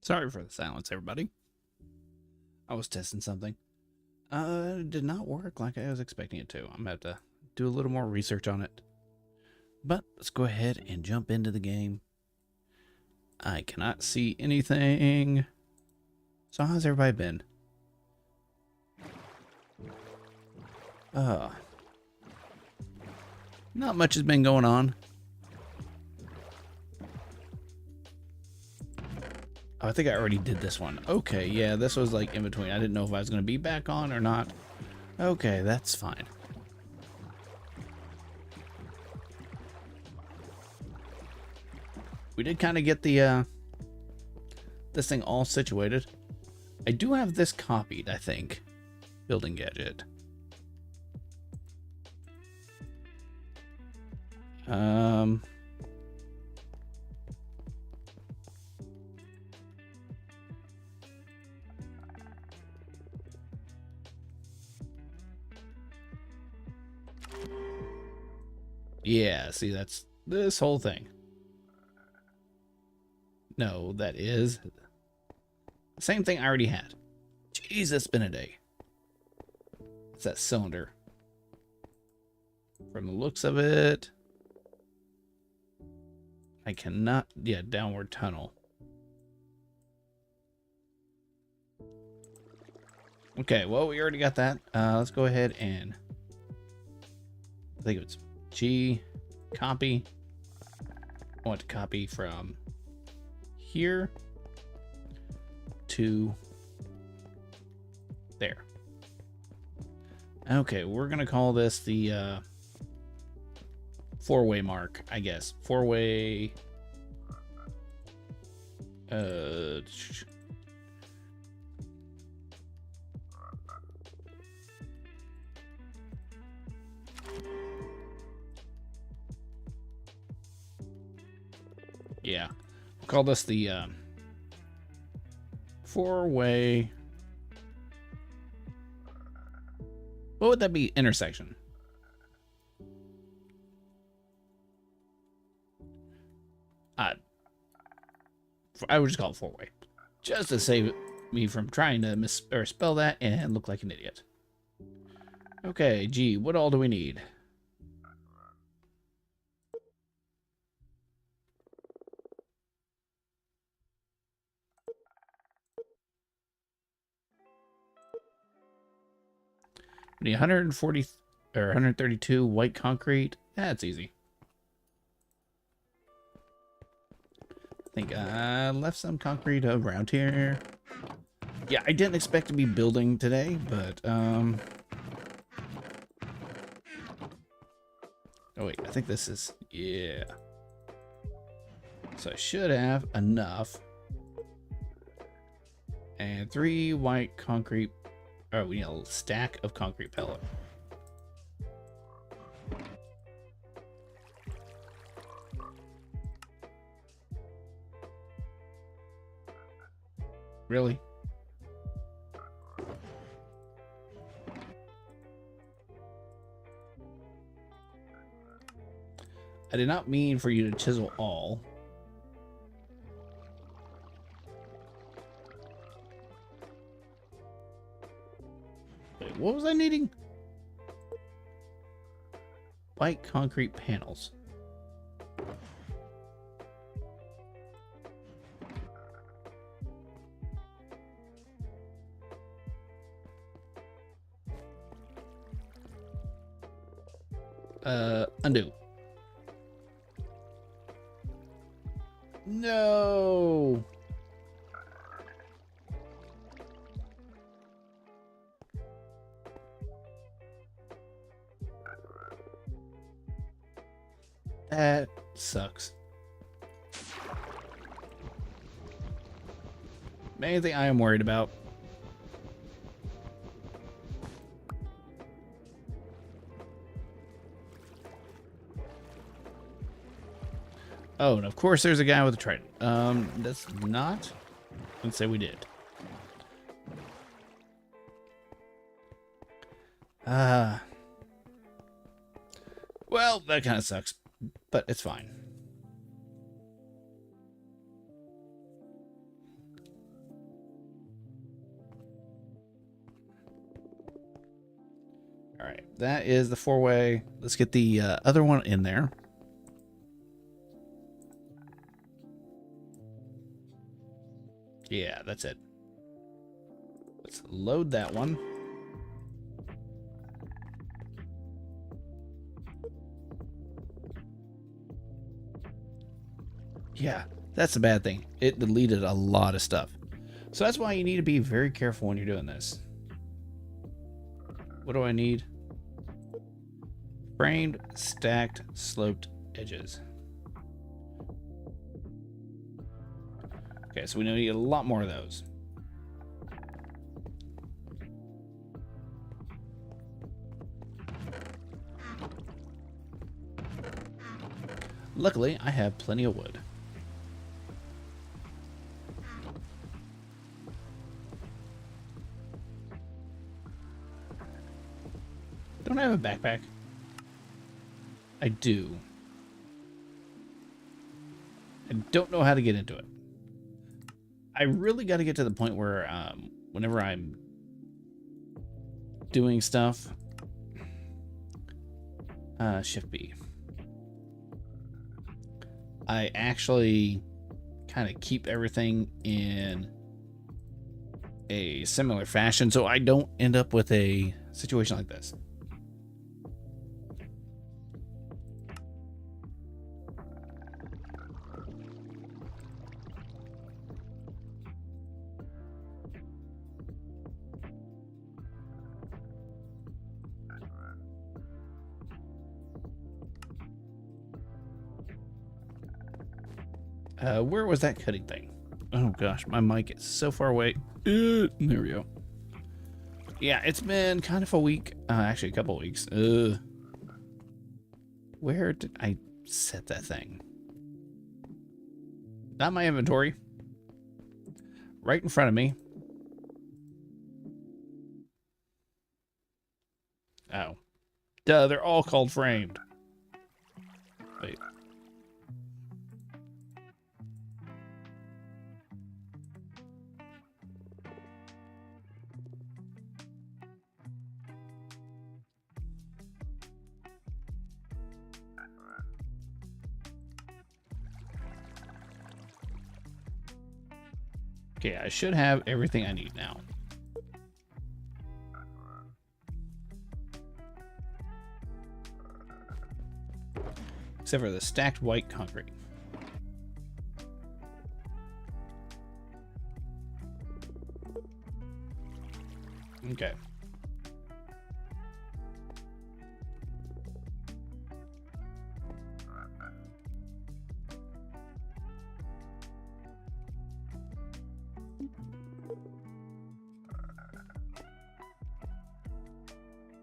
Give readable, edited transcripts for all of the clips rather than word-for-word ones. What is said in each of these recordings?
Sorry for the silence, everybody. I was testing something. It did not work like I was expecting it to. I'm gonna have to do a little more research on it. But let's go ahead and jump into the game. I cannot see anything. So how's everybody been? Not much has been going on. Oh, I think I already did this one. Okay, yeah, this was like in between. I didn't know if I was going to be back on or not. Okay, that's fine. We did kind of get the this thing all situated. I do have this copied, I think. Building gadget. Yeah, see, that's this whole thing. No, that is the same thing I already had. Jeez, it's been a day. It's that cylinder. From the looks of it, I cannot... Yeah, downward tunnel. Okay, well, we already got that. Let's go ahead and... I think it's G, copy. I want to copy from here to there. Okay, we're going to call this the four-way mark, I guess. Four-way... yeah, we'll call this the four-way... What would that be? Intersection. I would just call it four-way. Just to save me from trying to spell that and look like an idiot. Okay, G, what all do we need? We need 140 or 132 white concrete. That's easy. I think I left some concrete around here. Yeah, I didn't expect to be building today, but oh wait, I think this is, yeah. So I should have enough. And 3 white concrete. Oh, we need a stack of concrete pellet. Really? I did not mean for you to chisel all. Wait, what was I needing? White concrete panels. Undo. No. That sucks. Main thing I am worried about. Oh, and of course there's a guy with a trident. That's not... Let's say we did. Well, that kind of sucks, but it's fine. right, that is the 4-way. Let's get the other one in there. Yeah, that's it. Let's load that one. Yeah, that's the bad thing. It deleted a lot of stuff. So that's why you need to be very careful when you're doing this. What do I need? Framed, stacked, sloped edges. Okay, so we need a lot more of those. Luckily, I have plenty of wood. Don't I have a backpack? I do. I don't know how to get into it. I really got to get to the point where whenever I'm doing stuff, Shift B, I actually kind of keep everything in a similar fashion so I don't end up with a situation like this. Where was that cutting thing? Oh gosh, my mic is so far away. There we go. Yeah, it's been kind of a week. Actually, a couple of weeks. Where did I set that thing? Not my inventory. Right in front of me. Oh. Duh, they're all called framed. Wait. Okay, I should have everything I need now. Except for the stacked white concrete. Okay.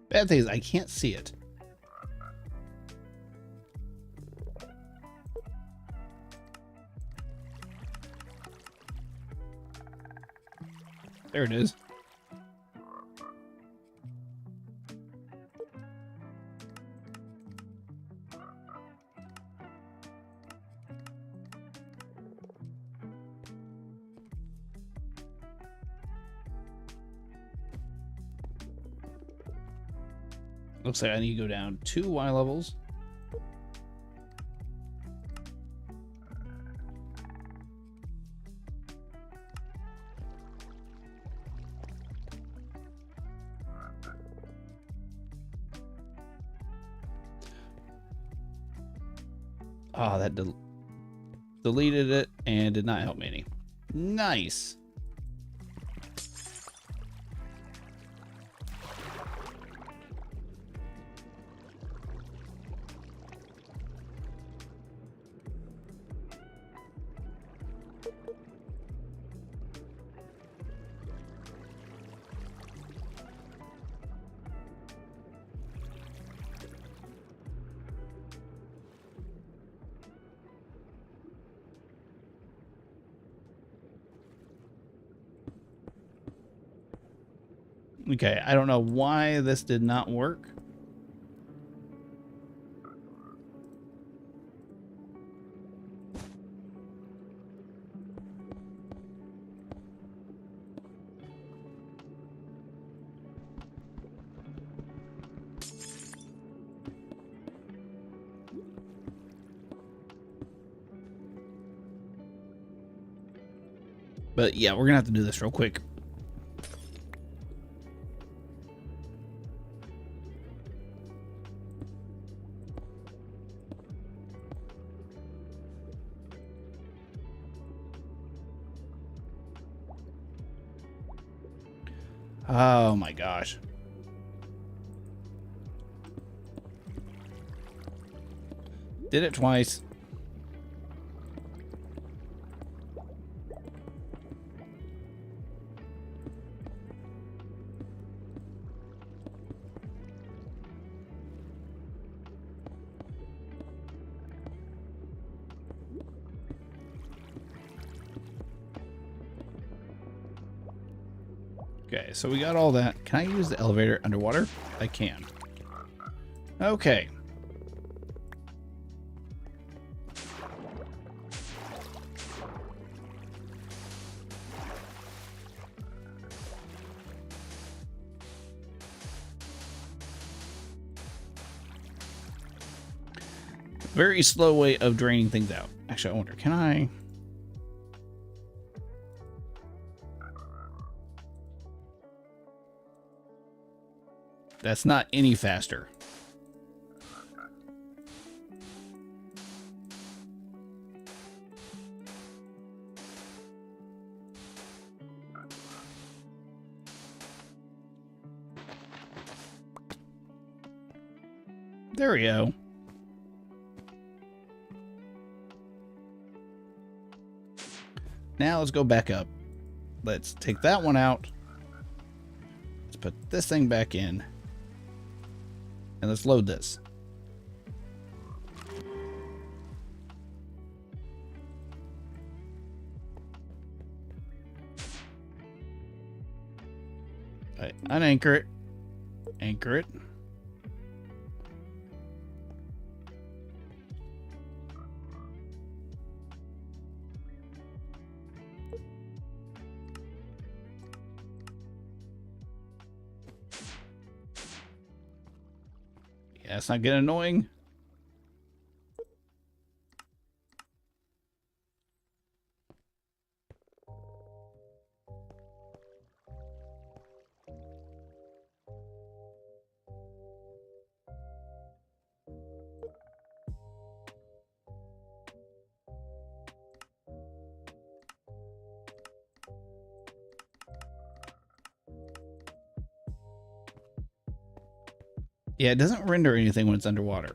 Bad thing is I can't see it. There it is. Looks like I need to go down 2 Y levels. Oh, that deleted it and did not help me any. Nice. Okay, I don't know why this did not work. But yeah, we're gonna have to do this real quick. Oh my gosh. Did it twice. Okay, so we got all that. Can I use the elevator underwater? I can. Okay. Very slow way of draining things out. Actually, I wonder, can I... That's not any faster. There we go. Now let's go back up. Let's take that one out. Let's put this thing back in. And let's load this. Right, unanchor it. Anchor it. Yeah, it's not getting annoying. Yeah, it doesn't render anything when it's underwater.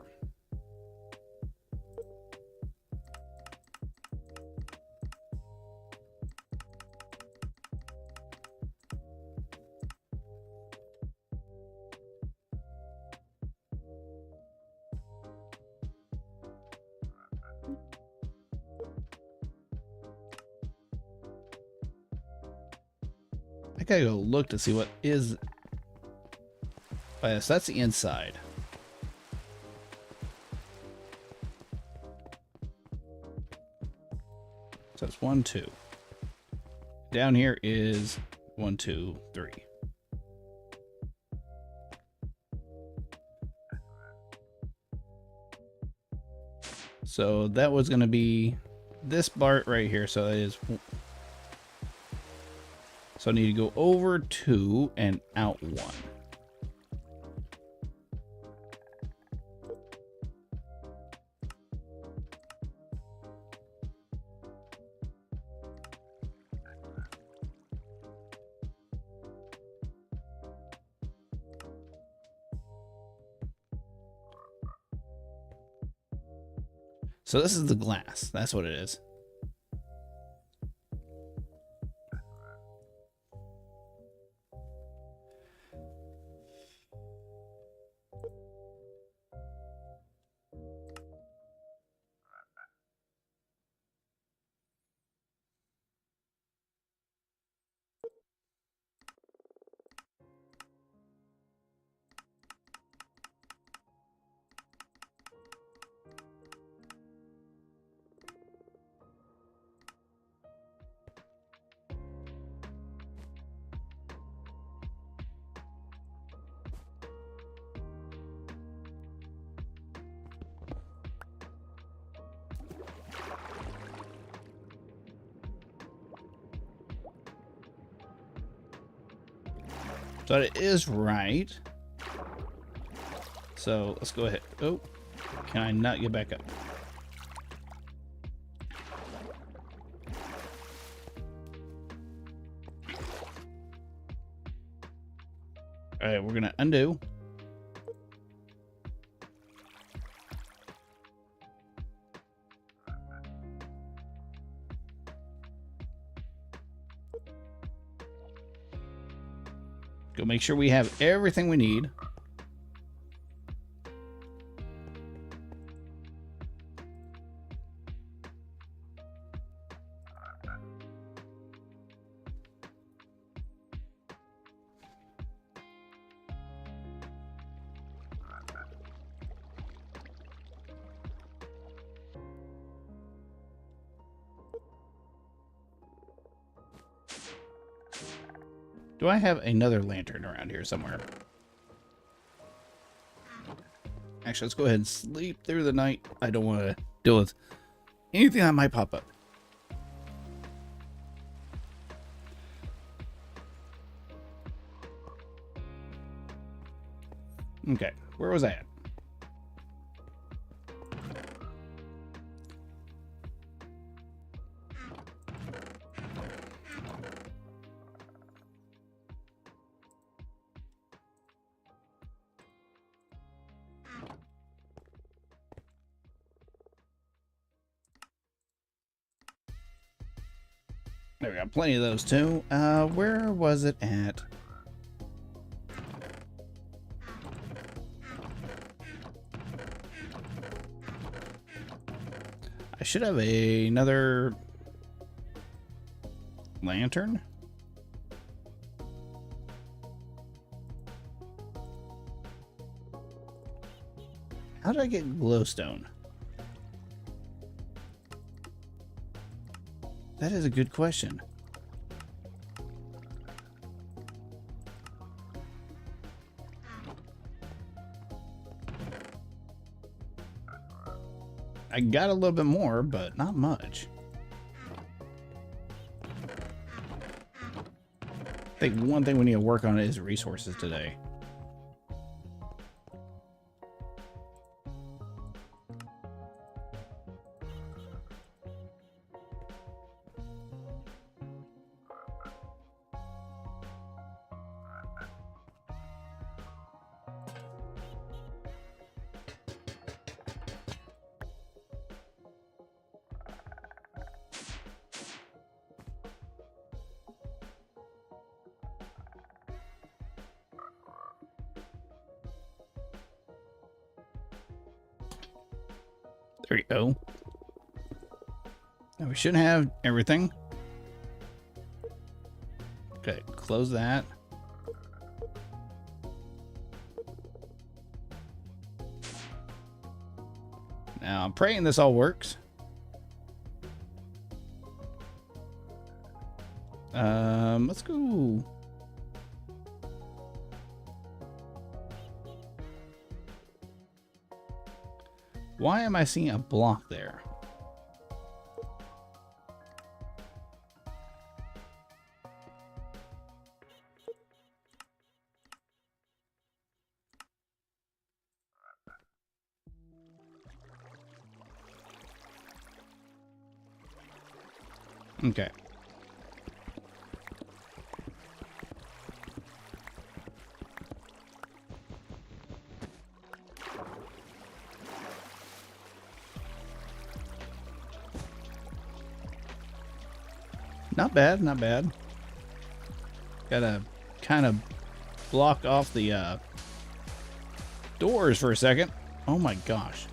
I gotta go look to see what is... Oh, yes, that's the inside. So it's 1, 2. Down here is 1, 2, 3. So that was going to be this part right here. So that is... So I need to go over 2 and out 1. So this is the glass. That's what it is. But it is right. So let's go ahead. Oh, can I not get back up? All right, we're gonna undo. Go make sure we have everything we need. Do I have another lantern around here somewhere? Actually, let's go ahead and sleep through the night. I don't want to deal with anything that might pop up. Okay, where was I at? There we got plenty of those too. Where was it at? I should have another lantern. How did I get glowstone? That is a good question. I got a little bit more, but not much. I think one thing we need to work on is resources today. There we go. Now we should have everything. Okay, close that. Now I'm praying this all works. Let's go. Why am I seeing a block there? Okay. Not bad, not bad. Gotta kind of block off the doors for a second. Oh my gosh.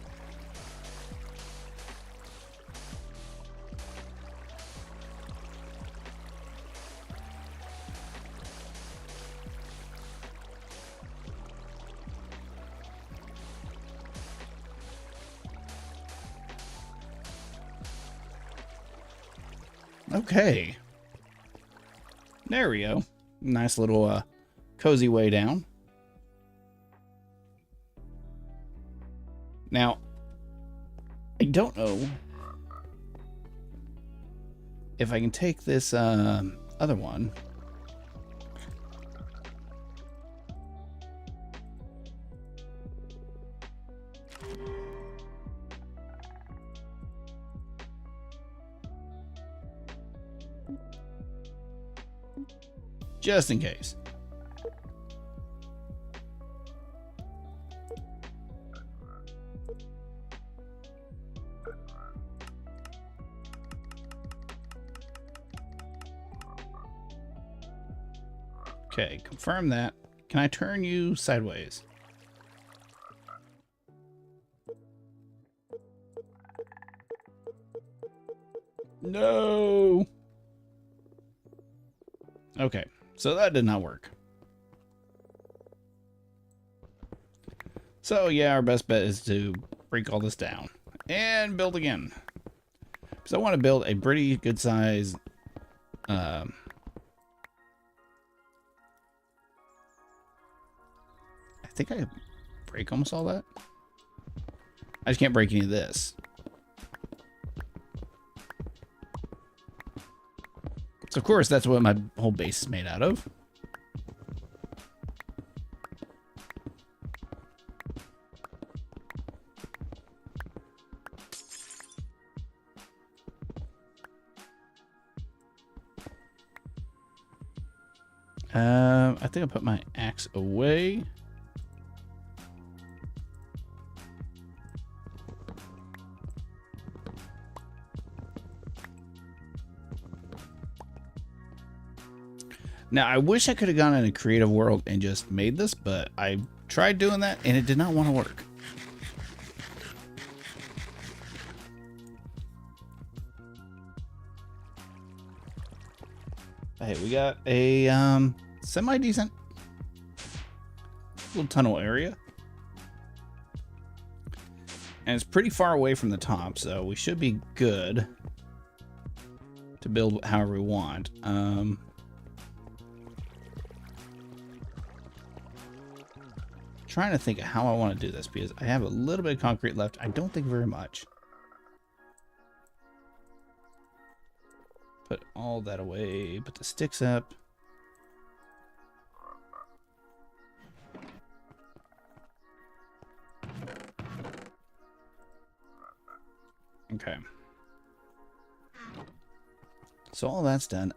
Okay. There we go. Nice little cozy way down. Now, I don't know if I can take this other one Just in case. Okay, confirm that. Can I turn you sideways? No. Okay, so that did not work. So yeah, our best bet is to break all this down and build again. So I want to build a pretty good size I think I break almost all that. I just can't break any of this. So of course that's what my whole base is made out of. I think I put my axe away. Now, I wish I could have gone in a creative world and just made this, but I tried doing that and it did not want to work. Hey, we got a semi-decent little tunnel area. And it's pretty far away from the top, so we should be good to build however we want. Trying to think of how I want to do this because I have a little bit of concrete left. I don't think very much. Put all that away. Put the sticks up. Okay. So all that's done.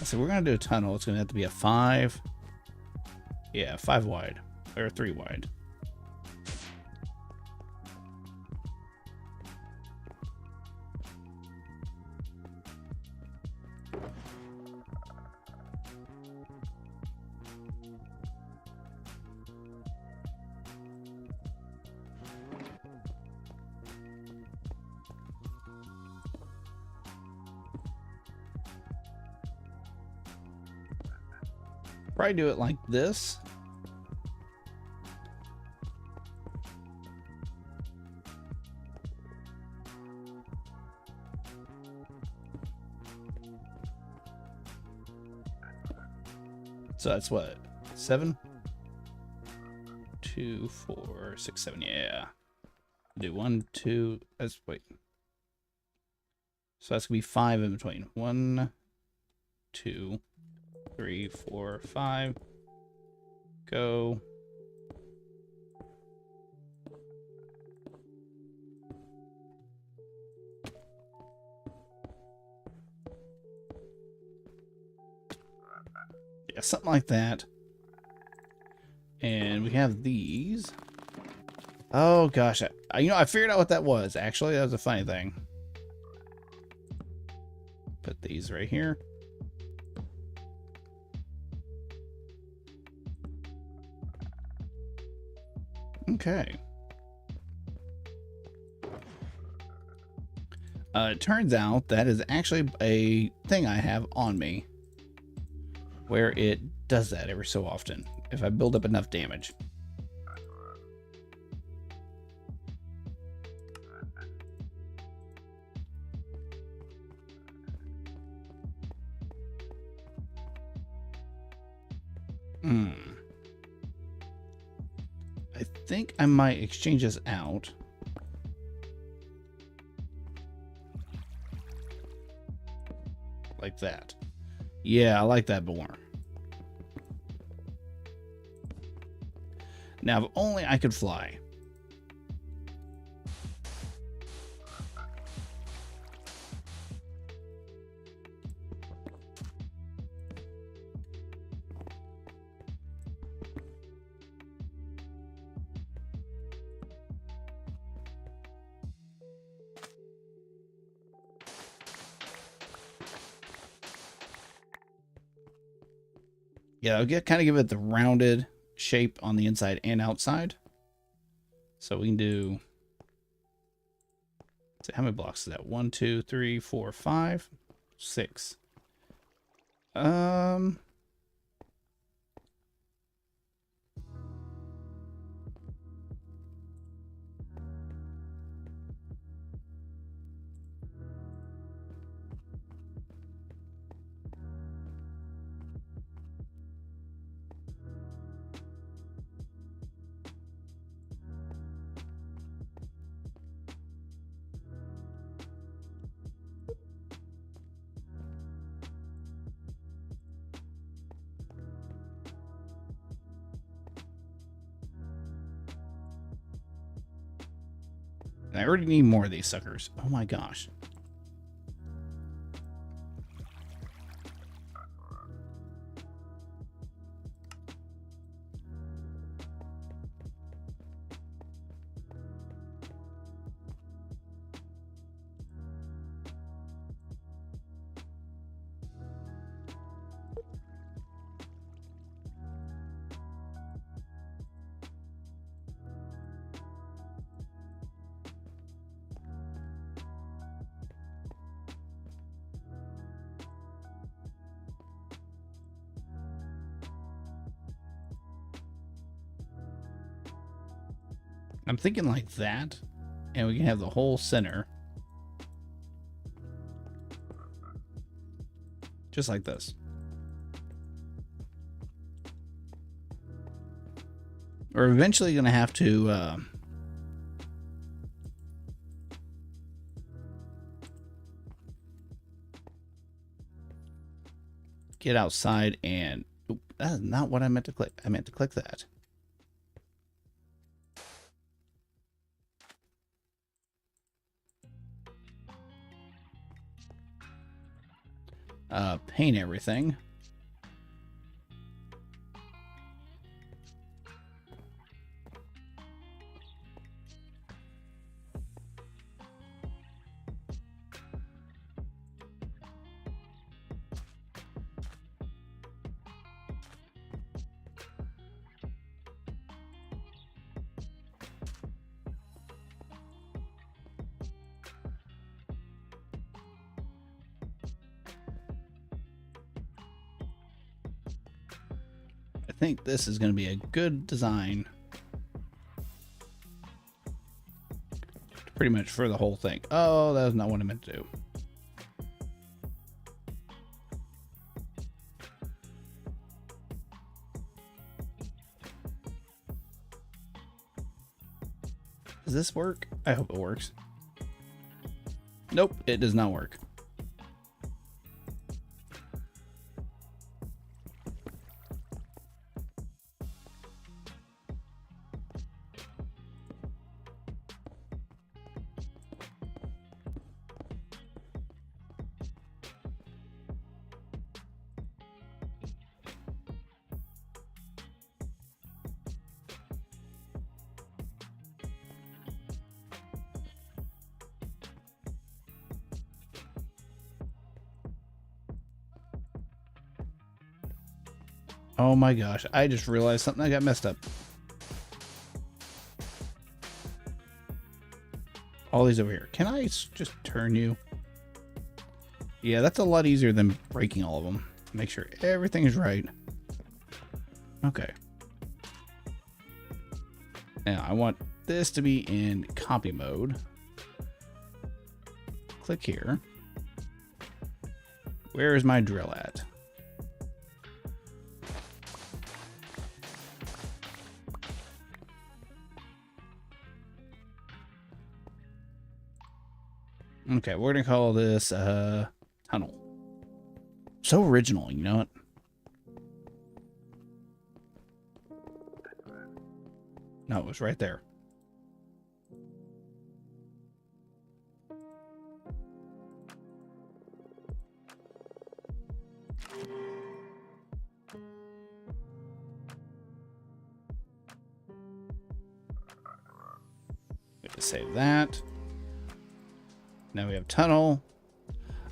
So we're gonna do a tunnel. It's gonna have to be a 5. Yeah, 5 wide or 3 wide. Probably do it like this. So that's what? 7? 2, 4, 6, 7. Yeah. Do 1, 2. Let's wait. So that's gonna be 5 in between. 1, 2, 3, 4, 5. Go. Yeah, something like that. And we have these. Oh gosh, I figured out what that was. Actually, that was a funny thing. Put these right here. Okay. It turns out that is actually a thing I have on me where it does that every so often if I build up enough damage. I think I might exchange this out. Like that. Yeah, I like that more. Now, if only I could fly. Yeah, I'll kind of give it the rounded shape on the inside and outside. So we can do, let's see, how many blocks is that? 1, 2, 3, 4, 5, 6. I already need more of these suckers. Oh my gosh. I'm thinking like that, and we can have the whole center just like this. We're eventually going to have to get outside and... Oop, that is not what I meant to click. I meant to click that. Paint everything. I think this is going to be a good design pretty much for the whole thing. Oh, that was not what I meant to do. Does this work? I hope it works. Nope, it does not work. Oh my gosh, I just realized something I got messed up. All these over here. Can I just turn you? Yeah, that's a lot easier than breaking all of them. Make sure everything is right. Okay. Now I want this to be in copy mode. Click here. Where is my drill at? Okay, we're gonna call this tunnel. So original, you know what? No, it was right there. Save that. Now we have tunnel.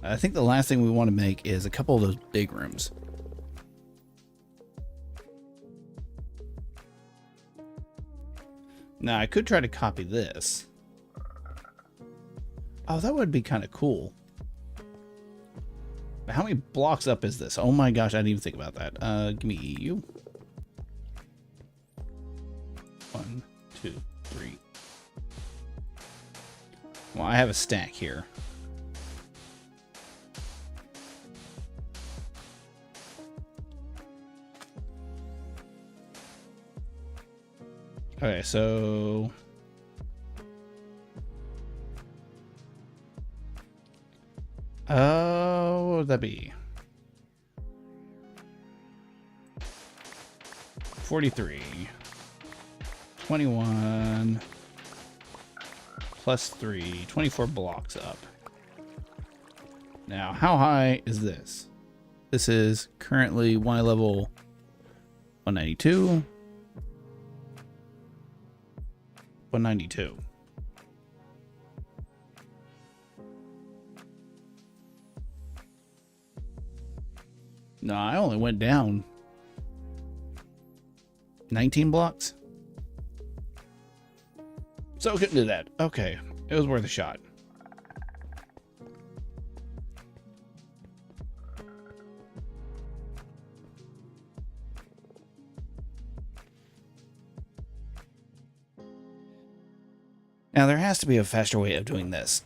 I think the last thing we want to make is a couple of those big rooms. Now, I could try to copy this. Oh, that would be kind of cool. But how many blocks up is this? Oh my gosh, I didn't even think about that. Give me EU. 1, 2, 3. Well, I have a stack here. Okay, so what would that be? 43. 21 plus 3, 24 blocks up. Now, how high is this? This is currently Y level 192. 192. No, I only went down 19 blocks. So I couldn't do that. Okay, it was worth a shot. Now there has to be a faster way of doing this.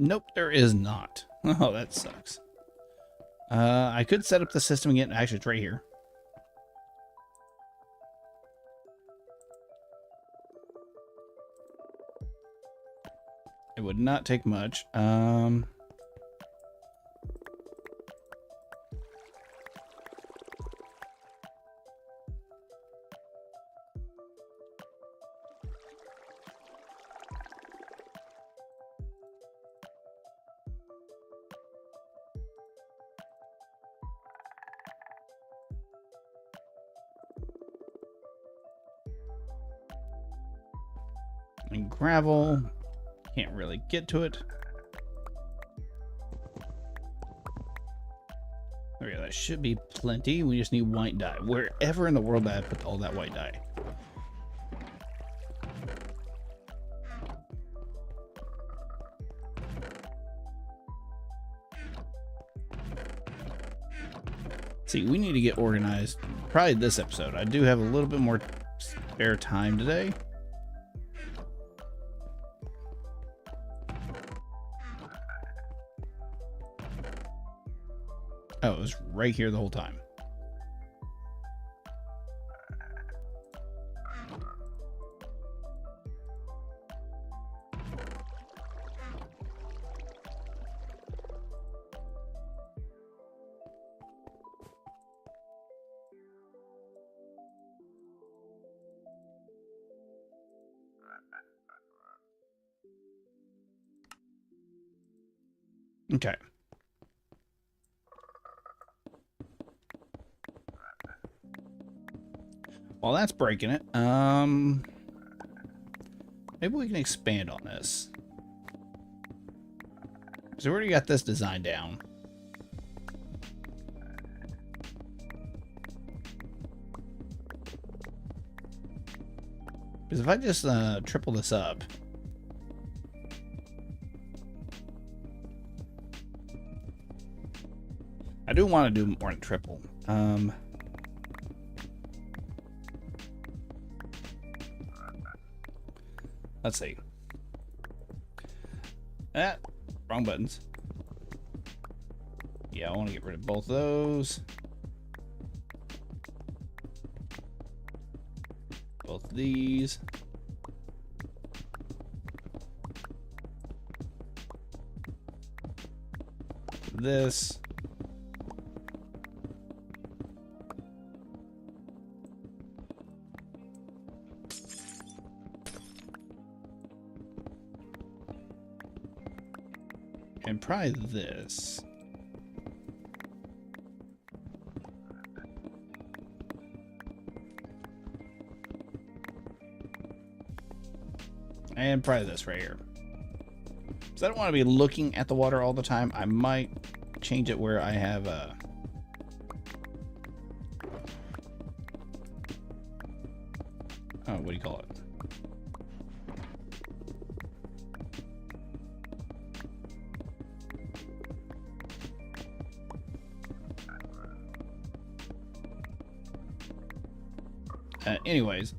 Nope, there is not. Oh, that sucks. I could set up the system again. Actually, it's right here. It would not take much. And gravel. Can't really get to it. There we go. That should be plenty. We just need white dye. Wherever in the world that I put all that white dye. See, we need to get organized. Probably this episode. I do have a little bit more spare time today. Oh, it was right here the whole time. Okay. Well, that's breaking it. Maybe we can expand on this. So we already got this design down. Because if I just triple this up. I do want to do more than triple. Let's see. Wrong buttons. Yeah, I want to get rid of both those. Both these. This. And probably this. And probably this right here. So I don't want to be looking at the water all the time. I might change it where I have oh, what do you call it? Anyways,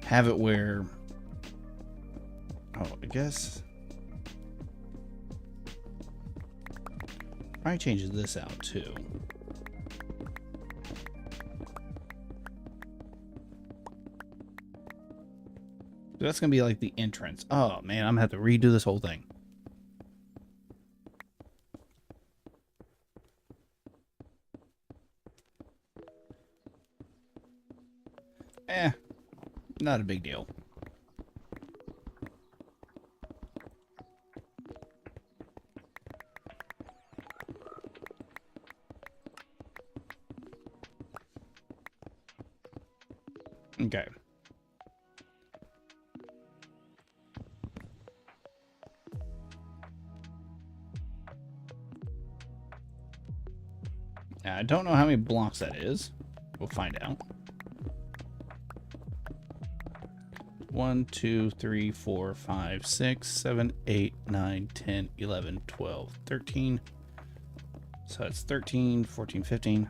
have it where, oh, I guess probably changes this out too. So that's gonna be like the entrance. Oh man, I'm gonna have to redo this whole thing. Not a big deal. Okay. Now, I don't know how many blocks that is. We'll find out. 1, 2, 3, 4, 5, 6, 7, 8, 9, 10, 11, 12, 13. So it's 13, 14, 15,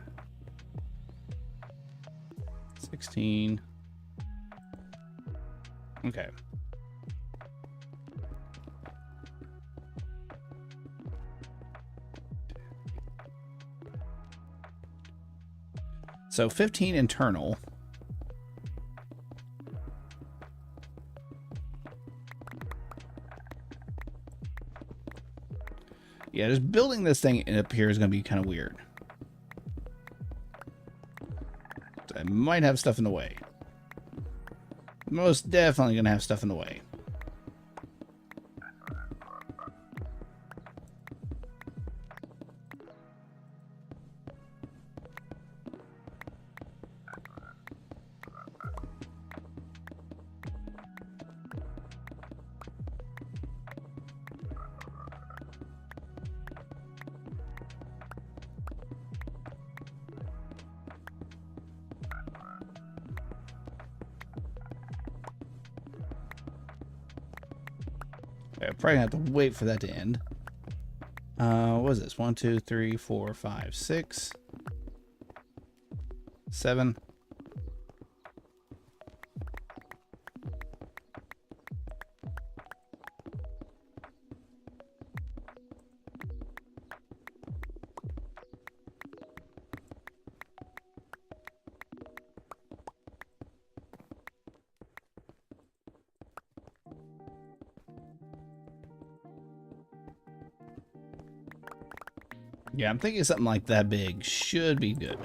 16. Okay. So 15 internal. Yeah, just building this thing up here is going to be kind of weird. I might have stuff in the way. Most definitely going to have stuff in the way. Okay, I'm probably gonna have to wait for that to end. What is this? 1, 2, 3, 4, 5, 6, 7. Yeah, I'm thinking something like that big should be good.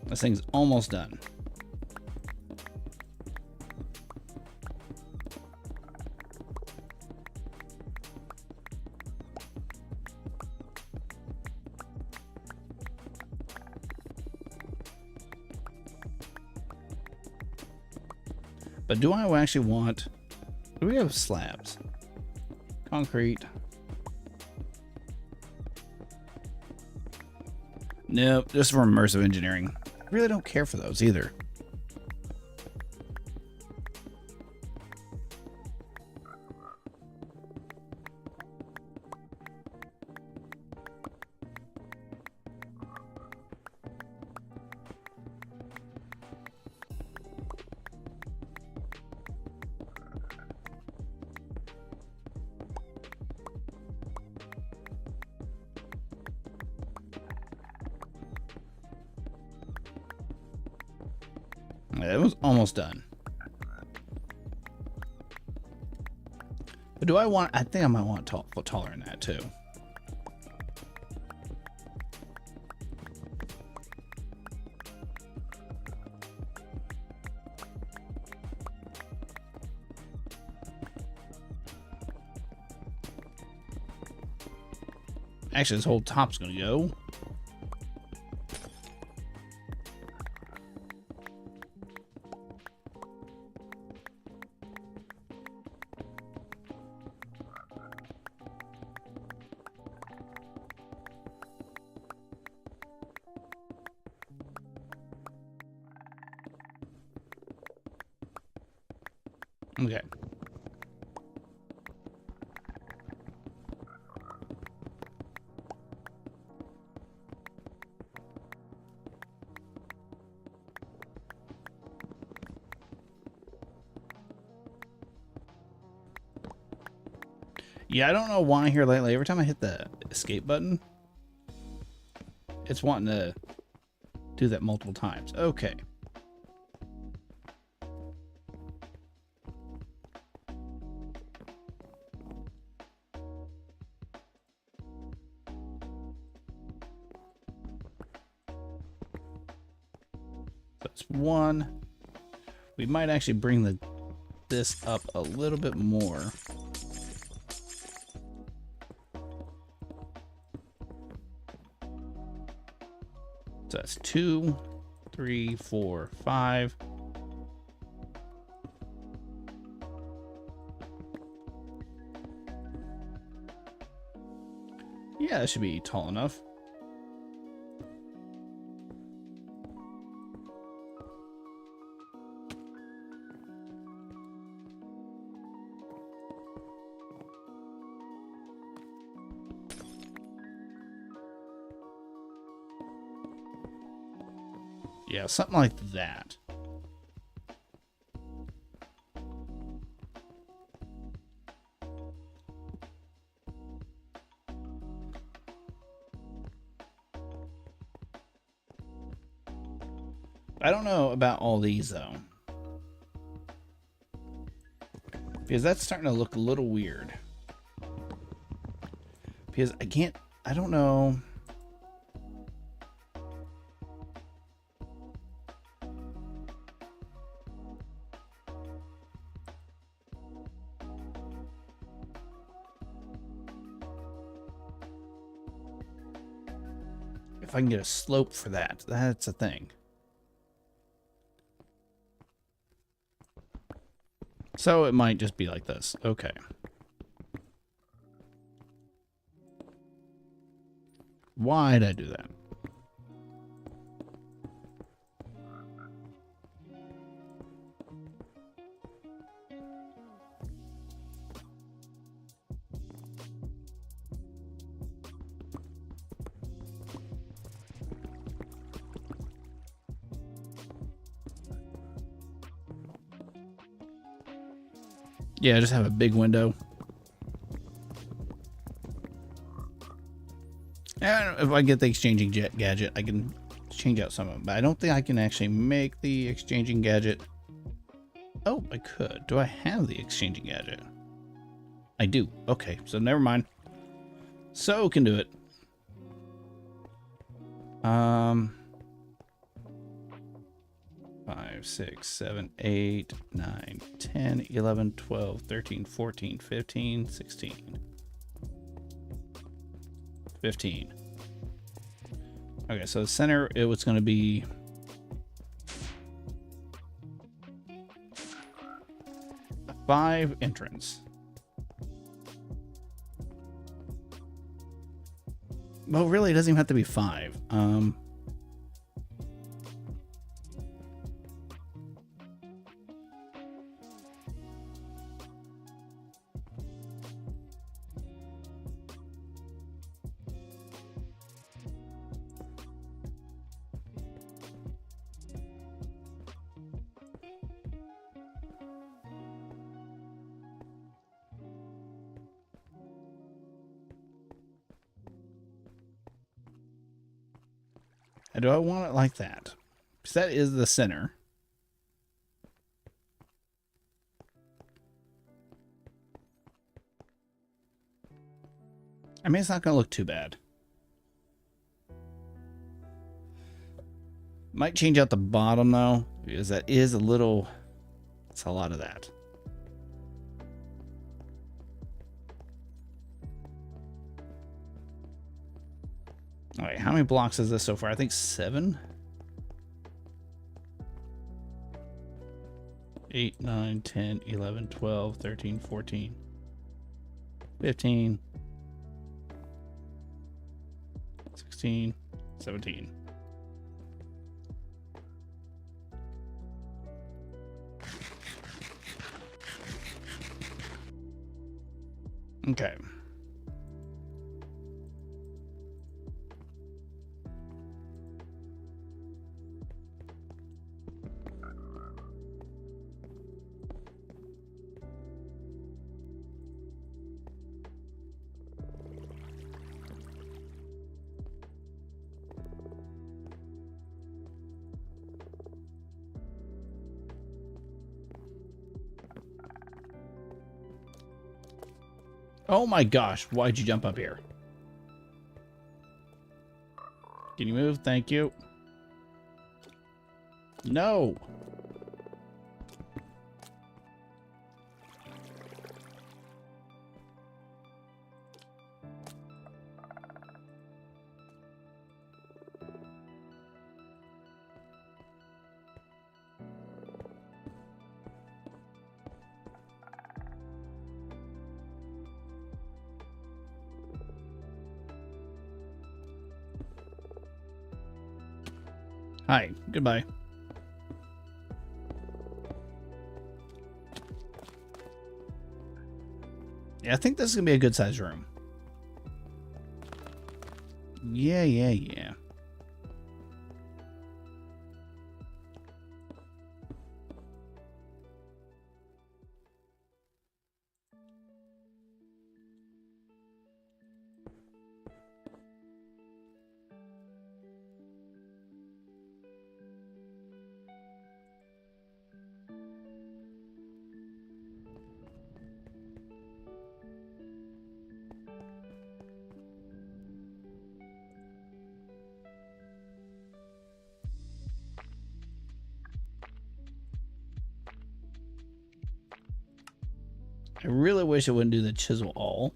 This thing's almost done. But do I actually want... Do we have slabs? Concrete. Nope, just for immersive engineering. I really don't care for those either. It was almost done. But do I want... I think I might want taller than that too. Actually, this whole top's gonna go. Okay. Yeah, I don't know why here lately. Every time I hit the escape button, it's wanting to do that multiple times. Okay. That's one. We might actually bring this up a little bit more. So that's 2, 3, 4, 5. Yeah, that should be tall enough. Yeah, something like that. I don't know about all these though, because that's starting to look a little weird. Because I don't know. If I can get a slope for that, that's a thing. So it might just be like this. Okay. Why'd I do that? Yeah, just have a big window. And if I get the exchanging gadget, I can change out some of them. But I don't think I can actually make the exchanging gadget. Oh, I could. Do I have the exchanging gadget? I do. Okay, so never mind. So can do it. 5, 6, 7, 8, 9, 10, 11, 12, 13, 14, 15, 16. 15. Okay, so the center, it was going to be a 5 entrance. Well, really, it doesn't even have to be 5. And do I want it like that? Because that is the center. I mean, it's not going to look too bad. Might change out the bottom, though, because that is a little... It's a lot of that. Alright, how many blocks is this so far? I think 7? 8, 9, 10, 11, 12, 13, 14, 15, 16, 17. Okay. Oh my gosh, why'd you jump up here? Can you move? Thank you. No. Hi, goodbye. Yeah, I think this is gonna be a good sized room. Yeah. I really wish it wouldn't do the chisel all.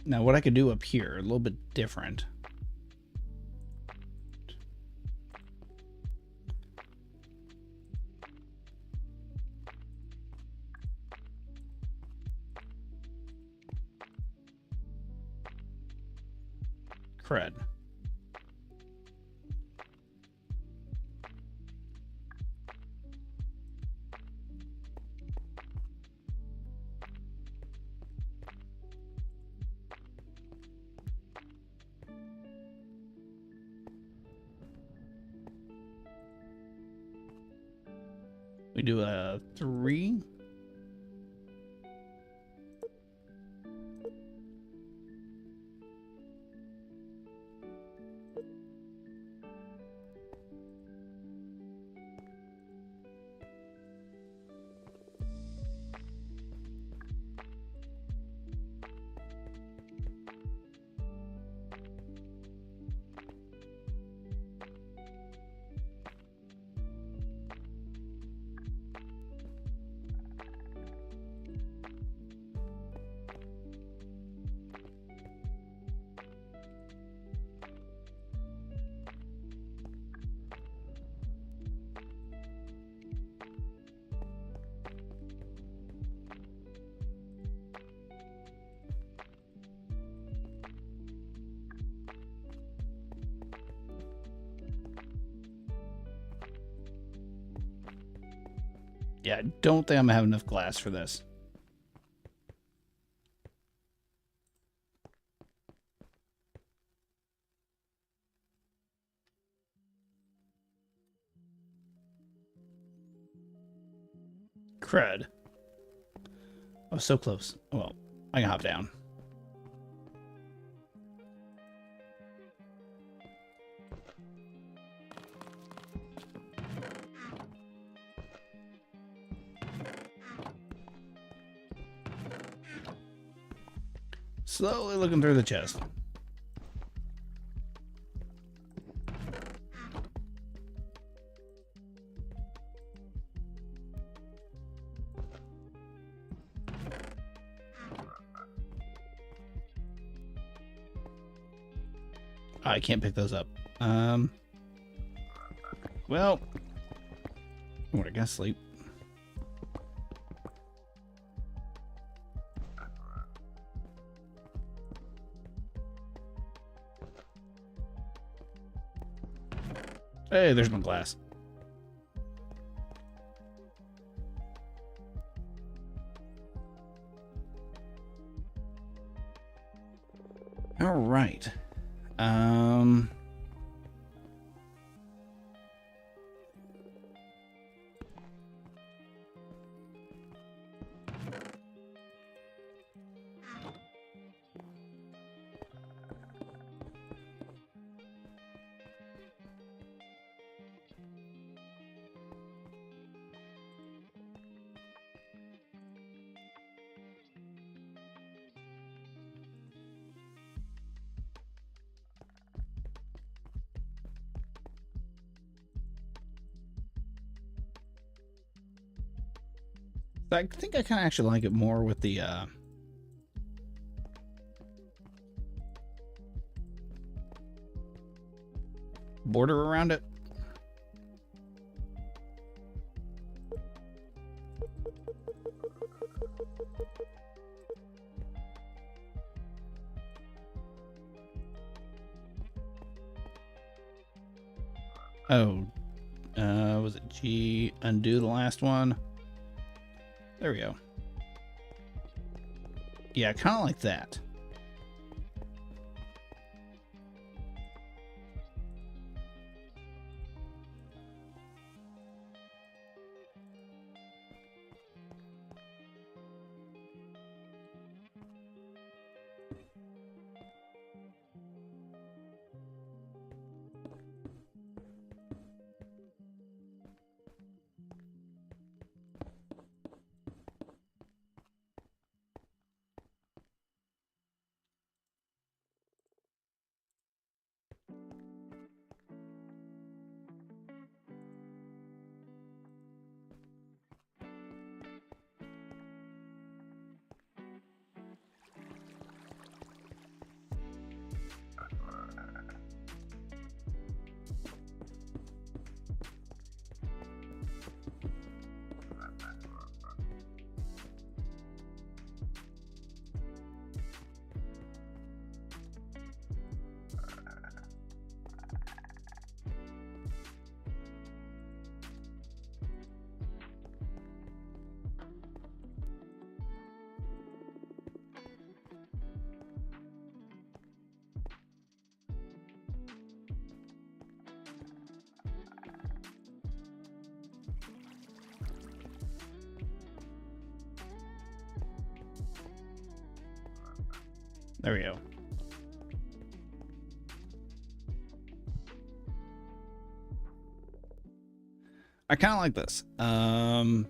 Now, what I could do up here, a little bit different. Cred. We do a 3. Yeah, I don't think I'm gonna have enough glass for this. Cred. Oh, so close. Well, I can hop down. Slowly looking through the chest. I can't pick those up. Well, we're gonna sleep. Hey, there's my glass. All right. I think I kind of actually like it more with the border around it. Oh, was it G? Undo the last one. There we go. Yeah, kind of like that. There we go. I kind of like this. I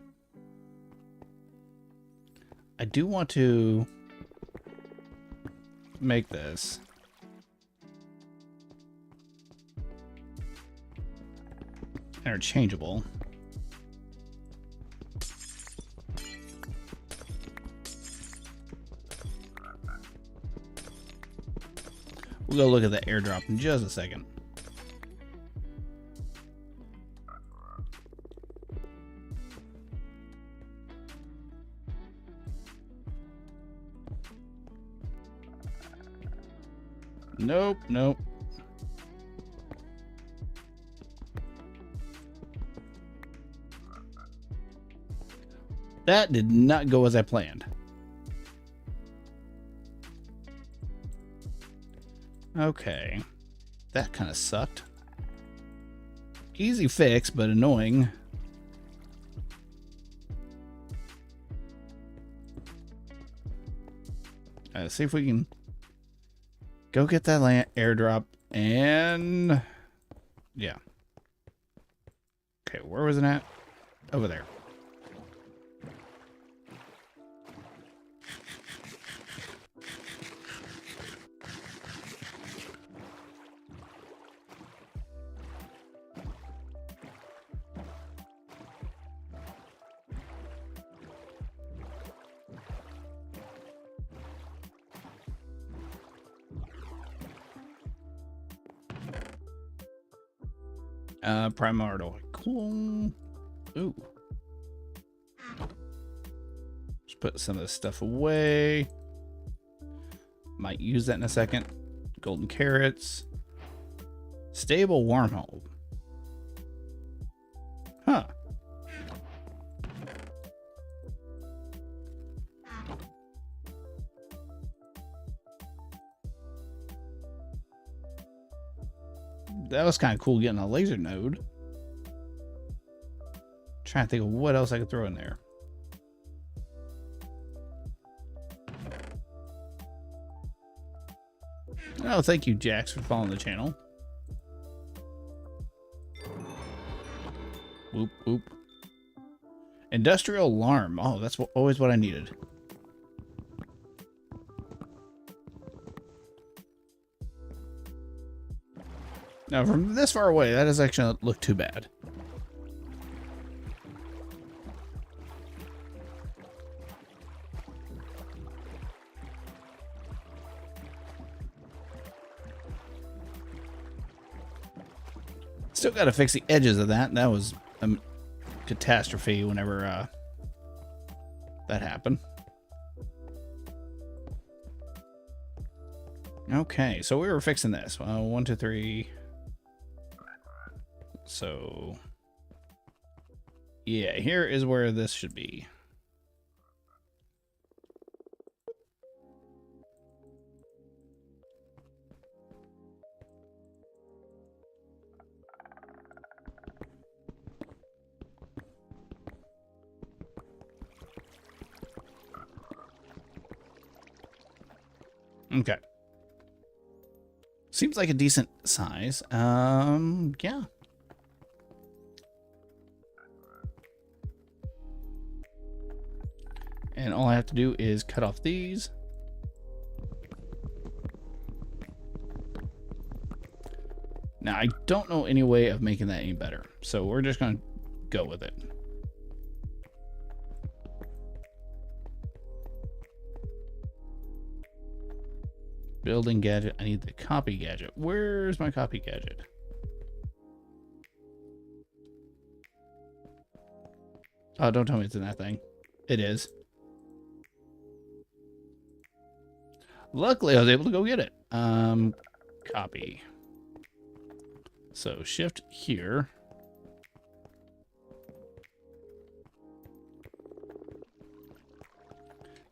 do want to make this interchangeable. We'll go look at the airdrop in just a second. Nope, nope. That did not go as I planned. Okay. That kind of sucked. Easy fix, but annoying. Let's see if we can go get that airdrop and... yeah. Okay, where was it at? Over there. Primordial. Cool. Ooh. Just put some of this stuff away. Might use that in a second. Golden carrots. Stable wormhole. Huh. That was kind of cool getting a laser node. Trying to think of what else I could throw in there. Oh, thank you, Jax, for following the channel. Whoop, whoop. Industrial alarm. Oh, that's always what I needed. Now, from this far away, that doesn't actually look too bad. Still got to fix the edges of that. That was a catastrophe whenever that happened. Okay, so we were fixing this. 1, 2, 3. So, yeah, here is where this should be. Okay. Seems like a decent size. Yeah. And all I have to do is cut off these. Now, I don't know any way of making that any better, so we're just going to go with it. Building gadget. I need the copy gadget. Where's my copy gadget? Oh, don't tell me it's in that thing. It is. Luckily, I was able to go get it. Copy. So shift here.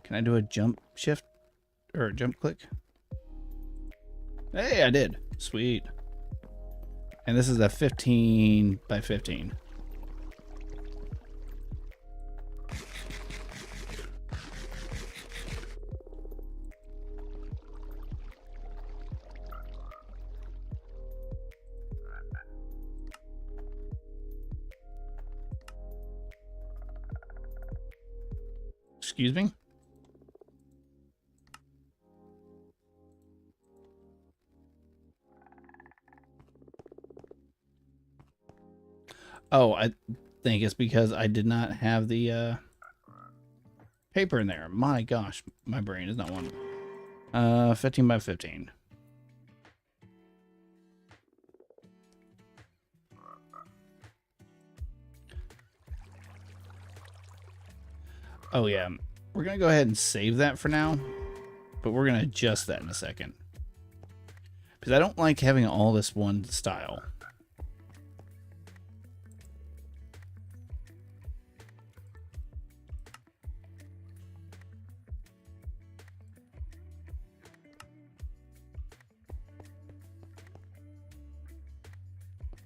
Can I do a jump shift or a jump click? Hey, I did. Sweet. And this is a 15 by 15. Excuse me? Oh, I think it's because I did not have the paper in there. My gosh, my brain is not one. 15 by 15. Oh yeah, we're gonna go ahead and save that for now, but we're gonna adjust that in a second. Because I don't like having all this one style.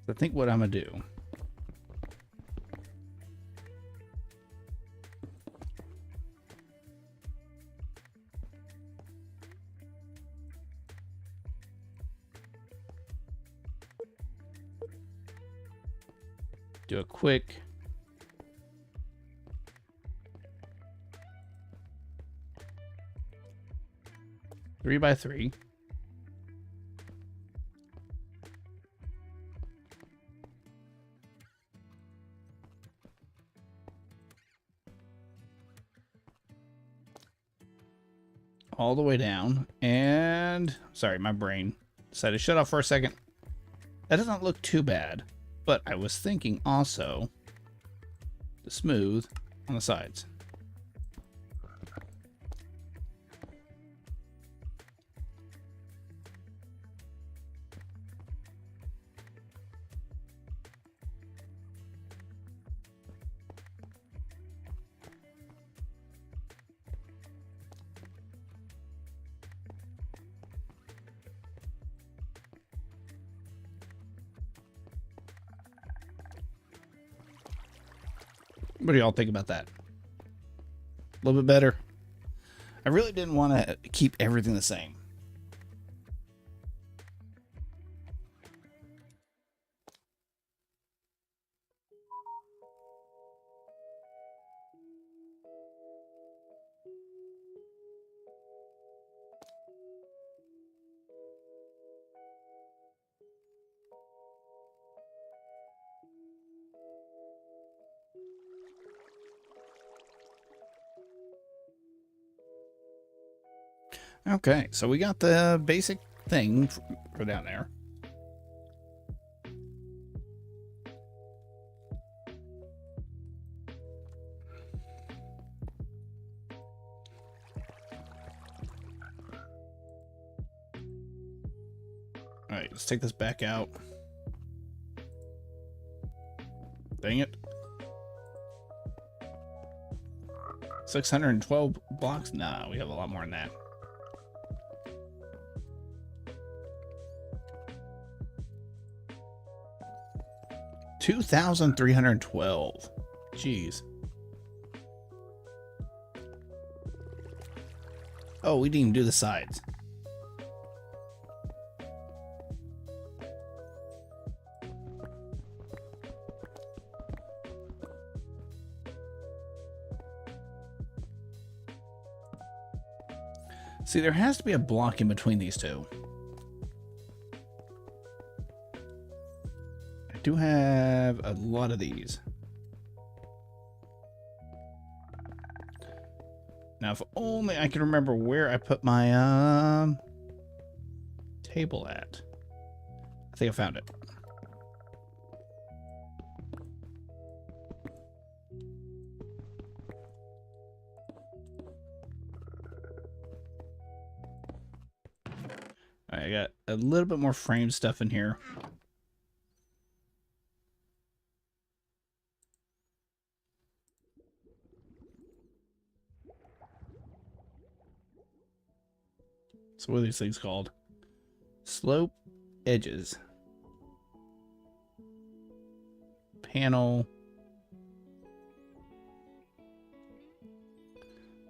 I think what I'm gonna do a quick three by three. All the way down, and sorry, my brain decided to shut off for a second. That doesn't look too bad. But I was thinking also the smooth on the sides. What do y'all think about that? A little bit better? I really didn't want to keep everything the same. Okay, so we got the basic thing for down there. All right, let's take this back out. Dang it. 612 blocks? Nah, we have a lot more than that. $2,312. Jeez. Oh, we didn't even do the sides. See, there has to be a block in between these two. I do have a lot of these. Now, if only I can remember where I put my table at. I think I found it. All right, I got a little bit more frame stuff in here. So what are these things called? Slope edges. Panel.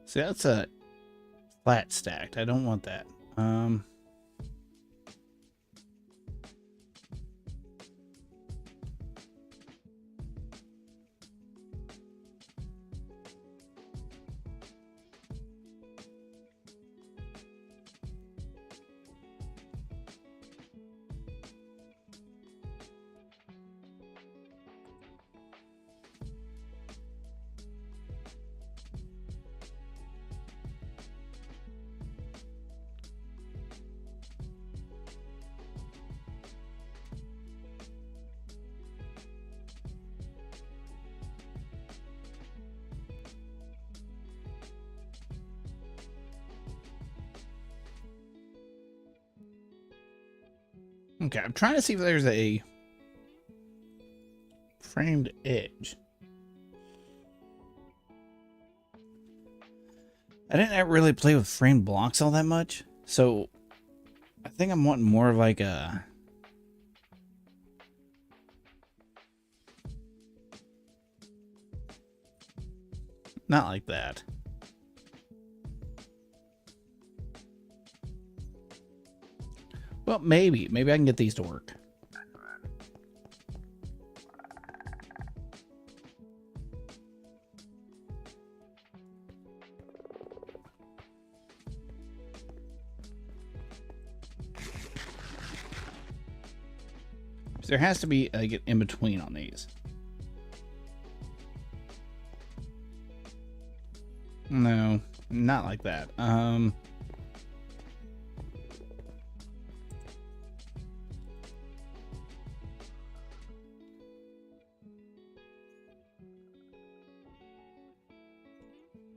See, that's a flat stacked. I don't want that. Okay, I'm trying to see if there's a framed edge. I didn't really play with framed blocks all that much, so I think I'm wanting more of like a... Not like that. Well, maybe I can get these to work. So there has to be like an in between on these. No, not like that.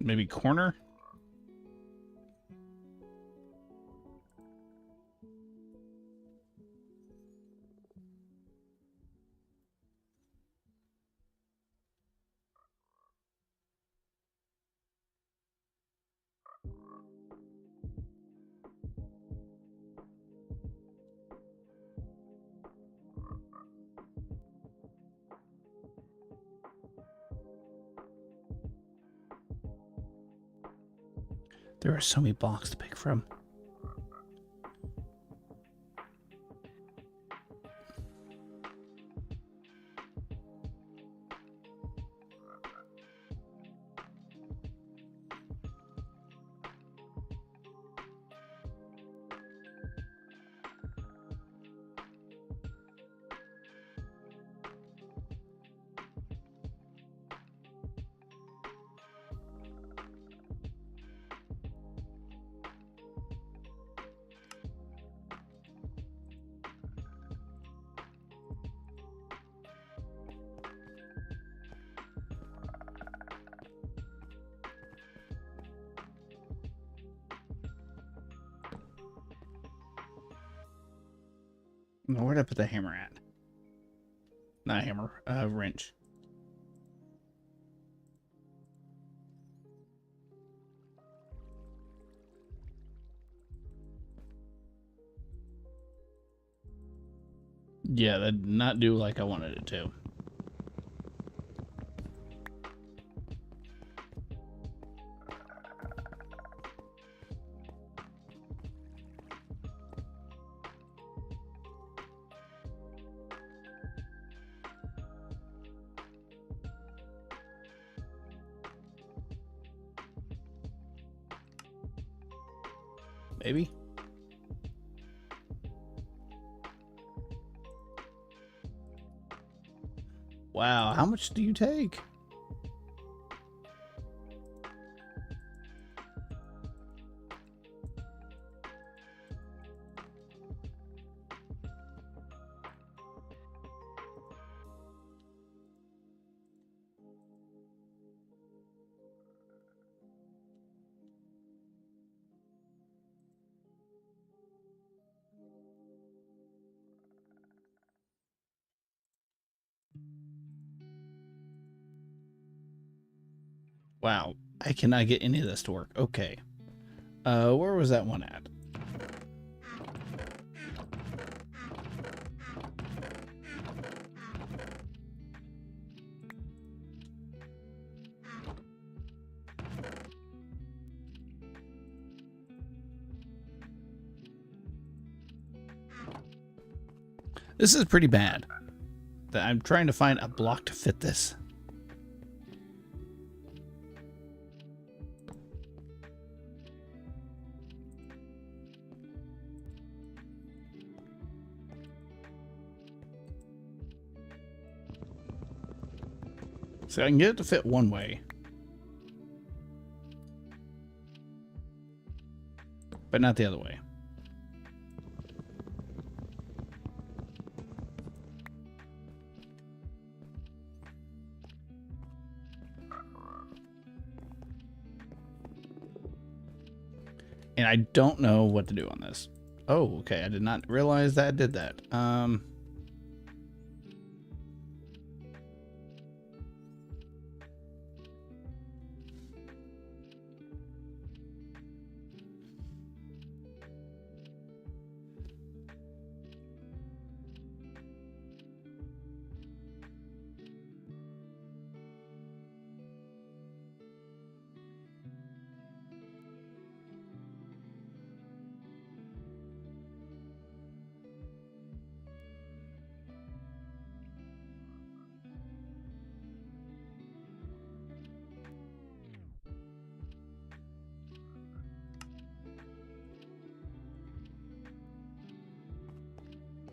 Maybe corner? There are so many blocks to pick from. Now, where'd I put the hammer at? Not hammer, wrench. Yeah, that did not do like I wanted it to. Maybe. Wow, how much do you take? Wow, I cannot get any of this to work. Okay. Where was that one at? This is pretty bad. I'm trying to find a block to fit this. So I can get it to fit one way, but not the other way. And I don't know what to do on this. Oh, okay. I did not realize that I did that.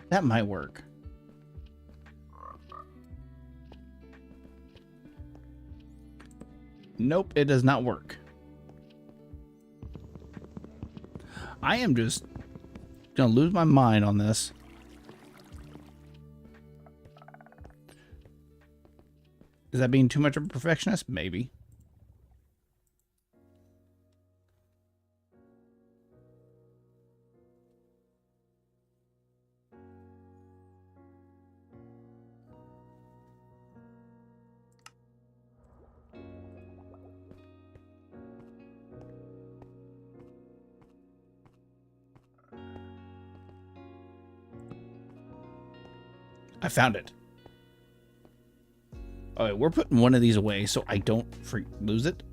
That might work. Nope, it does not work. I am just gonna lose my mind on this. Is that being too much of a perfectionist? Maybe. I found it. All right, we're putting one of these away so I don't lose it.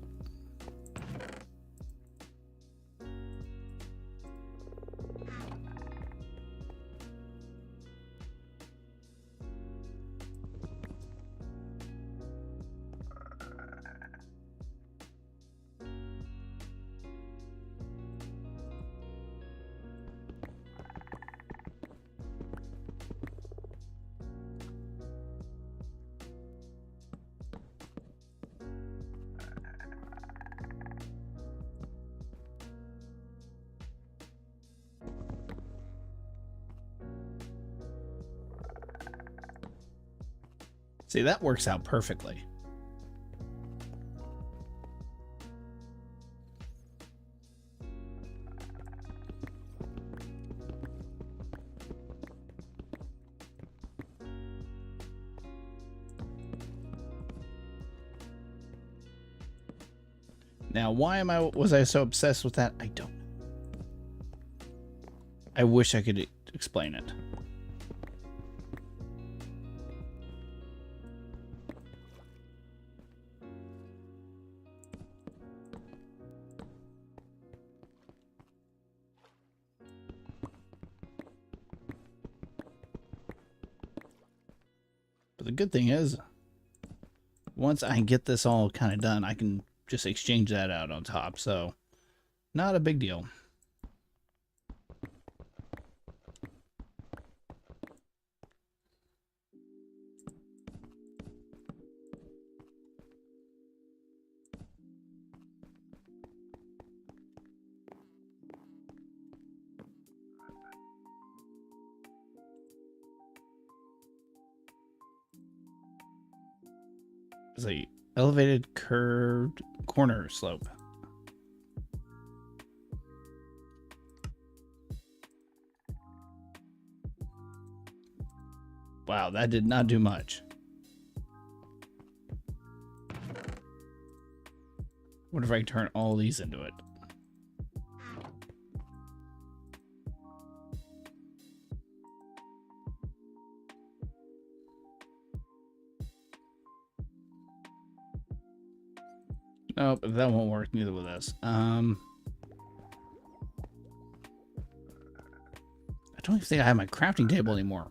See, that works out perfectly. Now, why was I so obsessed with that? I don't know. I wish I could explain it. But the good thing is, once I get this all kind of done, I can just exchange that out on top. So, not a big deal. It's a elevated curved corner slope. Wow, that did not do much. What if I turn all these into it? Nope, that won't work neither with this. I don't even think I have my crafting table anymore.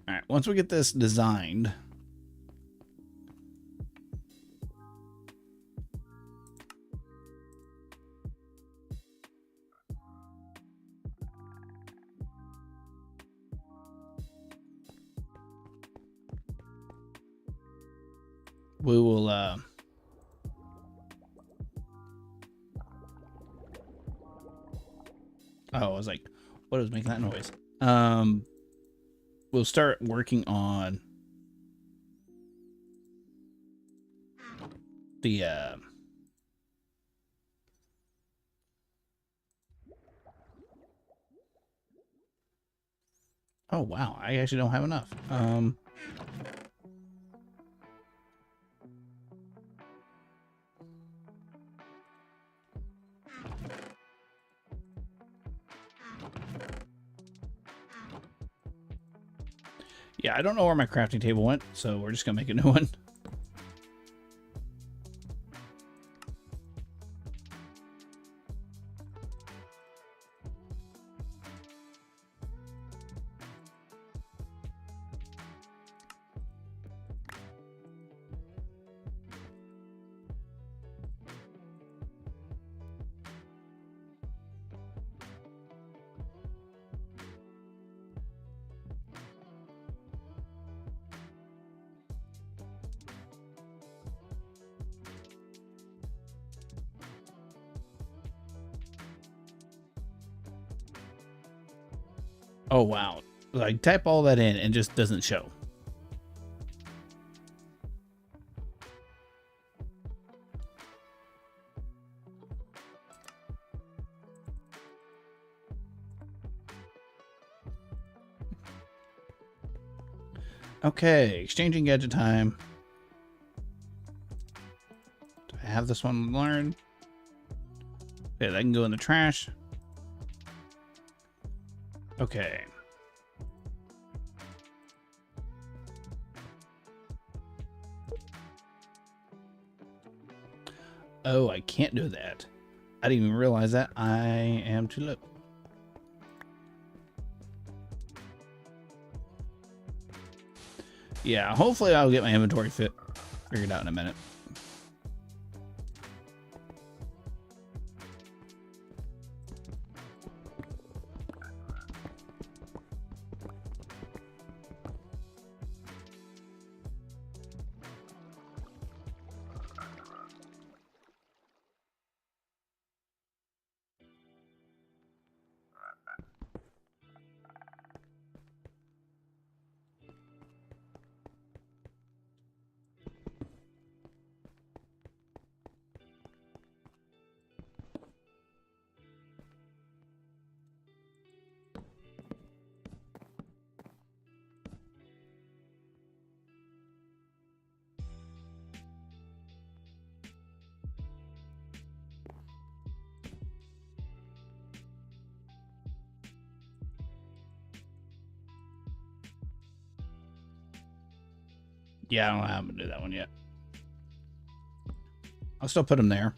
All right, once we get this designed, we will oh, I was like, what was making that noise? We'll start working on the oh wow, I actually don't have enough. Yeah, I don't know where my crafting table went, so we're just gonna make a new one. Oh wow, like type all that in and just doesn't show. Okay, exchanging gadget time. have this one learned. Yeah, that can go in the trash. Okay. Oh, I can't do that. I didn't even realize that. I am too low. Yeah, hopefully I'll get my inventory figured out in a minute. Yeah, I don't know how I'm gonna do that one yet. I'll still put them there.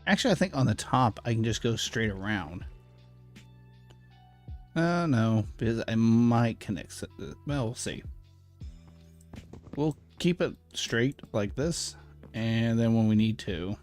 Actually, I think on the top, I can just go straight around. No, because I might connect it. Well, we'll see. We'll keep it straight like this, and then when we need to...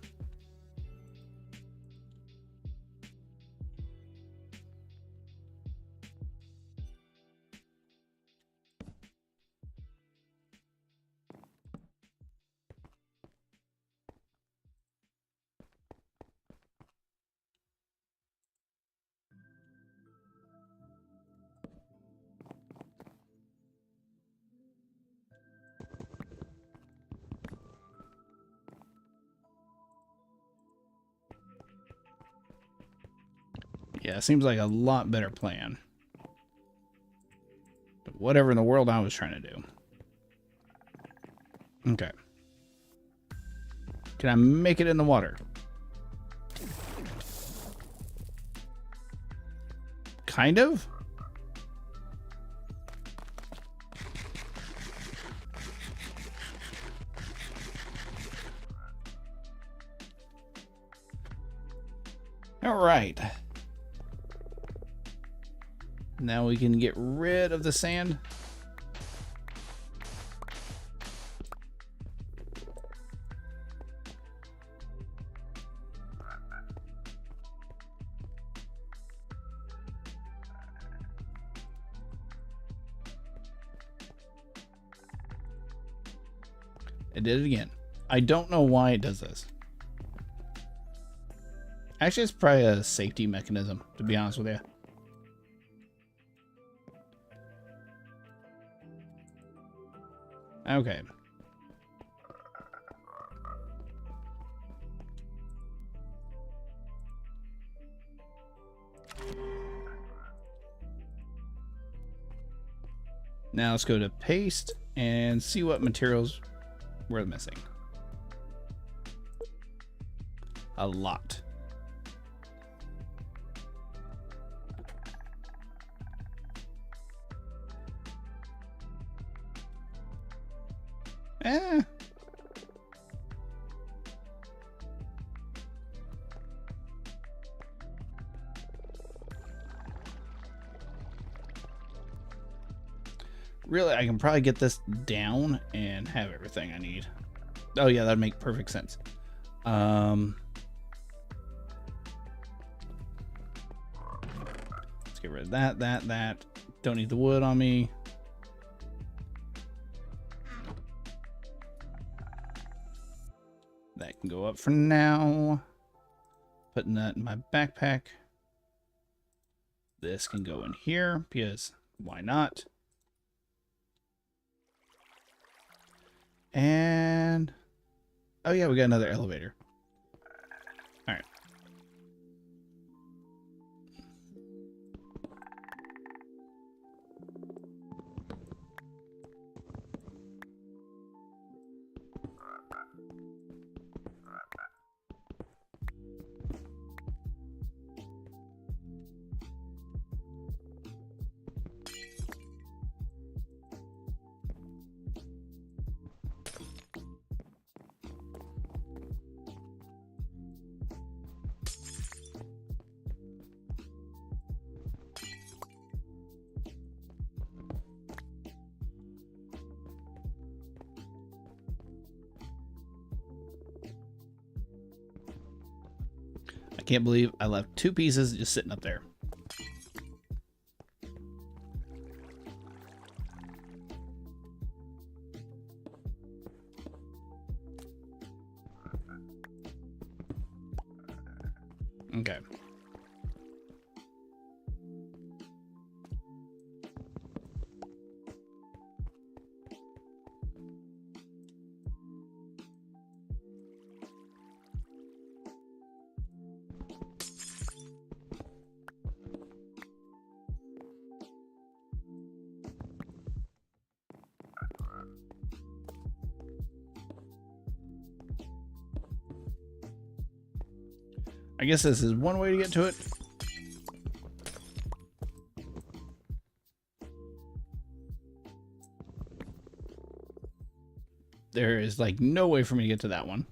Yeah, seems like a lot better plan. But whatever in the world I was trying to do. Okay. Can I make it in the water? Kind of? All right. Now we can get rid of the sand. It did it again. I don't know why it does this. Actually, it's probably a safety mechanism, to be honest with you. Okay. Now let's go to paste and see what materials we're missing. A lot. Eh. really, I can probably get this down and have everything I need. Oh yeah, that'd make perfect sense. Let's get rid of that. Don't need the wood on me. That can go up for now. Putting that in my backpack. This can go in here because why not? And oh yeah, we got another elevator. All right. I can't believe I left 2 pieces just sitting up there. Okay. I guess this is one way to get to it. There is like no way for me to get to that one.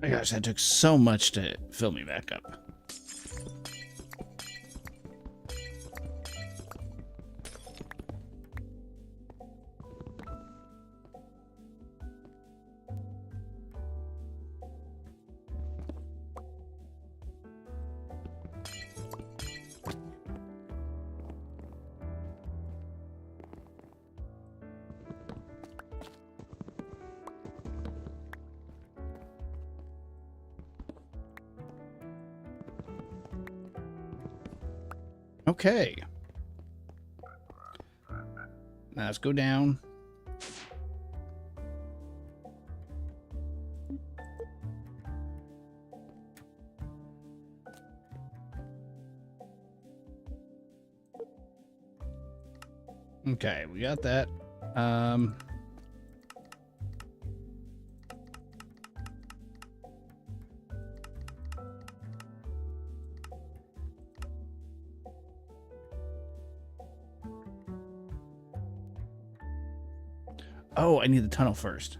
My gosh, that took so much to fill me back up. Okay. Now let's go down. Okay, we got that. Oh, I need the tunnel first.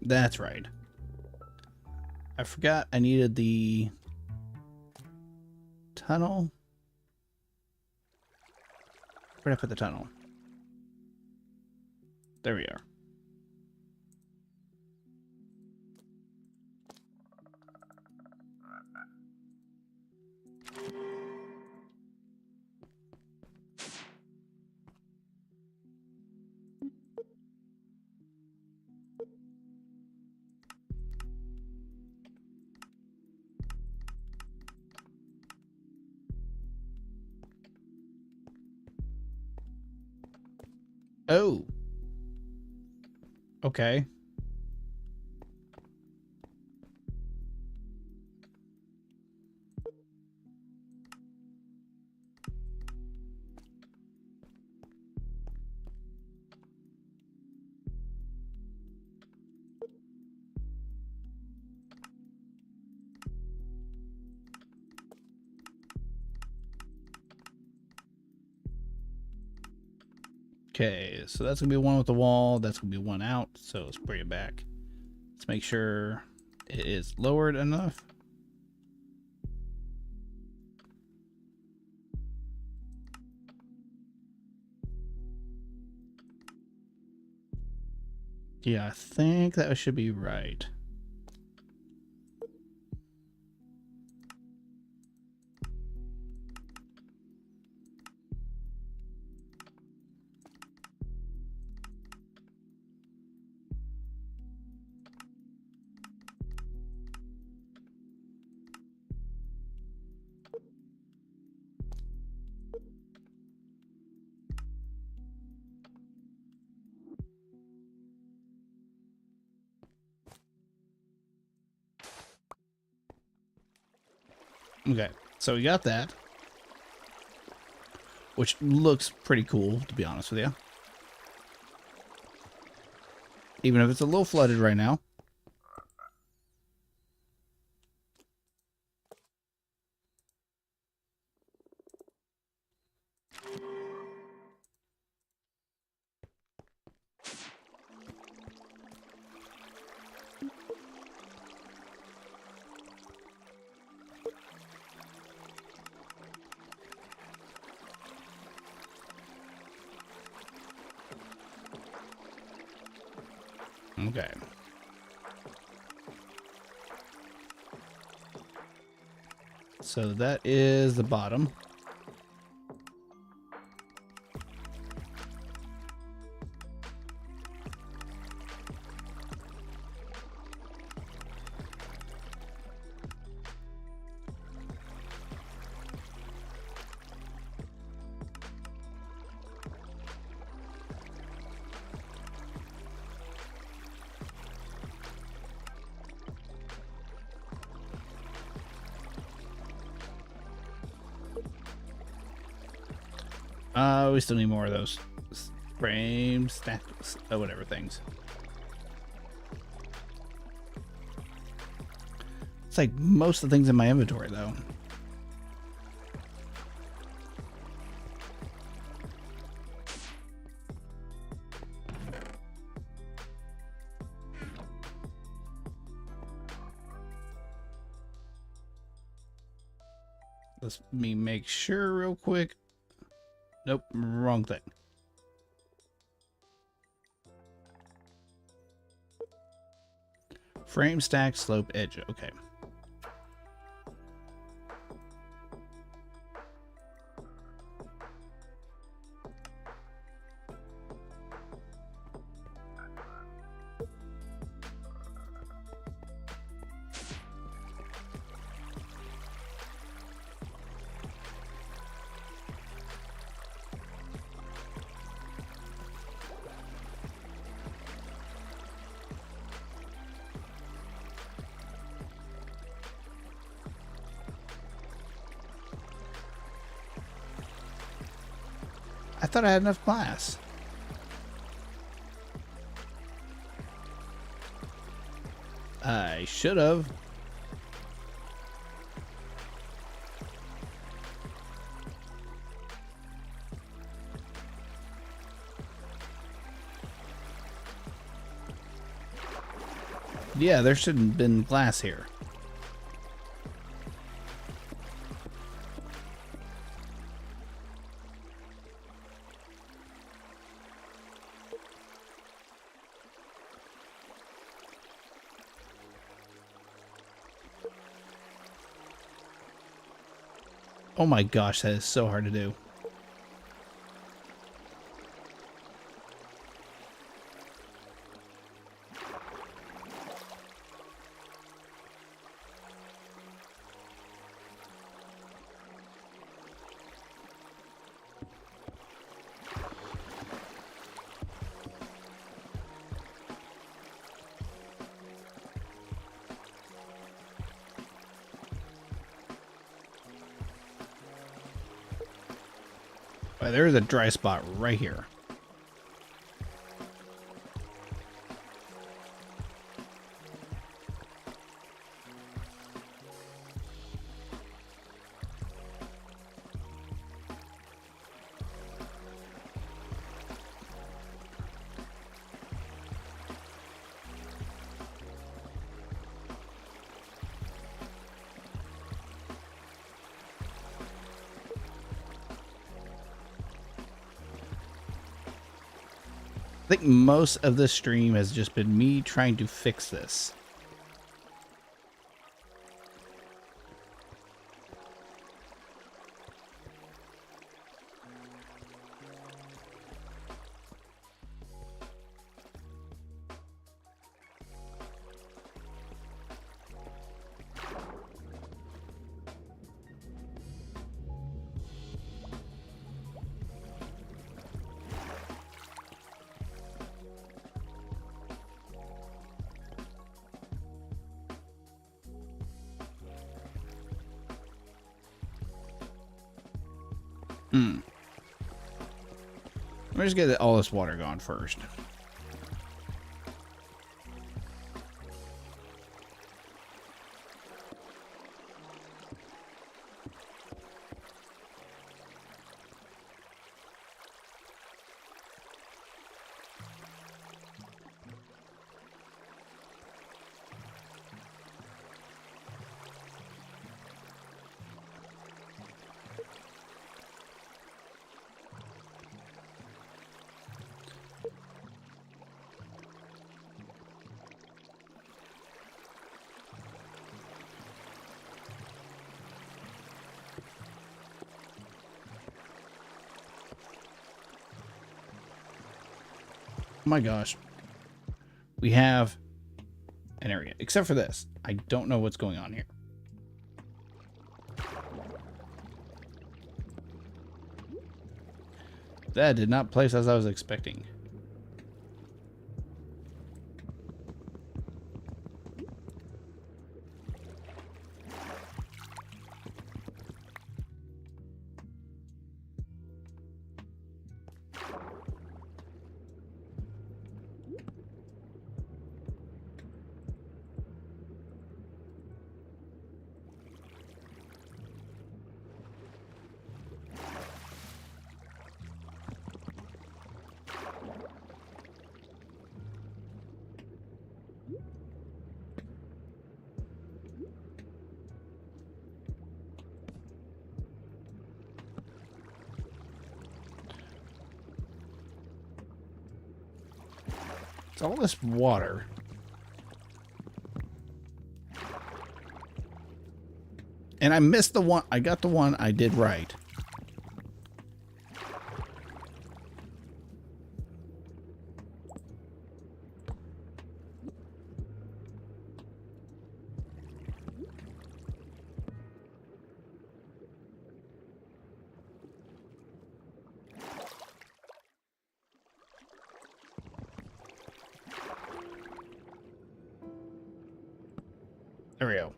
That's right. I forgot I needed the tunnel. Where'd I put the tunnel? There we are. Oh. Okay. Okay, so that's gonna be one with the wall. That's gonna be one out. So let's bring it back. Let's make sure it is lowered enough. Yeah, I think that should be right. Okay, so we got that, which looks pretty cool, to be honest with you. Even if it's a little flooded right now. Okay. So that is the bottom. We still need more of those frame stacks, whatever things. It's like most of the things in my inventory, though. Let me make sure real quick. Nope, wrong thing. Frame stack slope edge. Okay. I thought I had enough glass. I should have. Yeah, there shouldn't have been glass here. Oh my gosh, that is so hard to do. There's a dry spot right here. I think most of this stream has just been me trying to fix this. Let me just get all this water gone first. Oh my gosh. We have an area. Except for this. I don't know what's going on here. That did not place as I was expecting. It's all this water. And I missed the one. I got the one I did right. There we go.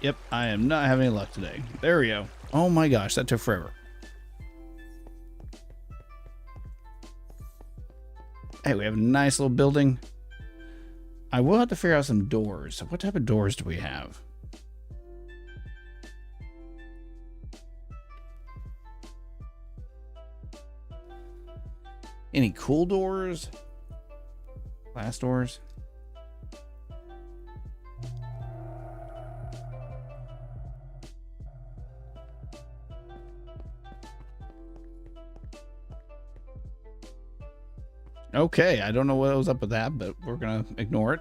Yep, I am not having any luck today. There we go. Oh my gosh, that took forever. Hey, we have a nice little building. I will have to figure out some doors. What type of doors do we have? Any cool doors? Glass doors? Okay, I don't know what was up with that, but we're gonna ignore it.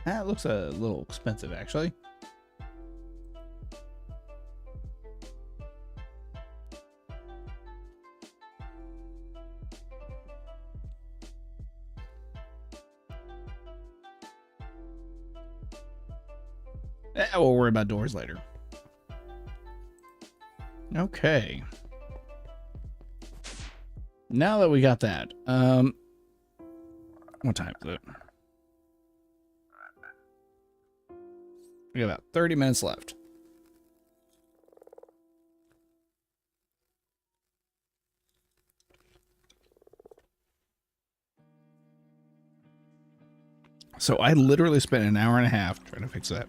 That looks a little expensive, actually. We'll worry about doors later. Okay. Now that we got that, what time is it? We got about 30 minutes left. So I literally spent an hour and a half trying to fix that.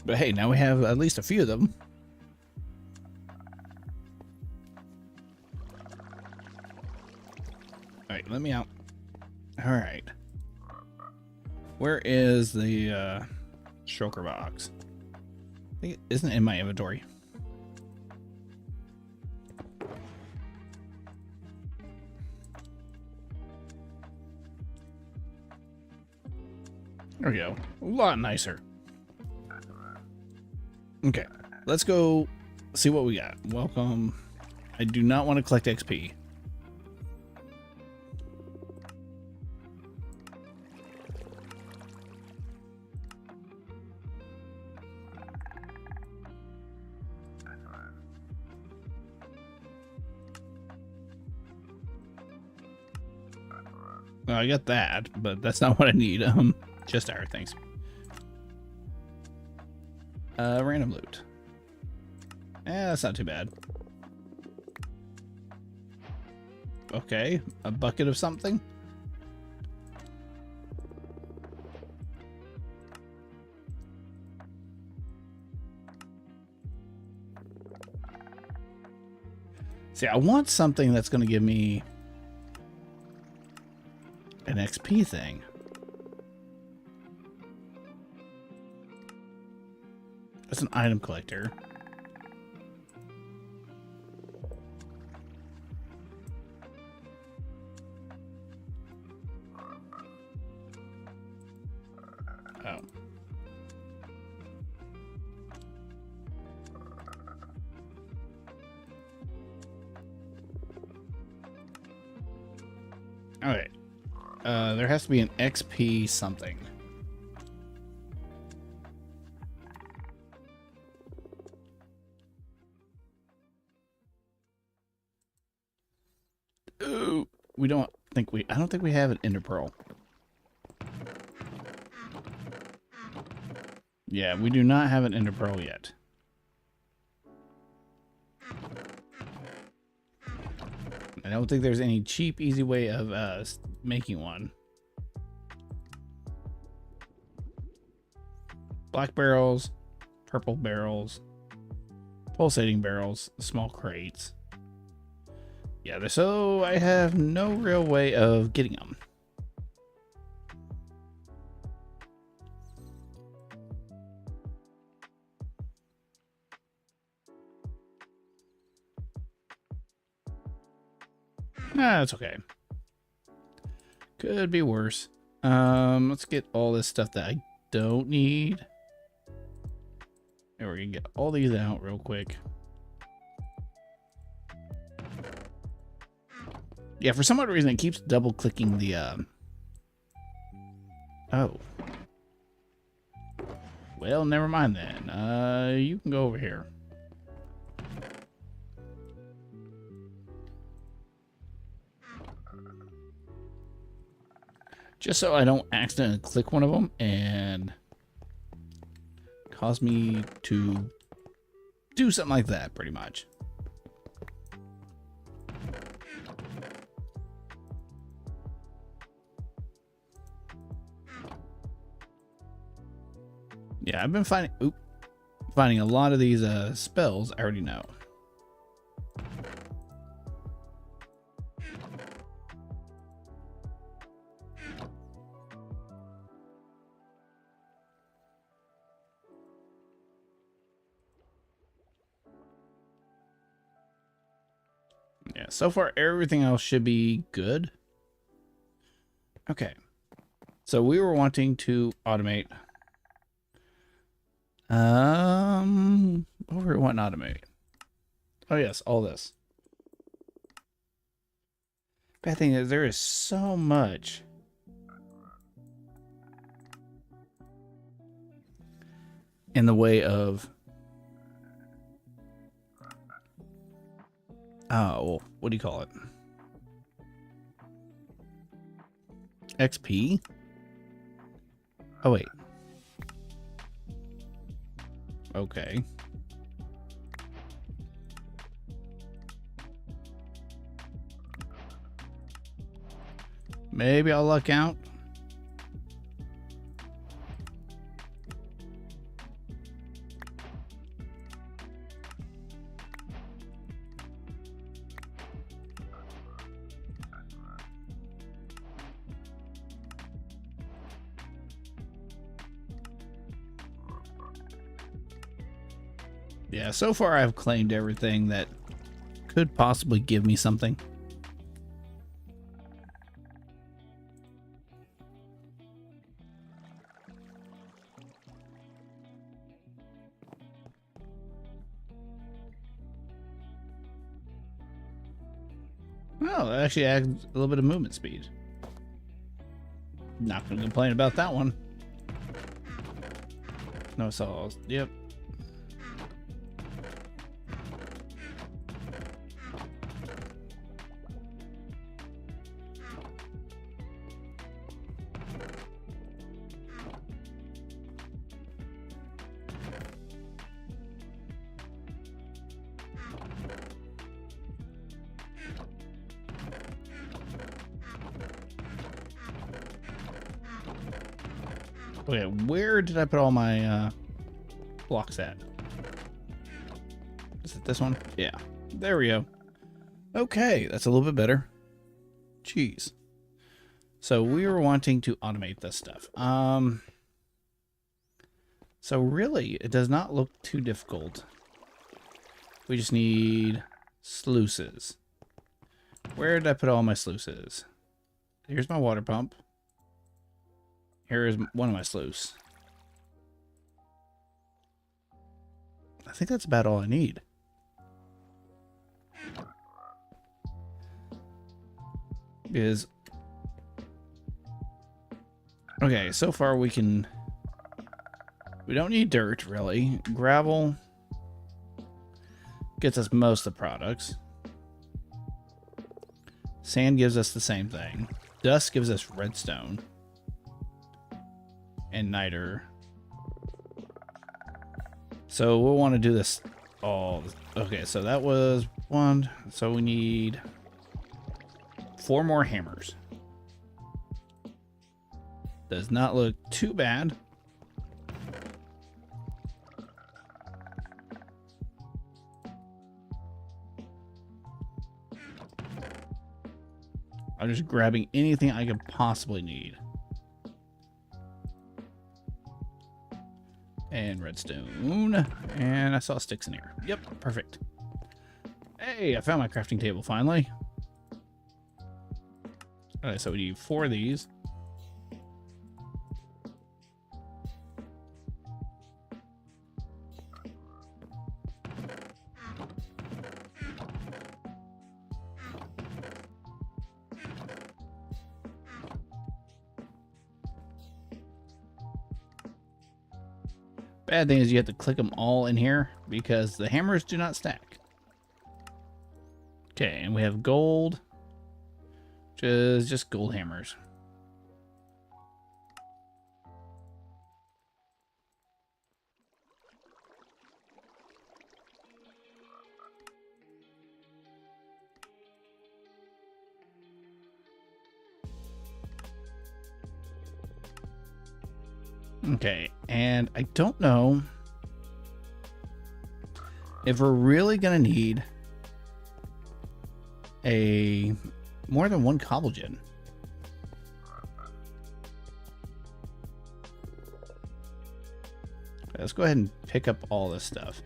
But hey, now we have at least a few of them. Alright, let me out. Alright. Where is the shulker box? I think it isn't in my inventory. There we go. A lot nicer. Okay, let's go see what we got. Welcome. I do not want to collect XP. Well, I got that, but that's not what I need. Just our things. Random loot. That's not too bad. Okay, a bucket of something. See, I want something that's going to give me an XP thing. That's an item collector. Oh. Alright. There has to be an XP something. Ooh, I don't think we have an ender pearl. Yeah, we do not have an ender pearl yet. I don't think there's any cheap, easy way of making one. Black barrels, purple barrels, pulsating barrels, small crates. Yeah, so I have no real way of getting them. Nah, that's okay. Could be worse. Let's get all this stuff that I don't need. And we're gonna get all these out real quick. Yeah, for some odd reason it keeps double clicking the Oh. Well, never mind then. You can go over here. Just so I don't accidentally click one of them and cause me to do something like that, pretty much. Yeah, I've been finding a lot of these spells I already know. Yeah, so far everything else should be good. Okay. So we were wanting to automate. What were we wanting to automate? Oh yes, all this. Bad thing is there is so much. In the way of well, what do you call it? XP? Oh wait. Okay. Maybe I'll luck out. Yeah, so far I've claimed everything that could possibly give me something. Well, that actually adds a little bit of movement speed. Not going to complain about that one. No saws. Yep. Okay, where did I put all my blocks at? Is it this one? Yeah. There we go. Okay, that's a little bit better. Jeez. So we were wanting to automate this stuff. So really, it does not look too difficult. We just need sluices. Where did I put all my sluices? Here's my water pump. Here is one of my sluices. I think that's about all I need. Is okay, so far we don't need dirt really. Gravel gets us most of the products. Sand gives us the same thing. Dust gives us redstone and niter. So we'll want to do this all. Okay, so that was one. So we need 4 more hammers. Does not look too bad. I'm just grabbing anything I could possibly need. And redstone. And I saw sticks in here. Yep, perfect. Hey, I found my crafting table finally. Alright, so we need 4 of these. Bad thing is you have to click them all in here because the hammers do not stack. Okay, and we have gold, which is just gold hammers. Okay, and I don't know if we're really gonna need a more than 1 cobblegen. Let's go ahead and pick up all this stuff.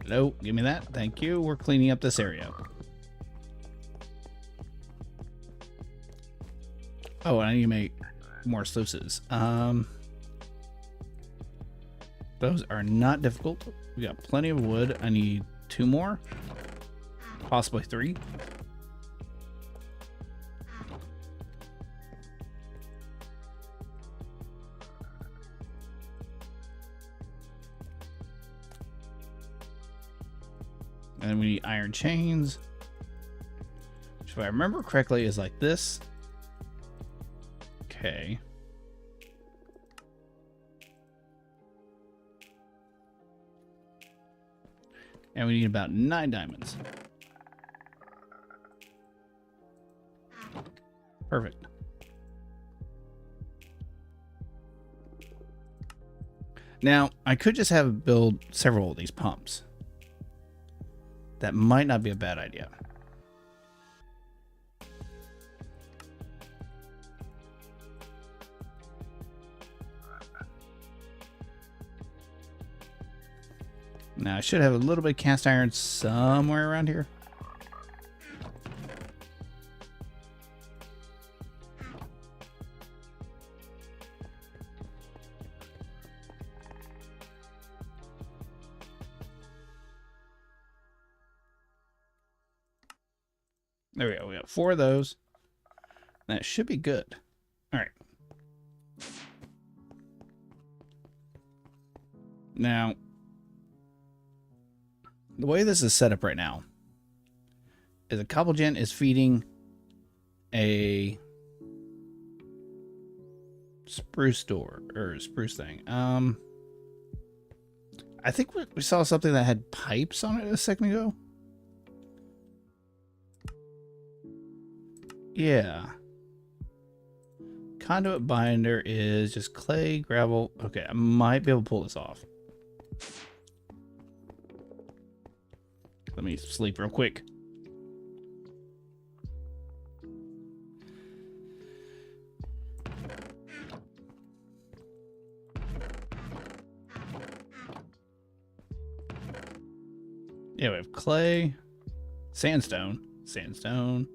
Nope, give me that. Thank you. We're cleaning up this area. Oh, and I need to make more sluices. Those are not difficult. We got plenty of wood. I need 2 more, possibly 3. And then we need iron chains, which if I remember correctly is like this. Okay. And we need about 9 diamonds. Perfect. Now, I could just have build several of these pumps. That might not be a bad idea. Now, I should have a little bit of cast iron somewhere around here. There we go. We got 4 of those. That should be good. All right. Now, the way this is set up right now is a Cobblegen is feeding a spruce door or spruce thing. I think we saw something that had pipes on it a second ago. Yeah. Conduit binder is just clay, gravel. Okay, I might be able to pull this off. Let me sleep real quick. Yeah, we have clay, sandstone, sandstone.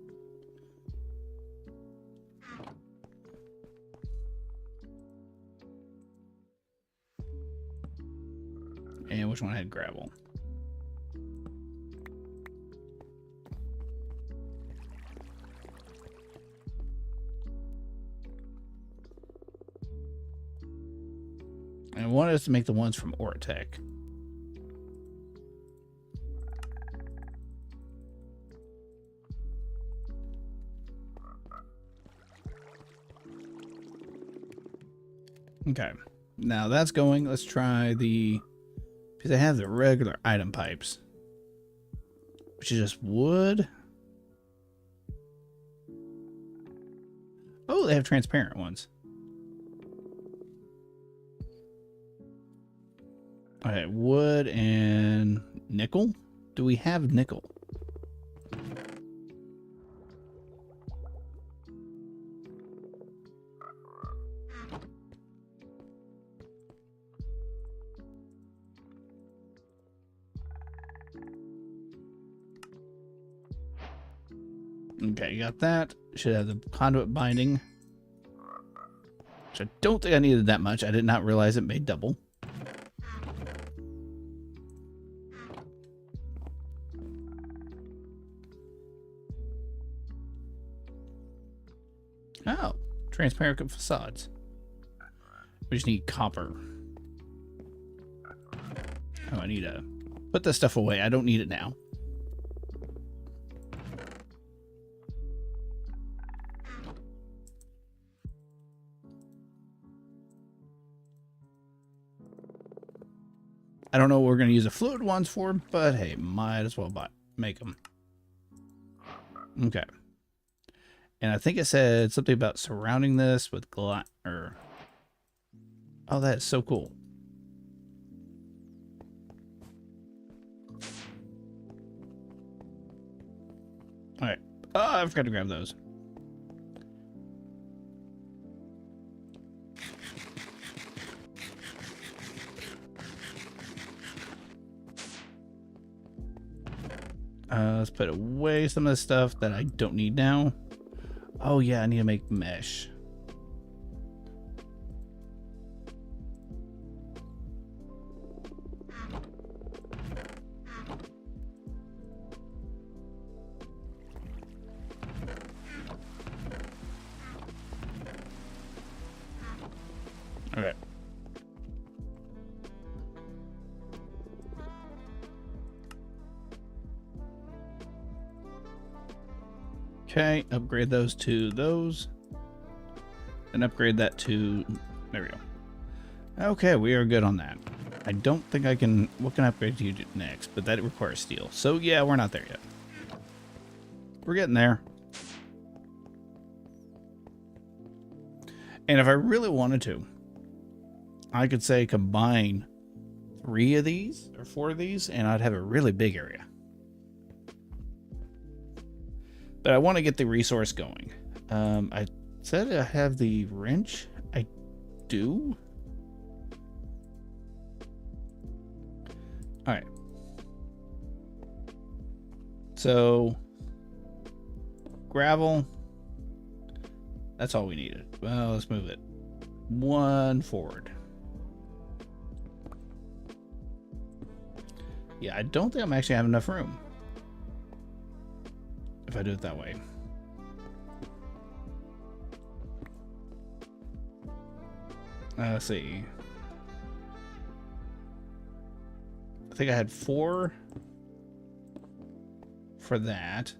And which one had gravel? And I wanted us to make the ones from Ortec. Okay, now that's going. Let's try the, because I have the regular item pipes, which is just wood. Oh, they have transparent ones. Okay, wood and nickel. Do we have nickel? Okay, got that. Should have the conduit binding. Which I don't think I needed that much. I did not realize it made double. Oh, transparent facades. We just need copper. Oh, I need to put this stuff away. I don't need it now. I don't know what we're going to use the fluid ones for, but hey, might as well make them. Okay. And I think it said something about surrounding this with glass. Oh, that is so cool. All right. Oh, I forgot to grab those. Let's put away some of the stuff that I don't need now. Oh yeah, I need to make mesh. Okay. Okay, upgrade those to those. And upgrade that to... There we go. Okay, we are good on that. I don't think I can... What can I upgrade to next? But that requires steel. So yeah, we're not there yet. We're getting there. And if I really wanted to, I could say combine 3 of these or 4 of these and I'd have a really big area. But I want to get the resource going. I said I have the wrench. I do. All right. So gravel. That's all we needed. Well, let's move it 1 forward. Yeah, I don't think I'm actually having enough room if I do it that way. Let's see. I think I had 4 for that.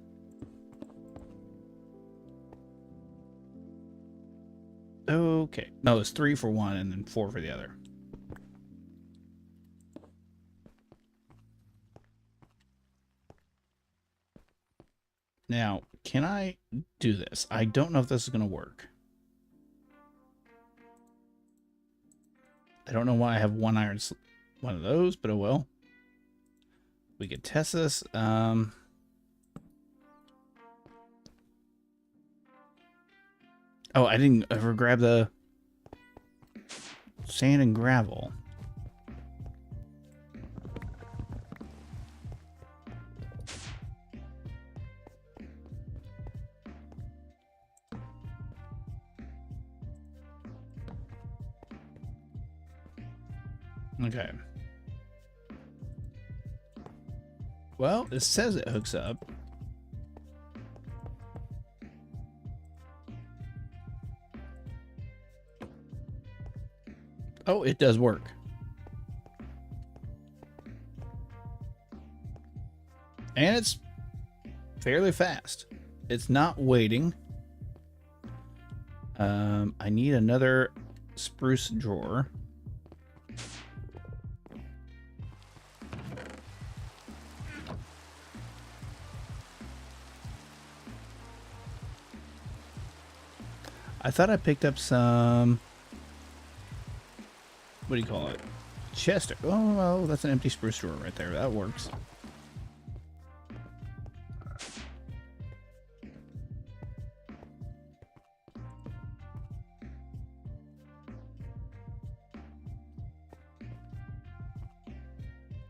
Okay. No, it's 3 for one and then 4 for the other. Now, can I do this? I don't know if this is going to work. I don't know why I have one of those, but oh well. We could test this. Oh, I didn't ever grab the sand and gravel. Okay. Well, it says it hooks up. Oh, it does work. And it's fairly fast. It's not waiting. I need another spruce drawer. I thought I picked up some... What do you call it? Chester. Oh, well, that's an empty spruce drawer right there. That works.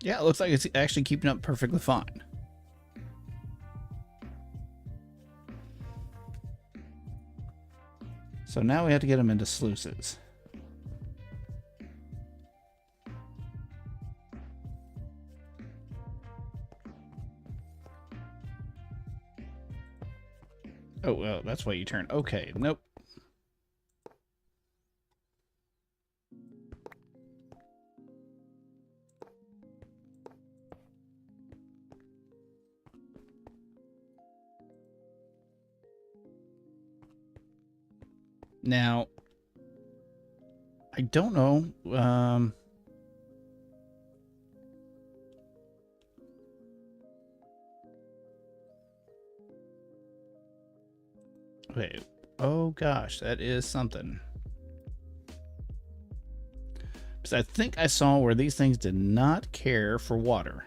Yeah, it looks like it's actually keeping up perfectly fine. So now we have to get them into sluices. Oh, well, that's why you turn. Okay, nope. Now, I don't know. Okay. Oh gosh, that is something. Because I think I saw where these things did not care for water.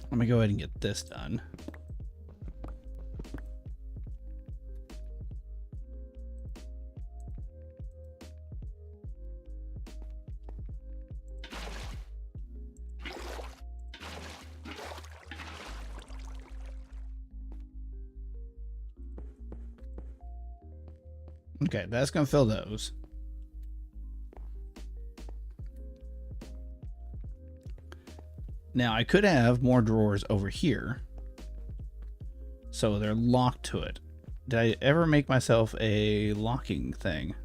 Let me go ahead and get this done. Okay, that's going to fill those. Now, I could have more drawers over here, so they're locked to it. Did I ever make myself a locking thing?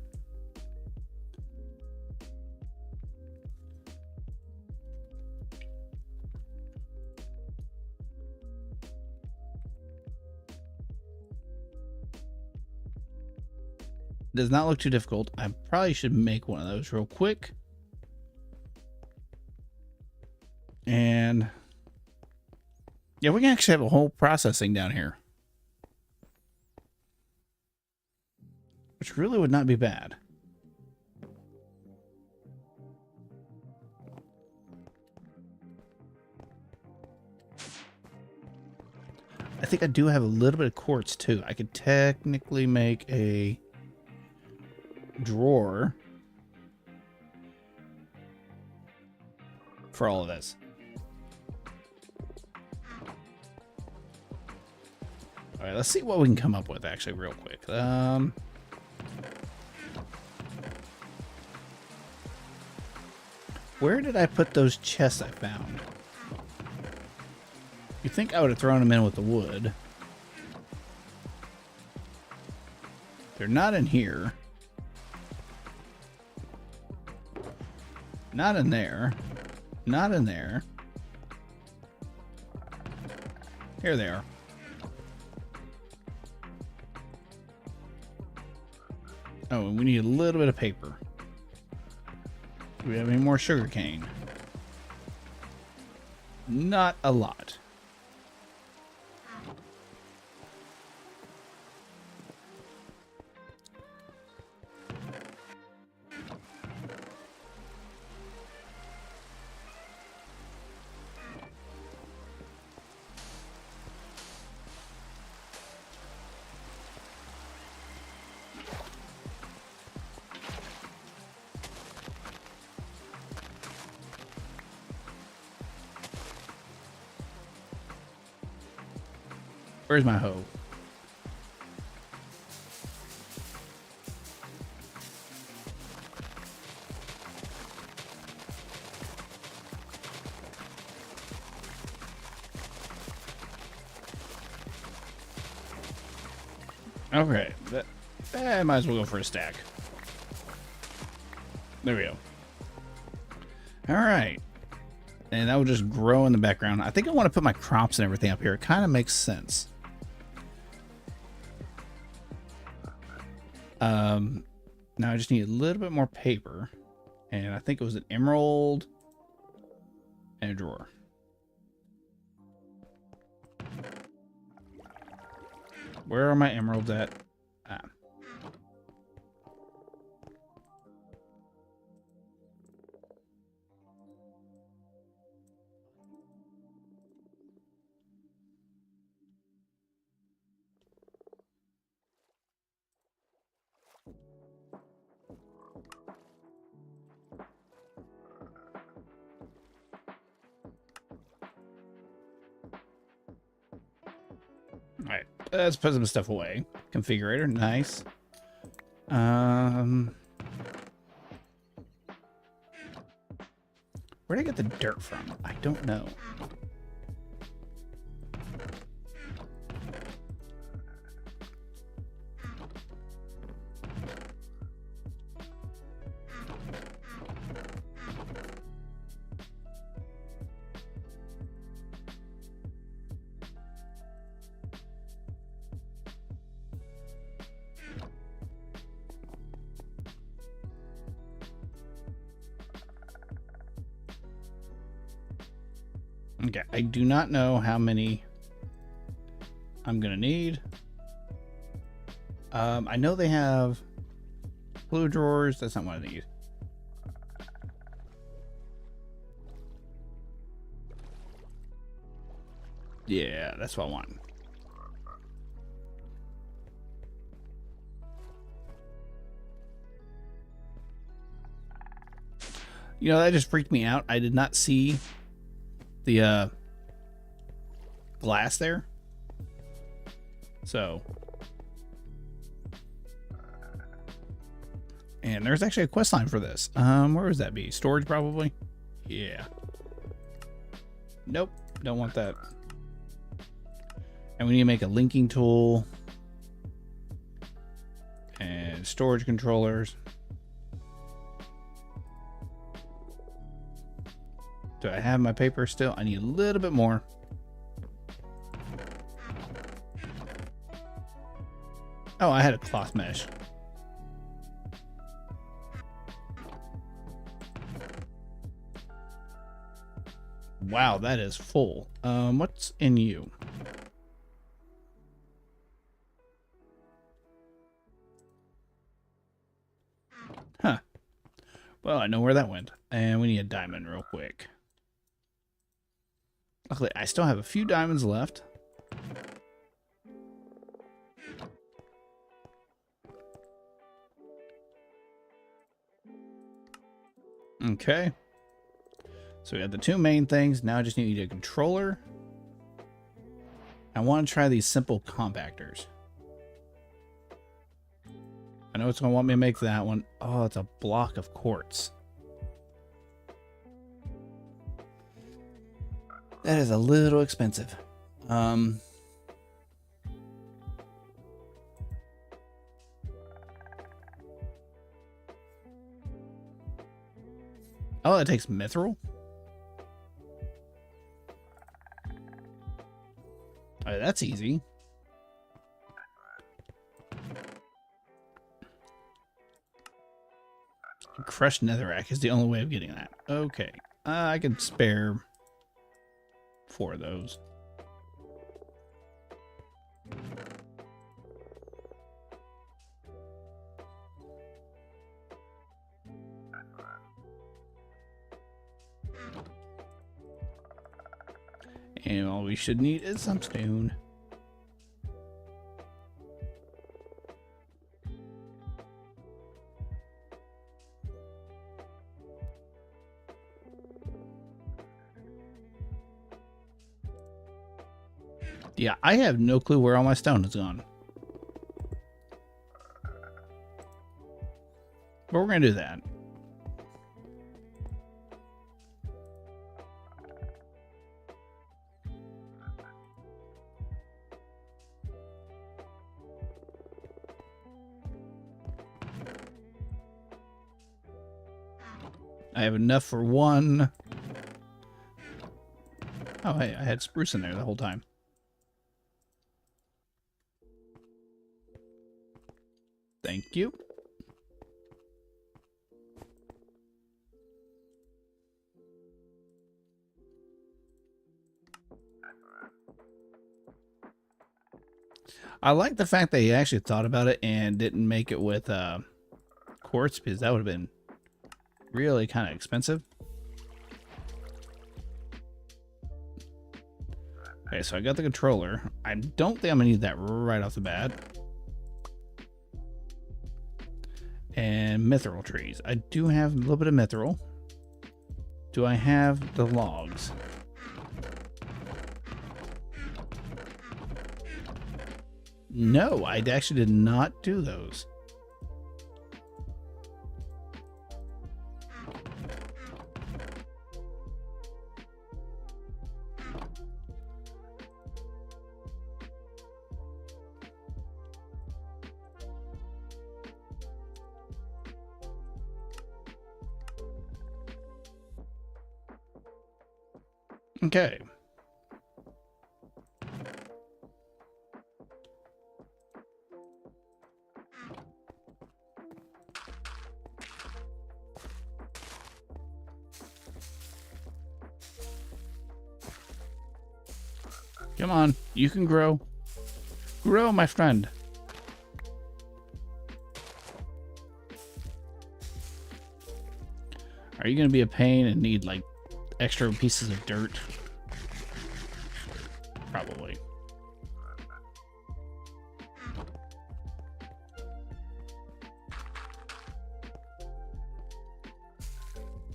Does not look too difficult. I probably should make one of those real quick. And yeah, we can actually have a whole processing down here, which really would not be bad. I think I do have a little bit of quartz too. I could technically make a drawer for all of this. All right, let's see what we can come up with actually real quick. Where did I put those chests I found? You think I would have thrown them in with the wood. They're not in here. Not in there. Not in there. Here they are. Oh, and we need a little bit of paper. Do we have any more sugar cane? Not a lot. Where's my hoe? Okay, I might as well go for a stack. There we go. All right. And that will just grow in the background. I think I want to put my crops and everything up here. It kind of makes sense. Now I just need a little bit more paper. And I think it was an emerald and a drawer. Where are my emeralds at? Ah. Alright, let's put some stuff away. Configurator, nice. Where'd I get the dirt from? I don't know. Okay, I do not know how many I'm gonna need. I know they have blue drawers. That's not what I need. Yeah, that's what I want. You know, that just freaked me out. I did not see the glass there. So And there's actually a quest line for this. Where would that be? Storage, probably? Yeah. Nope, don't want that. And we need to make a linking tool. And storage controllers. Do I have my paper still? I need a little bit more. Oh, I had a cloth mesh. Wow, that is full. What's in you? Huh. Well, I know where that went. And we need a diamond real quick. Luckily, I still have a few diamonds left. Okay. So we got the two main things. Now I just need a controller. I want to try these simple compactors. I know it's going to want me to make that one. Oh, it's a block of quartz. That is a little expensive. Oh, it takes mithril? Oh, that's easy. Crushed netherrack is the only way of getting that. Okay. I can spare 4 of those. And all we should need is some stone. Yeah, I have no clue where all my stone is gone. But we're going to do that. I have enough for 1. Oh, hey, I had spruce in there the whole time. Thank you. I like the fact that he actually thought about it and didn't make it with quartz, because that would have been really kind of expensive. Okay, so I got the controller. I don't think I'm gonna need that right off the bat. And mithril trees. I do have a little bit of mithril. Do I have the logs? No, I actually did not do those. Okay. Come on, you can grow. Grow, my friend. Are you going to be a pain and need, like, extra pieces of dirt? Probably.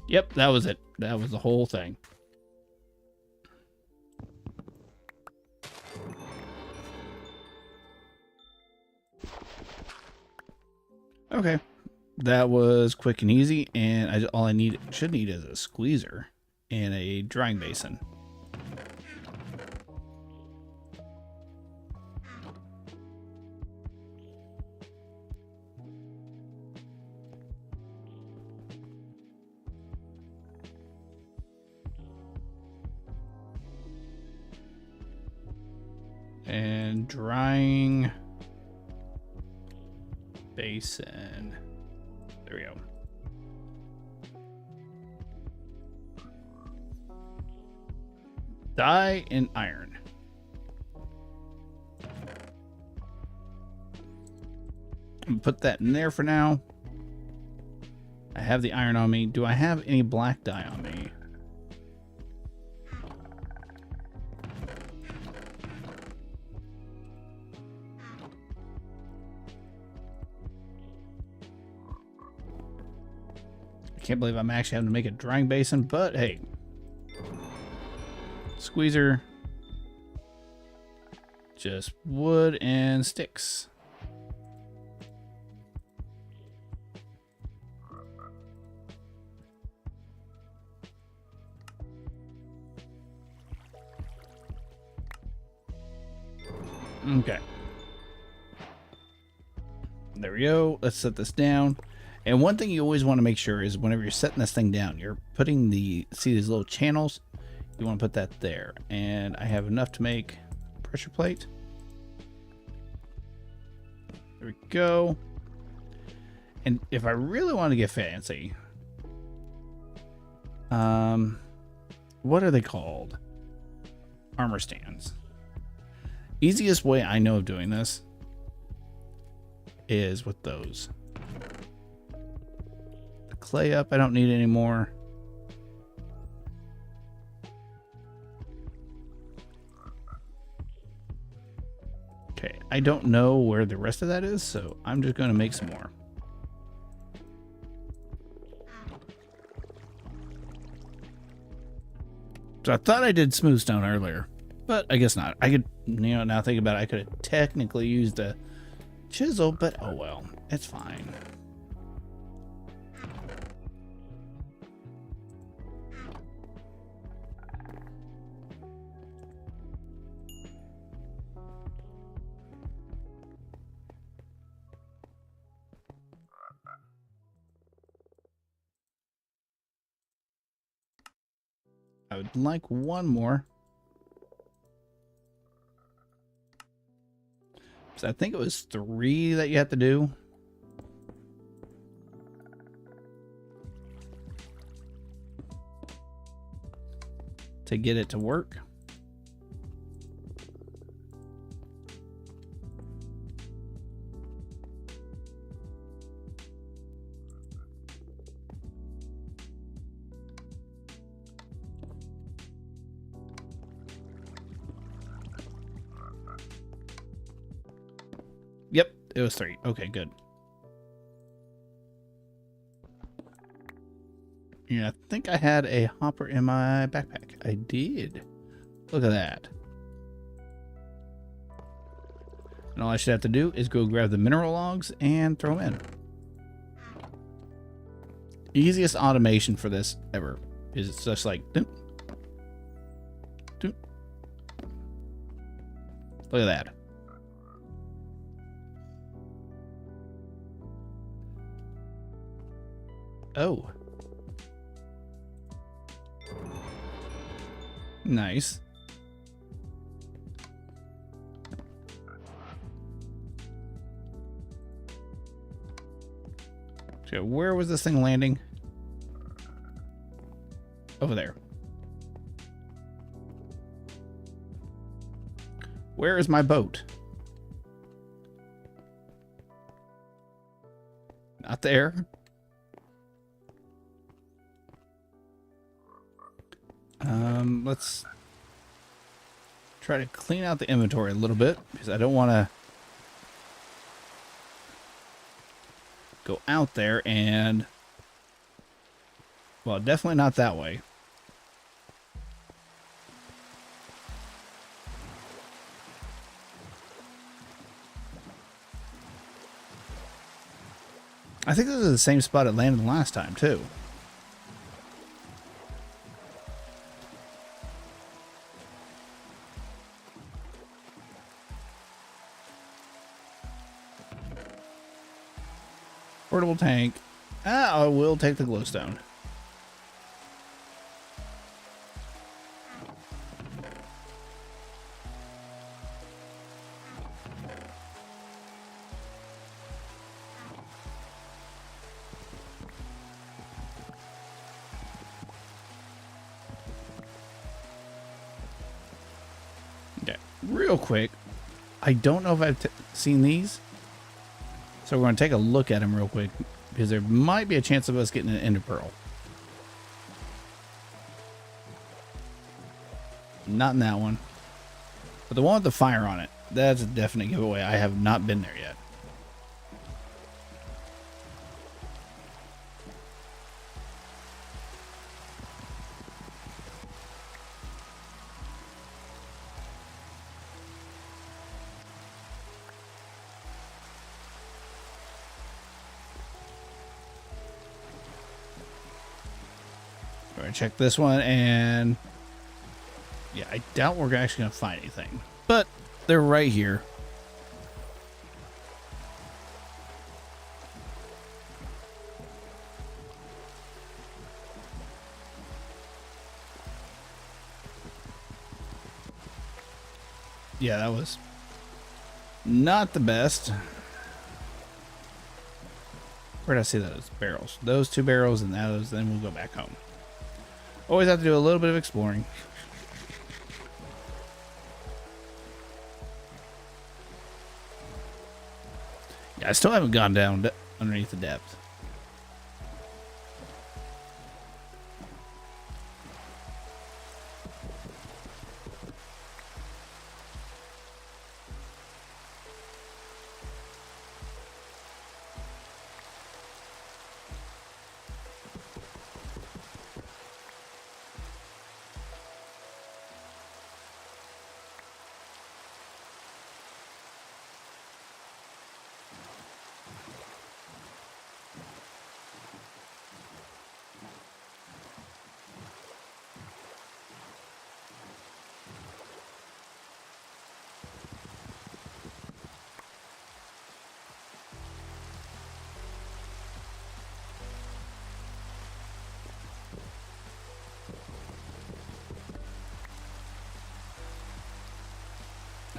Yep, that was it. That was the whole thing. Okay. That was quick and easy, and all I should need is a squeezer and a drying basin. And drying basin. There we go. Dye and iron. Put that in there for now. I have the iron on me. Do I have any black dye on me? I can't believe I'm actually having to make a drying basin, but hey. Squeezer. Just wood and sticks. Okay. There we go. Let's set this down. And one thing you always want to make sure is whenever you're setting this thing down, you're putting see these little channels? You want to put that there. And I have enough to make a pressure plate. There we go. And if I really want to get fancy, what are they called? Armor stands. Easiest way I know of doing this is with those. The clay up, I don't need anymore. Okay, I don't know where the rest of that is, so I'm just going to make some more. So I thought I did smooth stone earlier, but I guess not. I could, now thinking about it, I could have technically used a chisel, but oh well, it's fine. I would like one more. So I think it was 3 that you have to do. To get it to work. Yep, it was 3. Okay, good. Yeah, I think I had a hopper in my backpack. I did. Look at that. And all I should have to do is go grab the mineral logs and throw them in. Easiest automation for this ever is it's just like, doop, doop. Look at that. Oh. Nice. So where was this thing landing? Over there. Where is my boat? Not there. Let's try to clean out the inventory a little bit because I don't want to go out there and, well, definitely not that way. I think this is the same spot it landed last time, too. Portable tank. Ah, I will take the glowstone. Okay, real quick. I don't know if I've seen these. So we're going to take a look at them real quick, because there might be a chance of us getting an ender pearl. Not in that one. But the one with the fire on it, that's a definite giveaway. I have not been there yet. We're going to check this one, and yeah, I doubt we're actually going to find anything. But they're right here. Yeah, that was not the best. Where did I see those barrels? Those 2 barrels and those, then we'll go back home. Always have to do a little bit of exploring. Yeah, I still haven't gone down underneath the depth.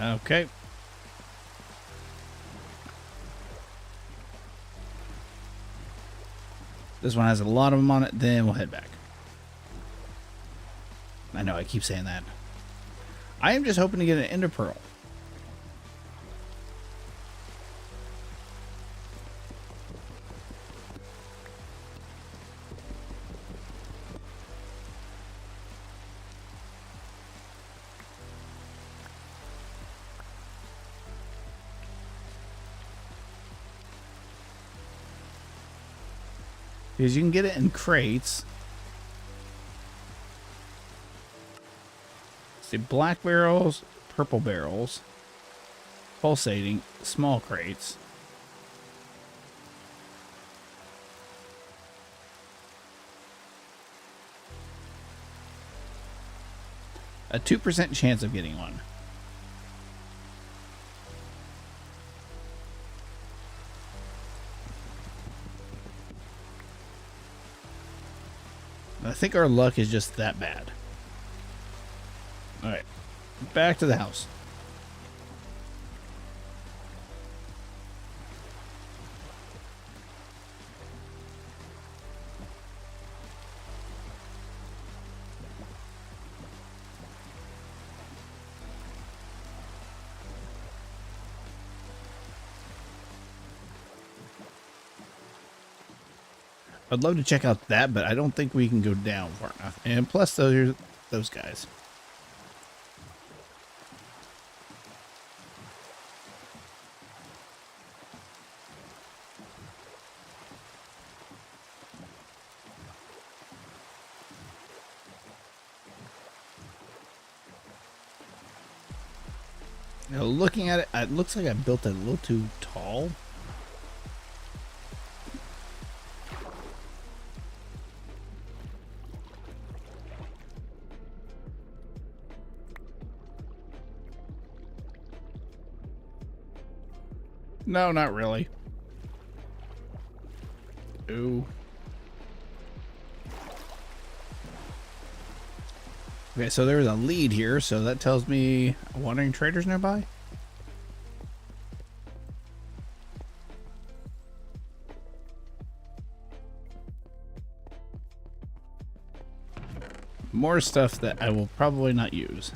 Okay. This one has a lot of them on it, then we'll head back. I know I keep saying that. I am just hoping to get an ender pearl. Because you can get it in crates. See, black barrels, purple barrels, pulsating, small crates. A 2% chance of getting one. I think our luck is just that bad. Alright, back to the house. I'd love to check out that, but I don't think we can go down far enough. And plus, those guys. Now, looking at it, it looks like I built it a little too tall. No, not really. Ooh. Okay, so there's a lead here, so that tells me wandering traders nearby. More stuff that I will probably not use.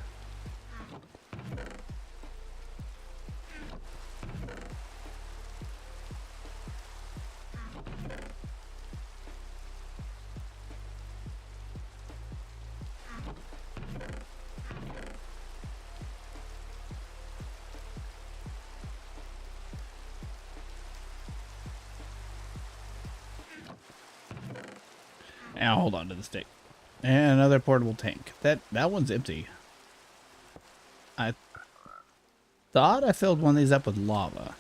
Now hold on to the stick. And another portable tank. That one's empty. I thought I filled one of these up with lava.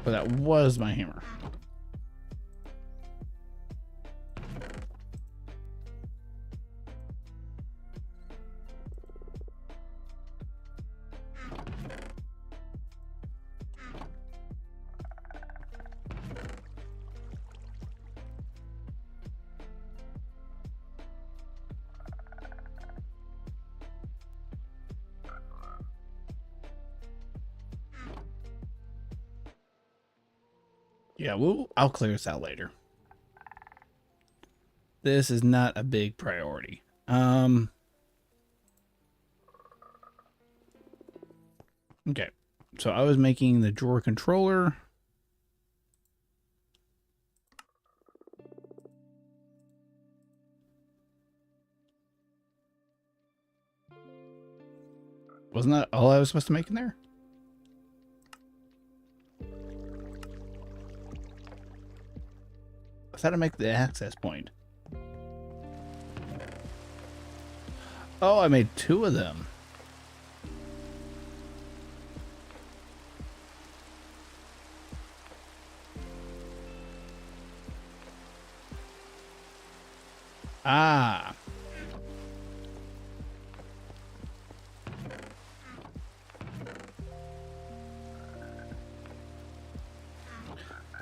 But that was my hammer. Yeah, I'll clear this out later. This is not a big priority. Okay. So I was making the drawer controller. Wasn't that all I was supposed to make in there? I thought I'd make the access point. Oh, I made 2 of them. Ah.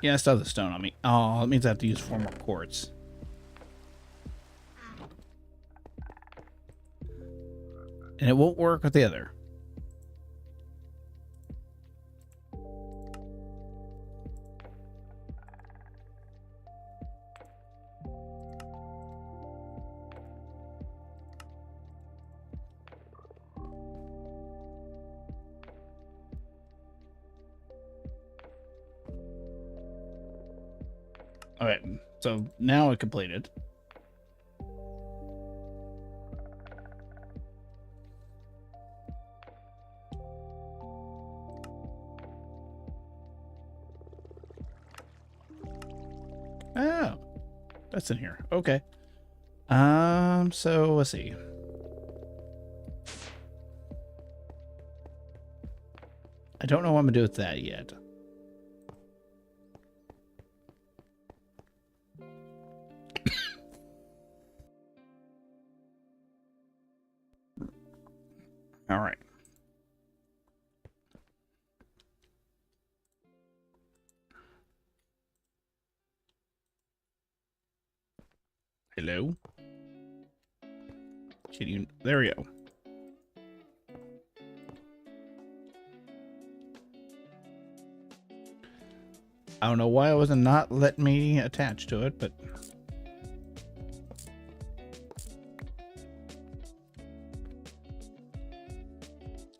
Yeah, I still have the stone on me. Oh, that means I have to use 4 more quartz. And it won't work with the other. Alright, so now I completed. Oh, that's in here. Okay. So let's see. I don't know what I'm gonna do with that yet. All right. Hello. Can you? There we go. I don't know why it wasn't not letting me attach to it, but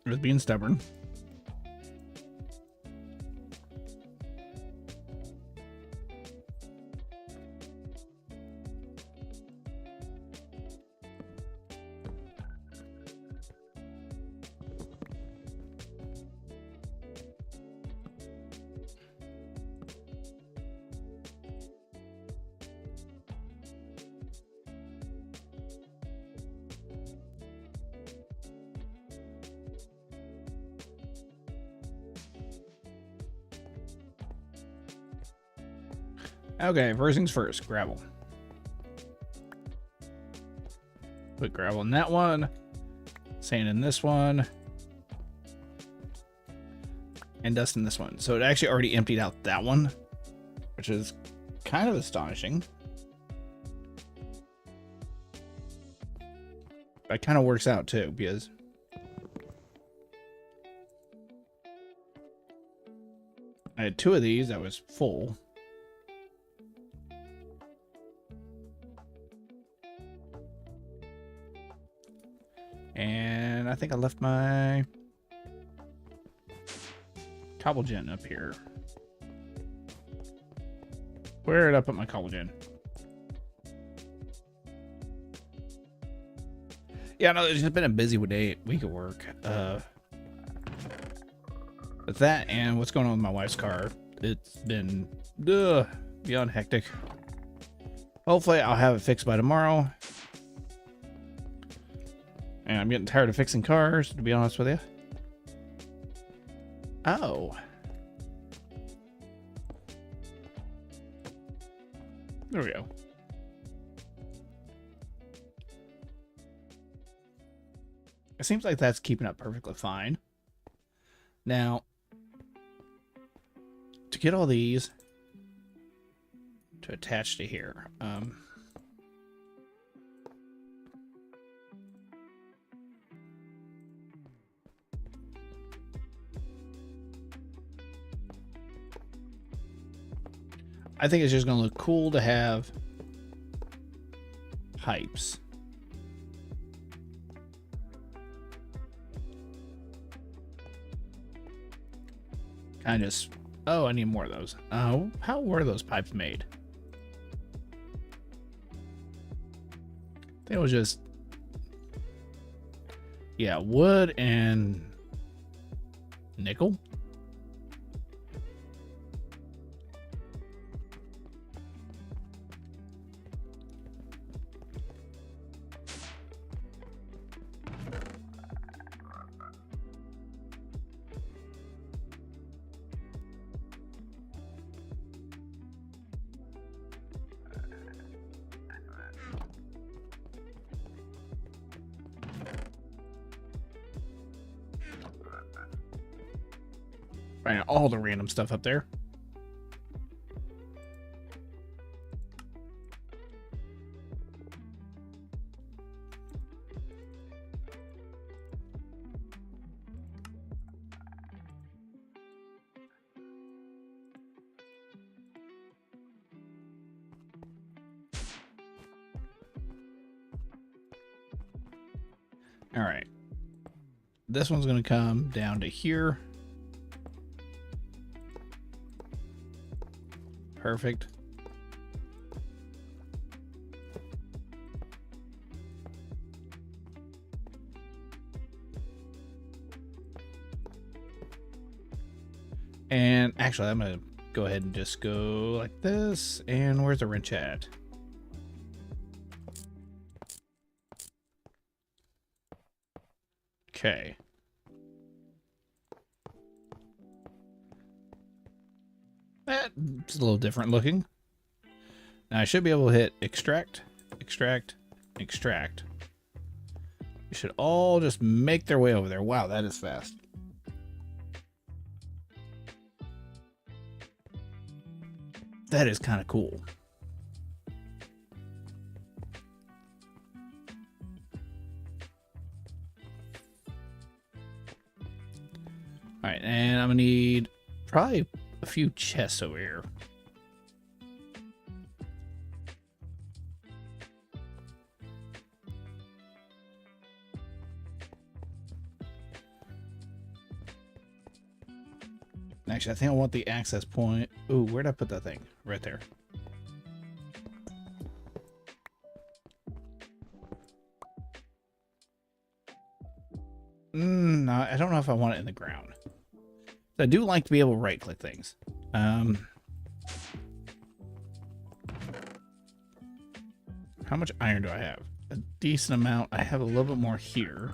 it was being stubborn. Okay, first things first, gravel. Put gravel in that one. Sand in this one. And dust in this one. So it actually already emptied out that one, which is kind of astonishing. That kind of works out too, because I had 2 of these that was full. And I think I left my cobble gen up here. Where did I put my cobble gen? Yeah, no, it's just been a busy week of work. With that and what's going on with my wife's car, it's been beyond hectic. Hopefully I'll have it fixed by tomorrow. And I'm getting tired of fixing cars, to be honest with you. Oh. There we go. It seems like that's keeping up perfectly fine. Now, to get all these to attach to here, I think it's just going to look cool to have pipes. Kind of just... Oh, I need more of those. How were those pipes made? I think it was just... Yeah, wood and nickel. Finding all the random stuff up there. All right. This one's going to come down to here. Perfect. And actually, I'm going to go ahead and just go like this. And where's the wrench at? Okay. That's a little different looking. Now I should be able to hit extract, extract, extract. They should all just make their way over there. Wow, that is fast. That is kind of cool. All right, and I'm gonna need probably a few chests over here. Actually, I think I want the access point. Ooh, where'd I put that thing? Right there. No, I don't know if I want it in the ground. I do like to be able to right-click things. How much iron do I have? A decent amount. I have a little bit more here.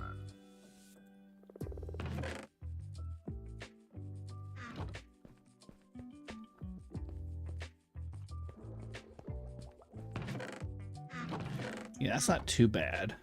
Yeah, that's not too bad.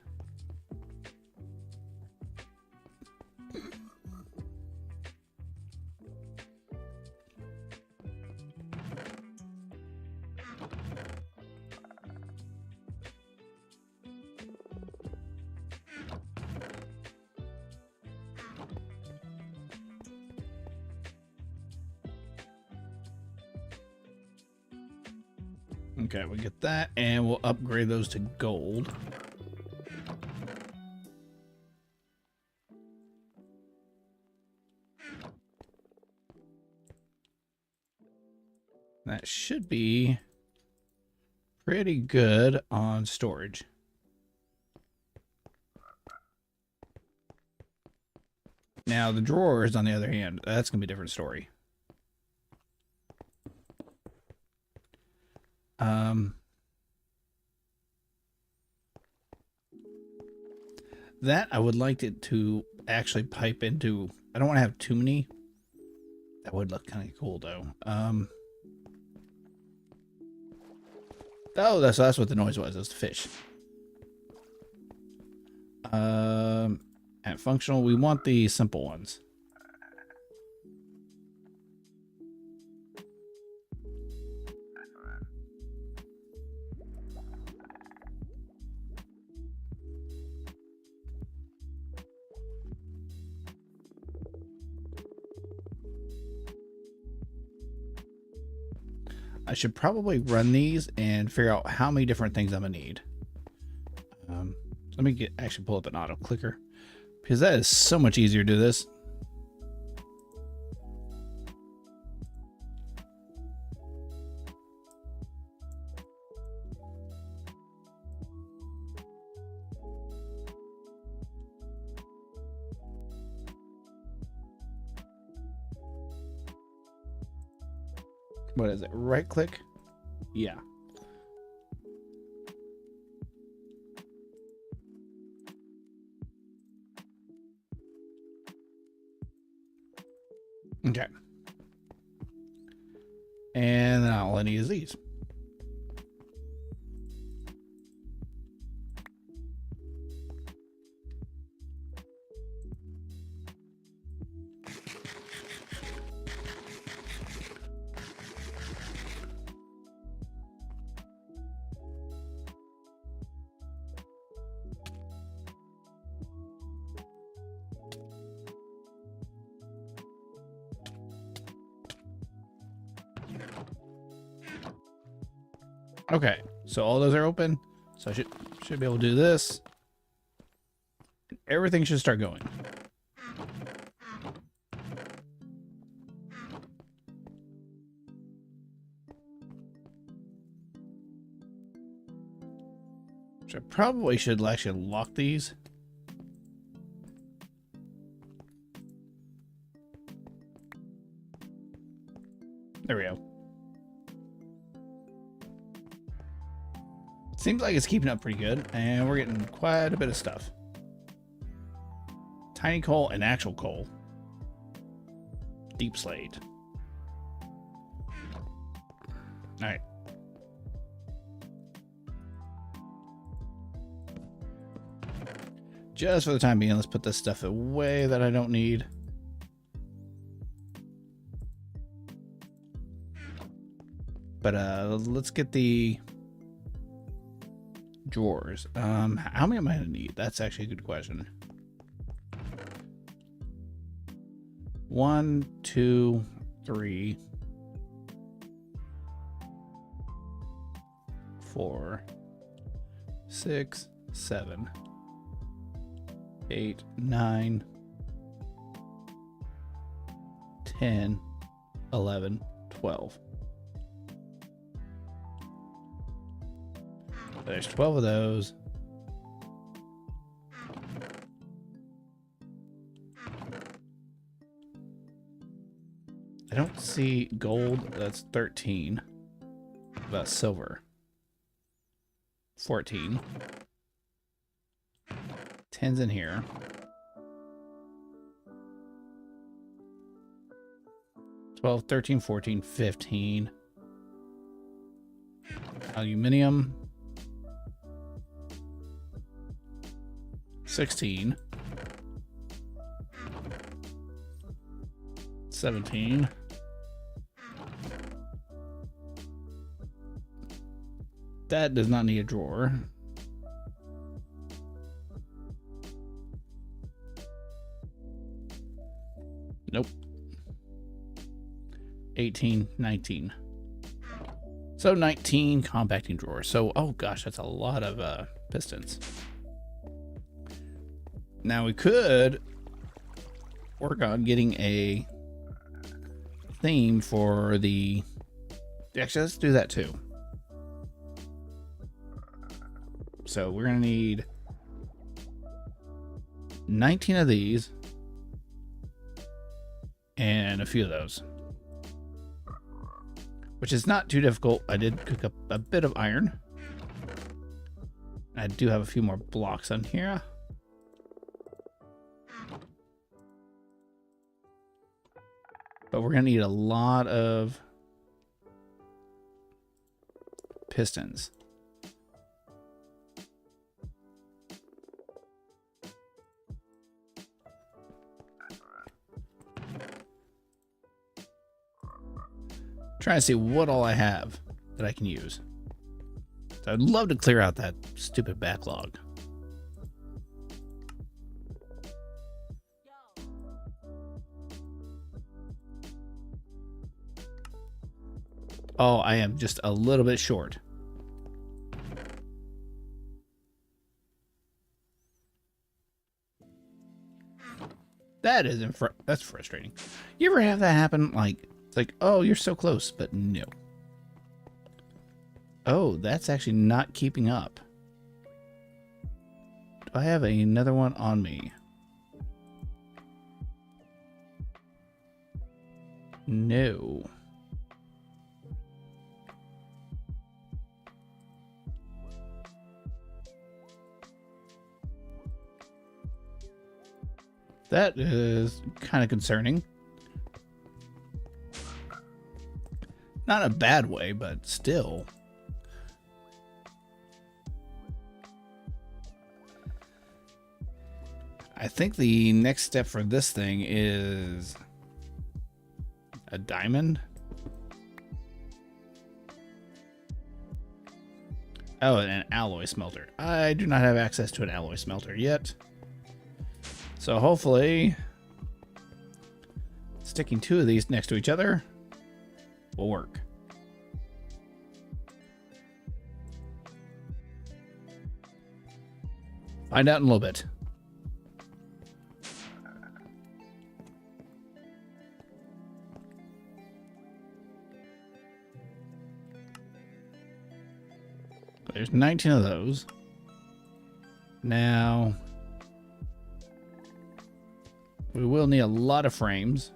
Okay, we get that, and we'll upgrade those to gold. That should be pretty good on storage. Now, the drawers, on the other hand, that's going to be a different story. That I would like it to actually pipe into. I don't want to have too many. That would look kind of cool, though. Oh, that's what the noise was. It was the fish. And functional, we want the simple ones. I should probably run these and figure out how many different things I'm gonna need. Let me actually pull up an auto clicker, because that is so much easier to do this. What is it? Right click? Yeah. Okay. And then all I need is these. Okay, so all those are open. So I should be able to do this. Everything should start going. Which I probably should actually lock these. There we go. Seems like it's keeping up pretty good, and we're getting quite a bit of stuff. Tiny coal and actual coal. Deep slate. Alright. Just for the time being, let's put this stuff away that I don't need. But let's get the drawers. How many am I gonna need? That's actually a good question. 1, 2, 3, 4, 6, 7, 8, 9, 10, 11, 12. There's 12 of those. I don't see gold. That's 13. About silver. 14. 10's in here. 12, 13, 14, 15. Aluminium. 16. 17. That does not need a drawer. Nope. 18, 19. So 19 compacting drawers. So, oh gosh, that's a lot of pistons. Now we could work on getting a theme for the... Actually, let's do that too. So we're going to need 19 of these and a few of those, which is not too difficult. I did cook up a bit of iron. I do have a few more blocks on here. But we're going to need a lot of pistons. Trying to see what all I have that I can use. So I'd love to clear out that stupid backlog. Oh, I am just a little bit short. That isn't that's frustrating. You ever have that happen? Like, it's like, oh, you're so close, but no. Oh, that's actually not keeping up. Do I have another one on me? No. That is kind of concerning. Not in a bad way, but still. I think the next step for this thing is a diamond. Oh, and an alloy smelter. I do not have access to an alloy smelter yet. So hopefully, sticking two of these next to each other will work. Find out in a little bit. There's 19 of those. Now, we will need a lot of frames.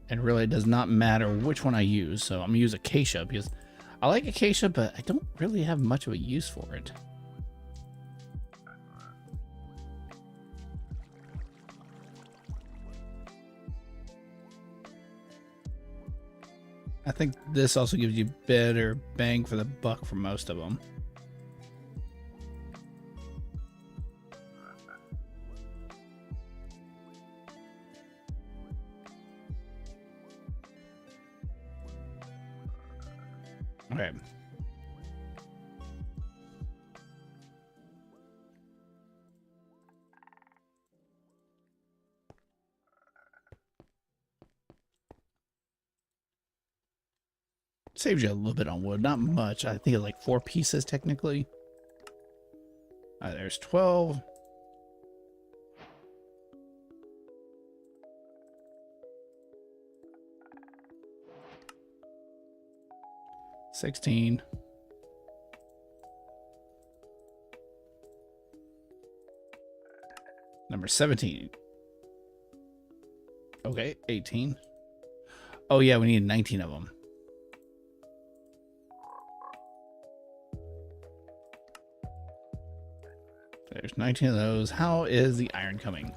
And really, it does not matter which one I use. So I'm going to use acacia because I like acacia, but I don't really have much of a use for it. I think this also gives you better bang for the buck for most of them. Okay. Saves you a little bit on wood, not much. I think it's like 4 pieces technically. There's 12. $16. Number 17. Okay, 18. Oh yeah, we need 19 of them. There's 19 of those. How is the iron coming?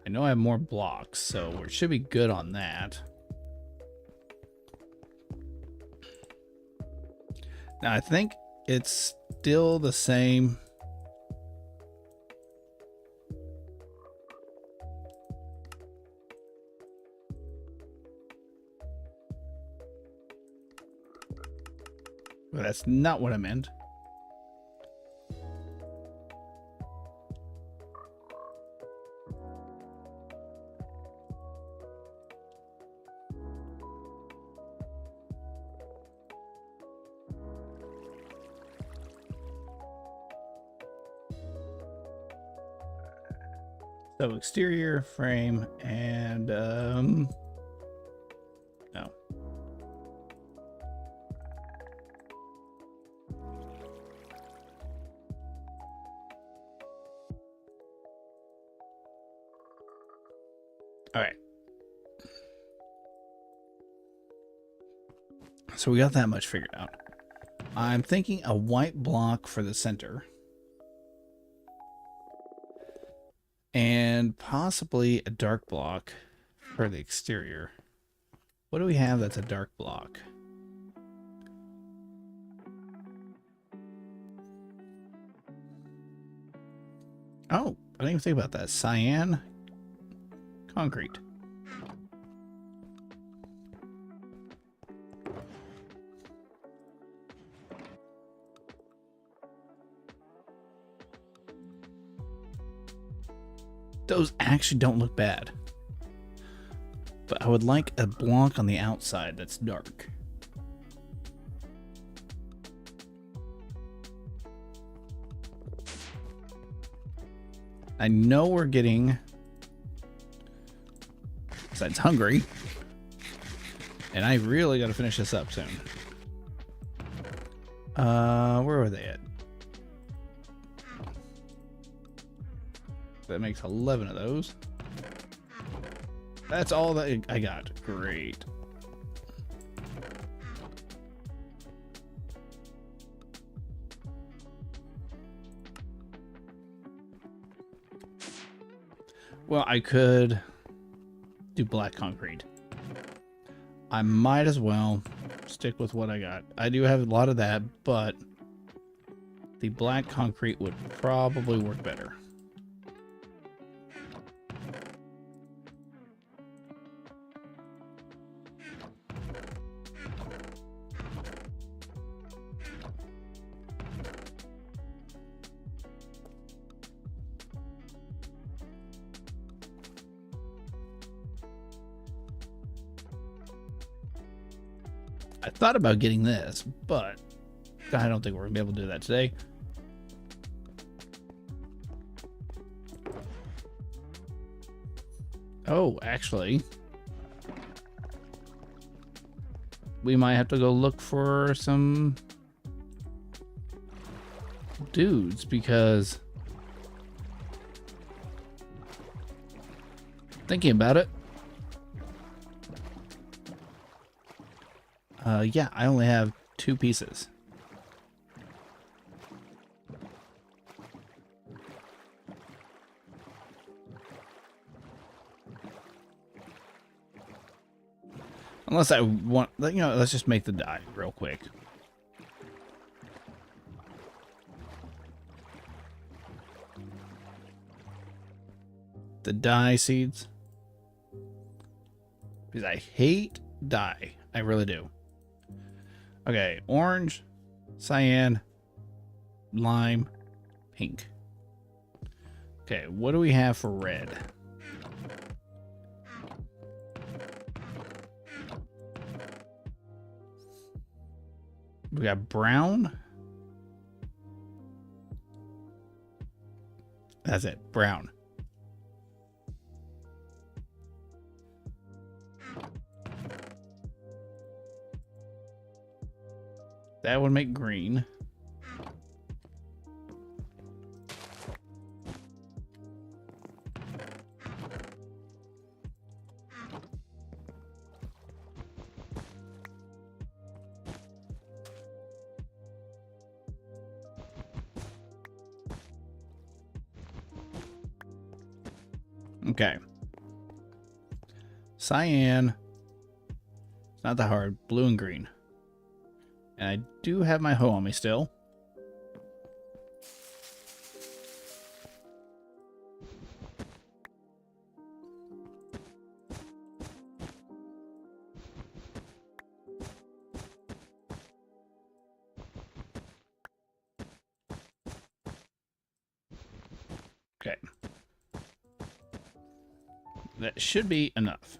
I know I have more blocks, so we should be good on that. Now, I think it's still the same. But that's not what I meant. So exterior frame and no. All right. So we got that much figured out. I'm thinking a white block for the center. And possibly a dark block for the exterior. What do we have that's a dark block? Oh, I didn't even think about that. Cyan concrete. Those actually don't look bad. But I would like a block on the outside that's dark. I know we're getting, besides hungry, and I really got to finish this up soon. Where were they at? That makes 11 of those. That's all that I got. Great. Well, I could do black concrete. I might as well stick with what I got. I do have a lot of that, but the black concrete would probably work better. I thought about getting this, but I don't think we're gonna be able to do that today. Oh, actually, we might have to go look for some dudes because thinking about it, yeah, I only have 2 pieces. Unless I want, you know, let's just make the dye real quick. The dye seeds. Because I hate dye. I really do. Okay, orange, cyan, lime, pink. Okay, what do we have for red? We got brown. That's it, brown. That would make green. Okay. Cyan. It's not that hard. Blue and green. And I do have my hoe on me still. Okay. That should be enough.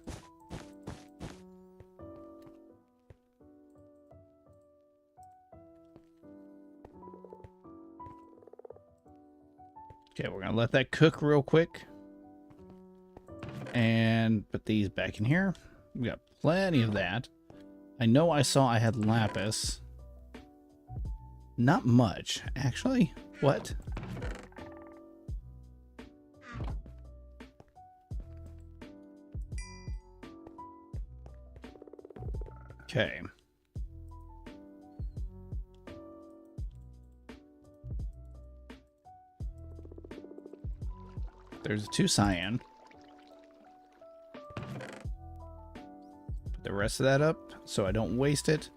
Okay, we're gonna let that cook real quick. And put these back in here. We got plenty of that. I know I saw I had lapis. Not much, actually. What? Okay. There's 2 cyan. Put the rest of that up so I don't waste it.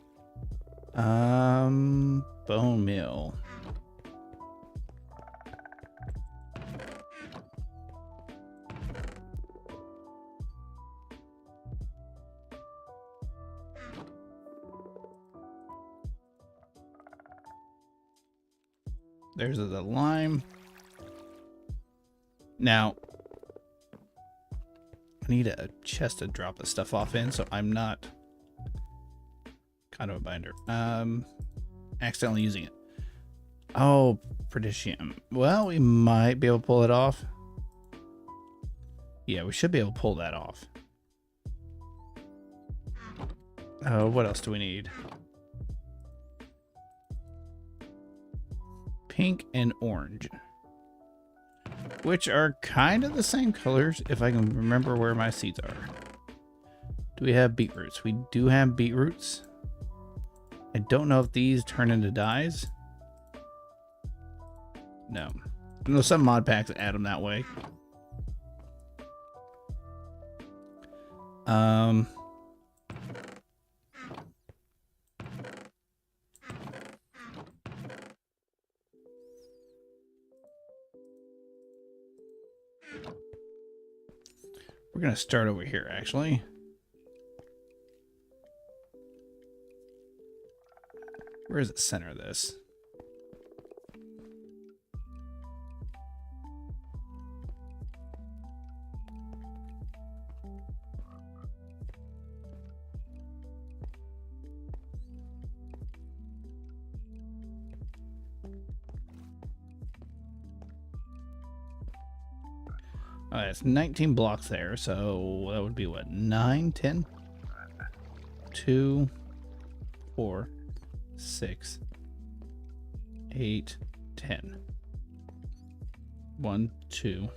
Bone meal. There's the lime. Now, I need a chest to drop the stuff off in, so I'm not kind of a binder. Accidentally using it. Oh, Perditium. Well, we might be able to pull it off. Yeah, we should be able to pull that off. What else do we need? Pink and orange, which are kind of the same colors if I can remember where my seeds are. Do we have beetroots? We do have beetroots. I don't know if these turn into dyes. No. I know some mod packs add them that way. We're going to start over here, actually. Where is the center of this? It's 19 blocks there, so that would be what, 9, 10? 2, 4, 6, 8, 10. 1, 2,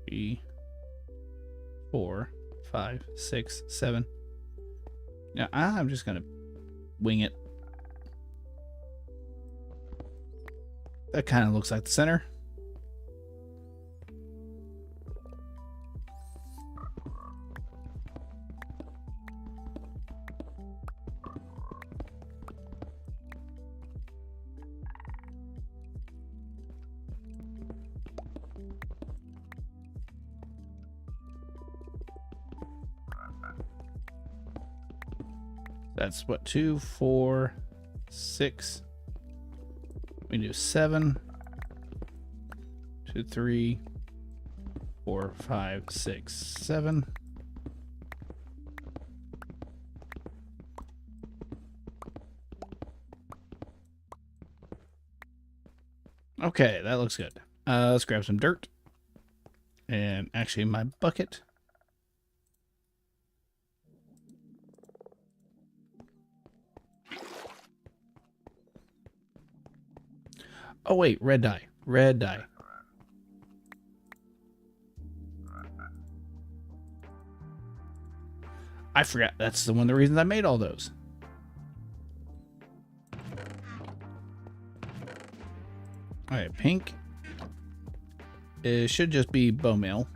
3, 4, 5, 6, 7. Now I'm just gonna wing it. That kind of looks like the center. That's what, 2, 4, 6. We do 7. 2, 3, 4, 5, 6, 7. Okay, that looks good. Let's grab some dirt. And actually my bucket. Oh wait, red dye. Red dye. I forgot. That's one of the reasons I made all those. Alright, pink. It should just be bone meal.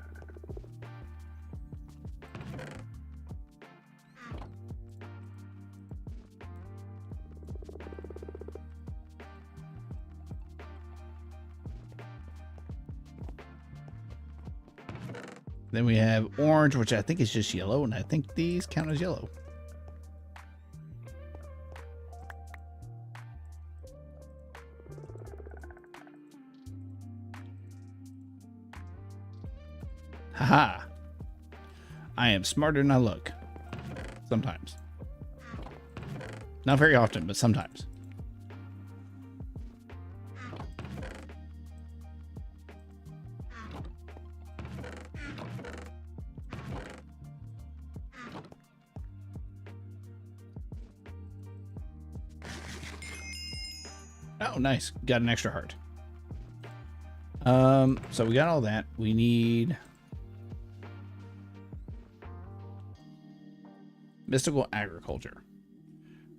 Then we have orange, which I think is just yellow, and I think these count as yellow. Haha. I am smarter than I look. Sometimes. Not very often, but sometimes. Oh, nice. Got an extra heart. So we got all that. We need mystical agriculture.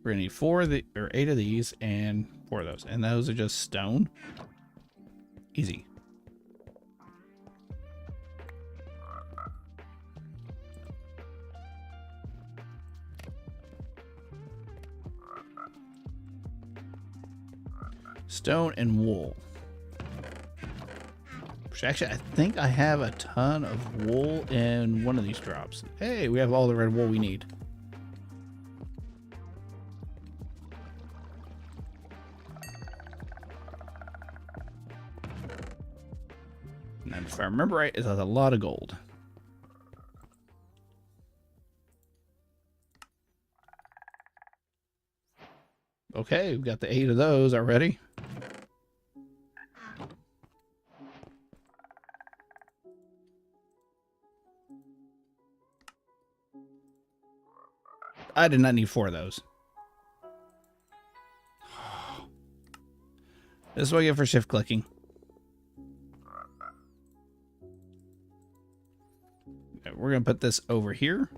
We're gonna need 8 of these and 4 of those. And those are just stone. Easy. Stone and wool. Which actually, I think I have a ton of wool in one of these drops. Hey, we have all the red wool we need. And if I remember right, it has a lot of gold. Okay, we've got the 8 of those already. I did not need 4 of those. This is what I get for shift clicking. Okay, we're going to put this over here.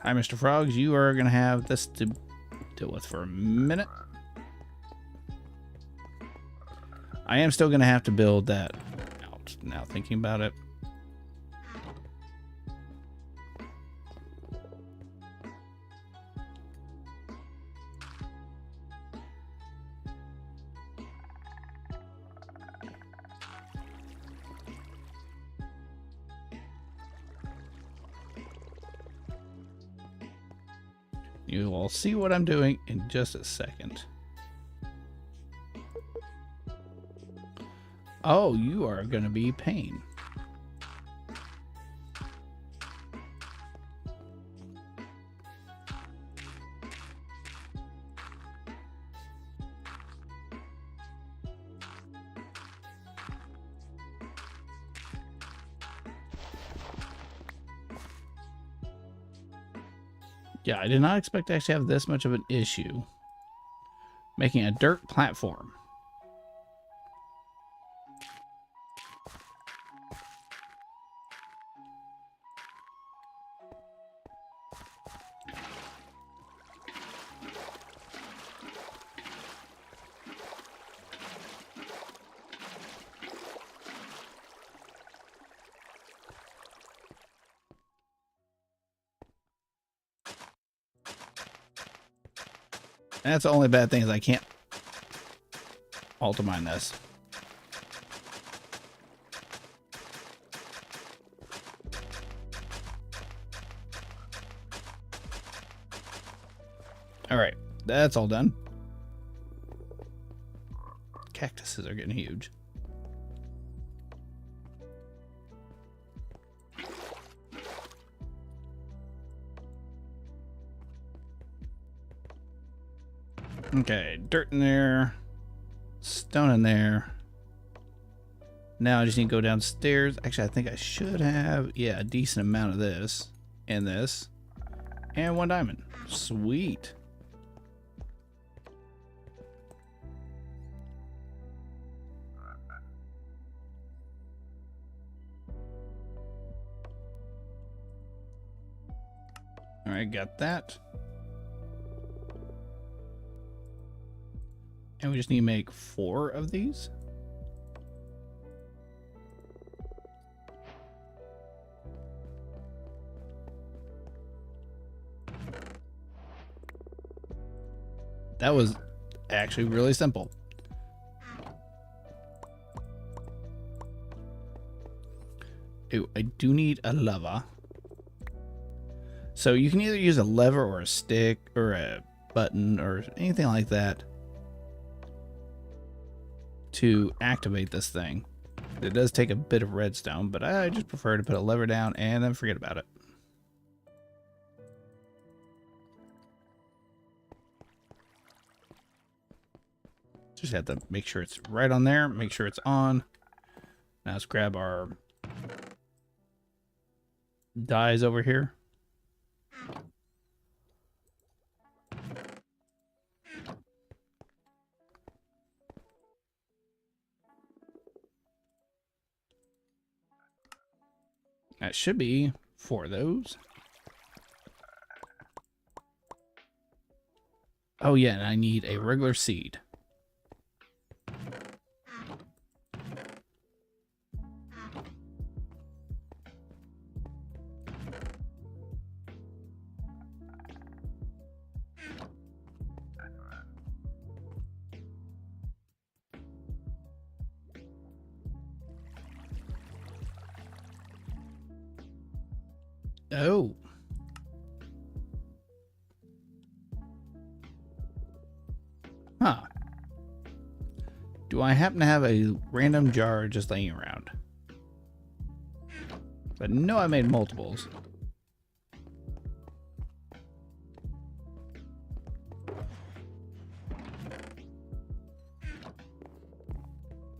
Hi, Mr. Frogs. You are going to have this to deal with for a minute. I am still going to have to build that out now, thinking about it. You will see what I'm doing in just a second. Oh, you are going to be pain. Yeah, I did not expect to actually have this much of an issue making a dirt platform. That's the only bad thing is I can't alter mine this. All right, that's all done. Cactuses are getting huge. Okay, dirt in there, stone in there. Now I just need to go downstairs. Actually, I think I should have, yeah, a decent amount of this and this. And 1 diamond. Sweet. All right, got that. And we just need to make 4 of these. That was actually really simple. Ooh, I do need a lever. So you can either use a lever or a stick or a button or anything like that to activate this thing. It does take a bit of redstone, but I just prefer to put a lever down and then forget about it. Just have to make sure it's right on there, make sure it's on. Now let's grab our dyes over here. That should be 4 of those. Oh yeah, and I need a regular seed. Oh. Huh. Do I happen to have a random jar just laying around? But no, I made multiples.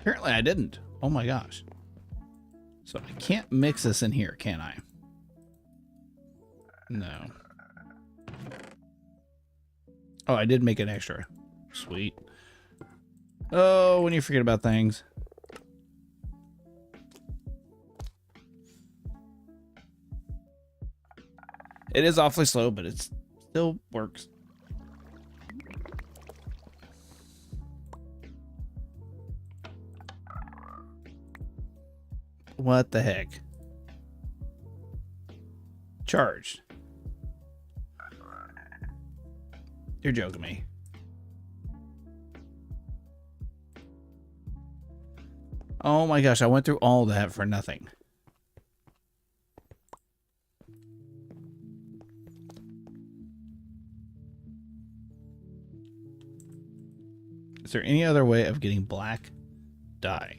Apparently I didn't. Oh my gosh. So I can't mix this in here, can I? No. Oh, I did make an extra. Sweet. Oh, when you forget about things. It is awfully slow, but it still works. What the heck? Charged. You're joking me. Oh my gosh, I went through all that for nothing. Is there any other way of getting black dye?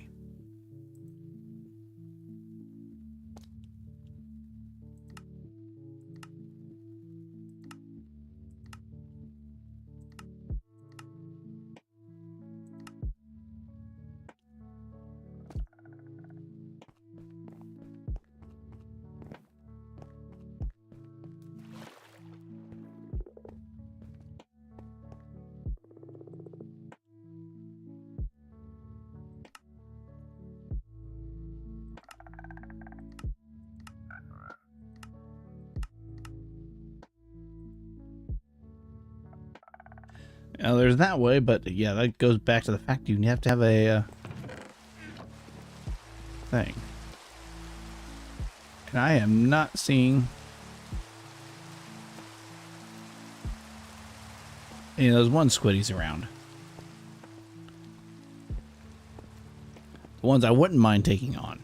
Now, there's that way, but yeah, that goes back to the fact you have to have a thing. And I am not seeing any of those one squiddies around. The ones I wouldn't mind taking on.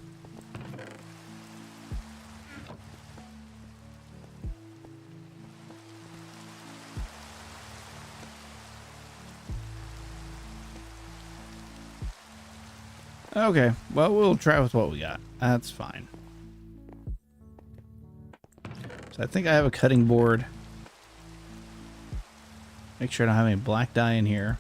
Okay, well, we'll try with what we got. That's fine. So I think I have a cutting board. Make sure I don't have any black dye in here.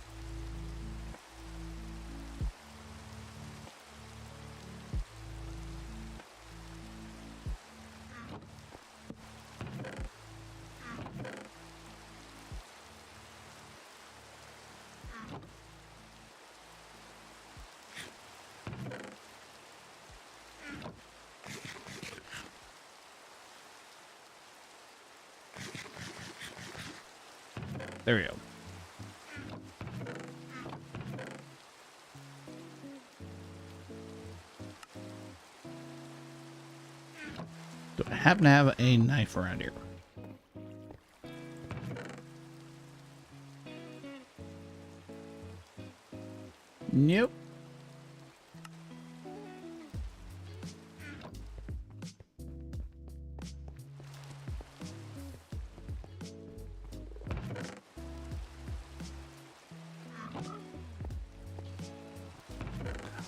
There we go. Do I happen to have a knife around here? Nope.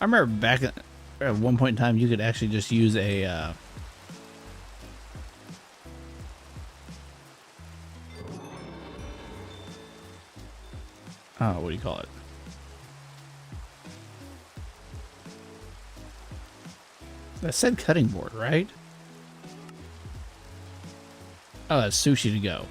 I remember back at one point in time, you could actually just use a oh, what do you call it? That said cutting board, right? Oh, that's sushi to go.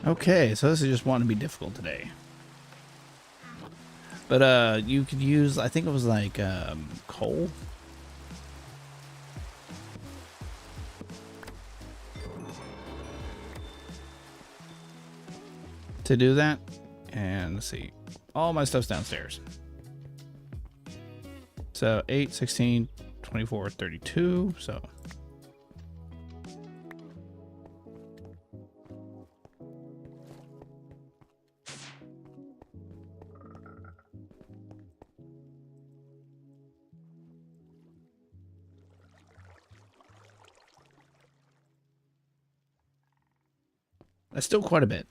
Okay, so this is just wanting to be difficult today. But you could use, I think it was like coal. To do that. And let's see. All my stuff's downstairs. So 8, 16, 24, 32. So that's still quite a bit.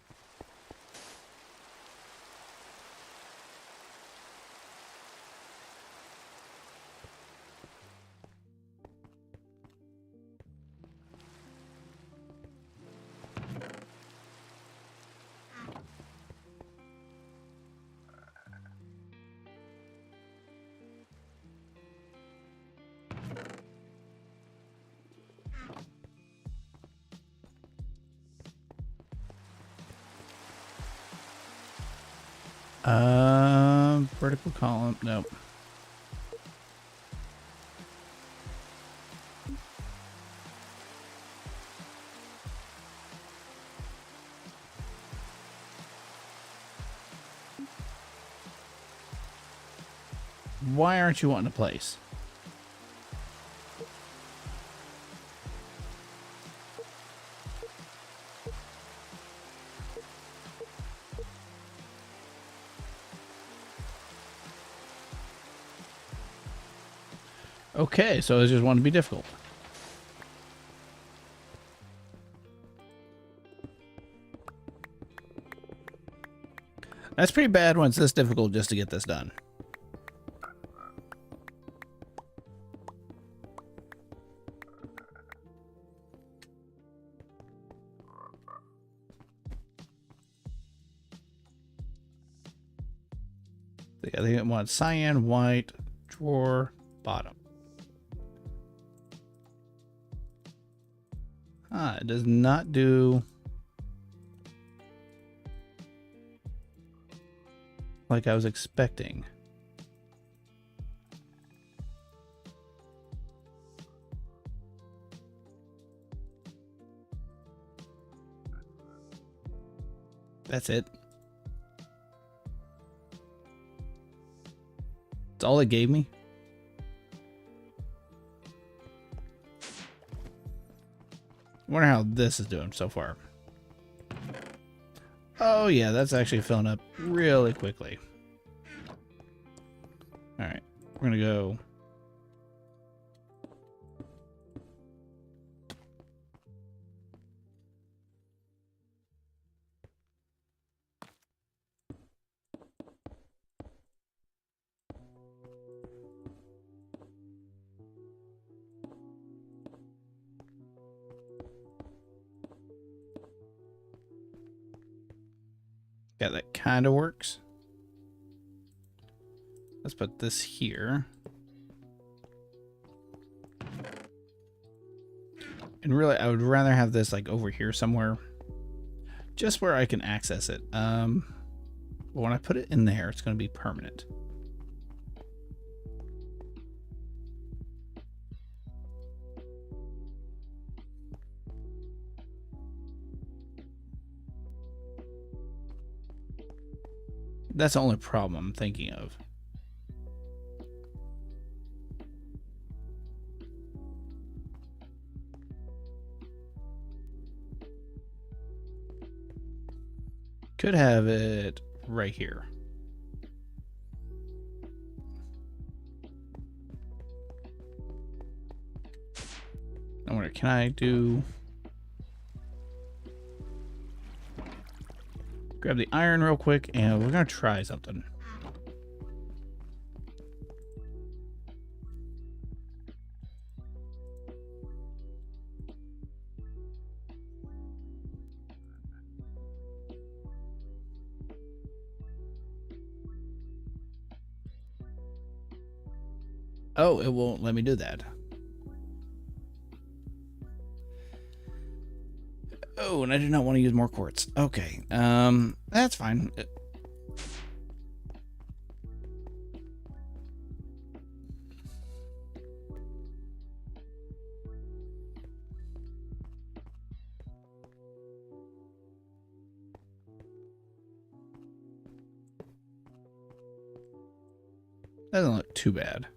Vertical column. Nope. Why aren't you wanting to place? Okay, so I just want to be difficult. That's pretty bad when it's this difficult just to get this done. I think I want cyan, white, drawer, bottom. Ah, it does not do like I was expecting. That's it. That's all it gave me. I wonder how this is doing so far. Oh yeah, that's actually filling up really quickly. All right, we're gonna go. Yeah, that kind of works. Let's put this here. And really, I would rather have this like over here somewhere. Just where I can access it. But when I put it in there, it's going to be permanent. That's the only problem I'm thinking of. should have it right here. I wonder, can I do... Grab the iron real quick, and we're gonna try something. Oh, it won't let me do that. Oh, and I do not want to use more quartz. Okay, that's fine. Doesn't look too bad.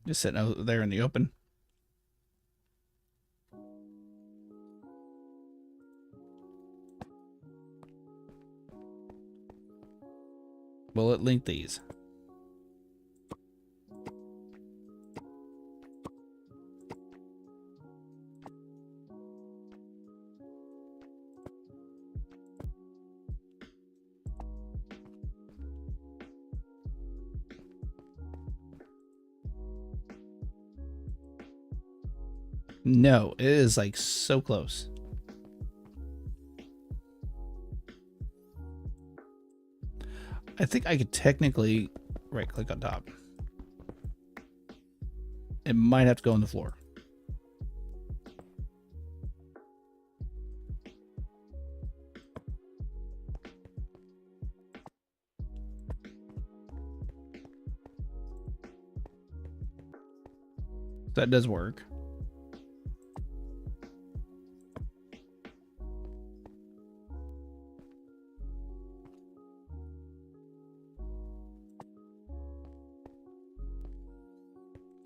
Just sitting out there in the open. Will it link these? No, it is like so close. I think I could technically right click on top. It might have to go on the floor. That does work.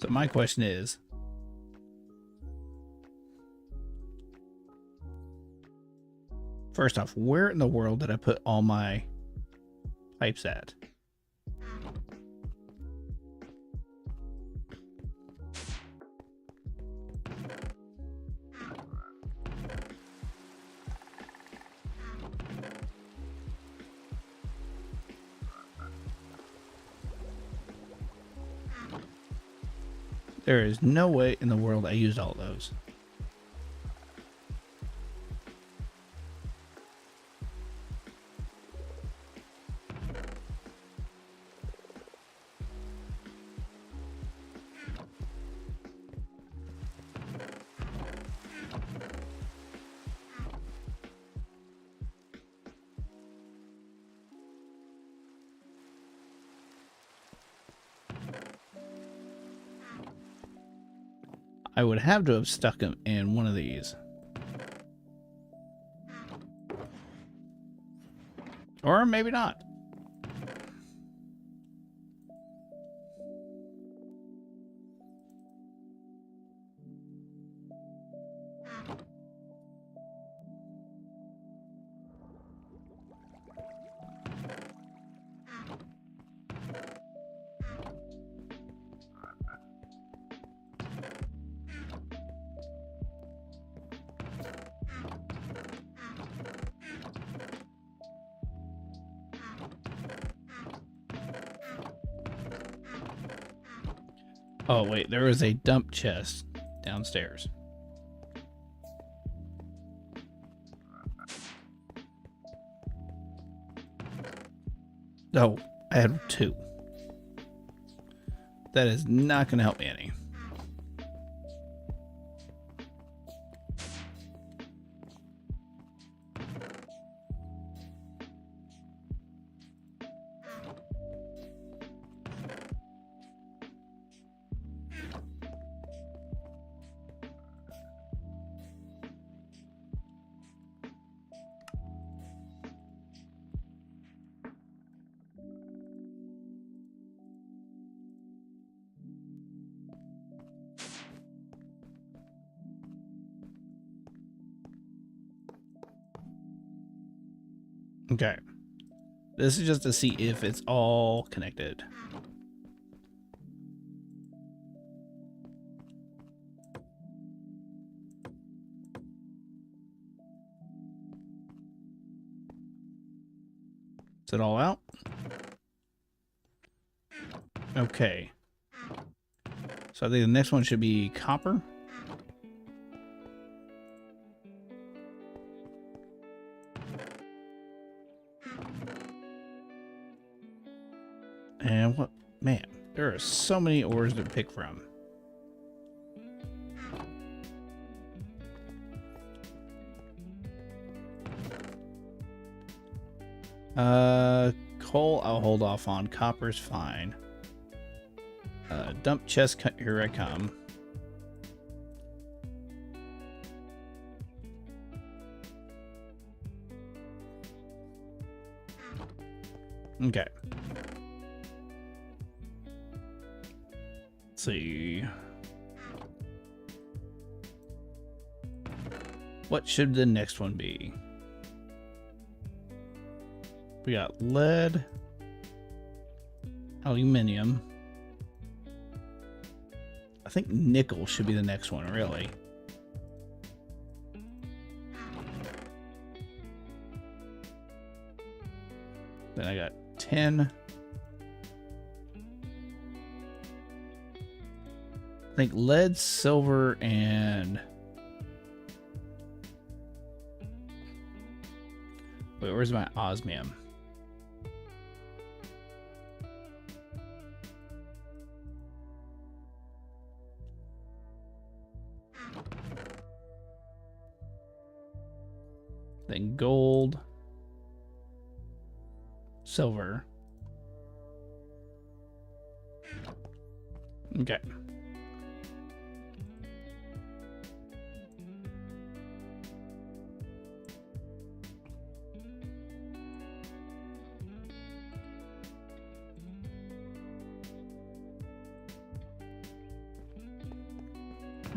So my question is, first off, where in the world did I put all my pipes at? There is no way in the world I used all those. I would have to have stuck them in one of these. Or maybe not. Oh, wait, there is a dump chest downstairs. Oh, I had two. That is not going to help me any. Okay. This is just to see if it's all connected. Is it all out? Okay. So I think the next one should be copper. And what? Man, there are so many ores to pick from. Coal I'll hold off on. Copper's fine. Dump chest, here I come. Okay. Let's see. What should the next one be? We got lead, aluminum. I think nickel should be the next one, really. Then I got tin. I think lead, silver, and... Wait, where's my osmium? Then gold, silver. Okay.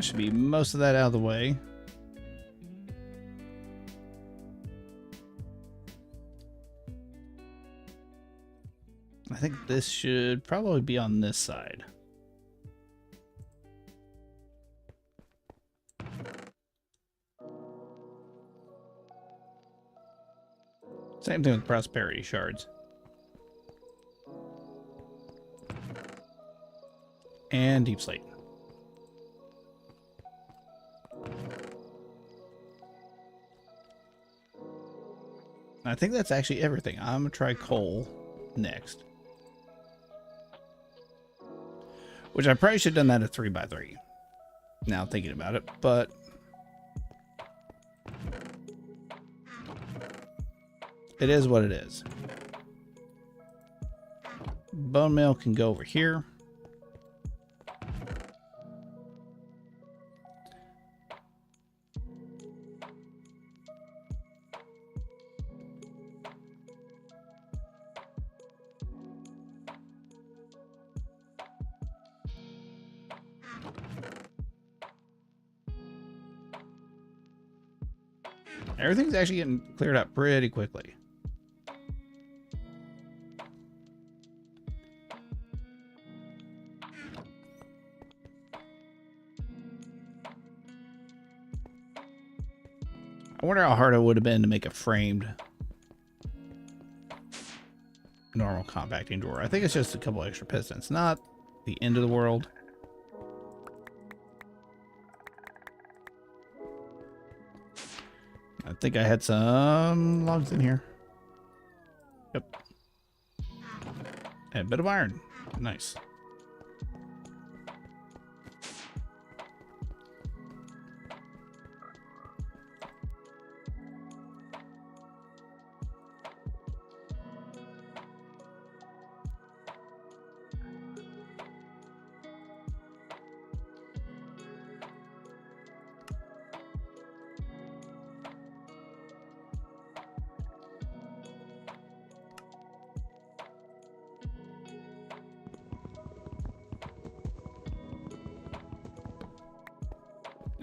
Should be most of that out of the way. I think this should probably be on this side. Same thing with prosperity shards. And deep slate. I think that's actually everything. I'm gonna try coal next. Which I probably should have done that at 3x3. Now thinking about it, but it is what it is. Bone meal can go over here. Everything's actually getting cleared up pretty quickly. I wonder how hard it would have been to make a framed normal compacting drawer. I think it's just a couple extra pistons, not the end of the world. I think I had some logs in here. Yep. And a bit of iron. Nice.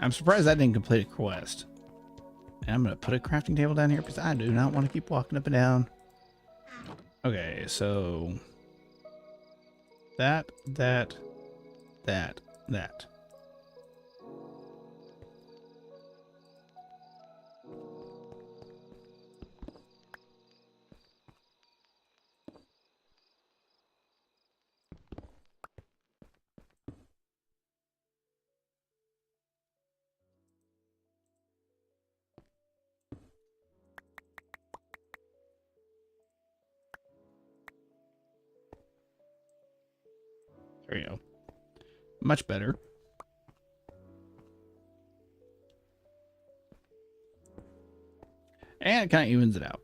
I'm surprised that didn't complete a quest. And I'm going to put a crafting table down here because I do not want to keep walking up and down. Okay, so that. There you go. Much better. And it kind of evens it out.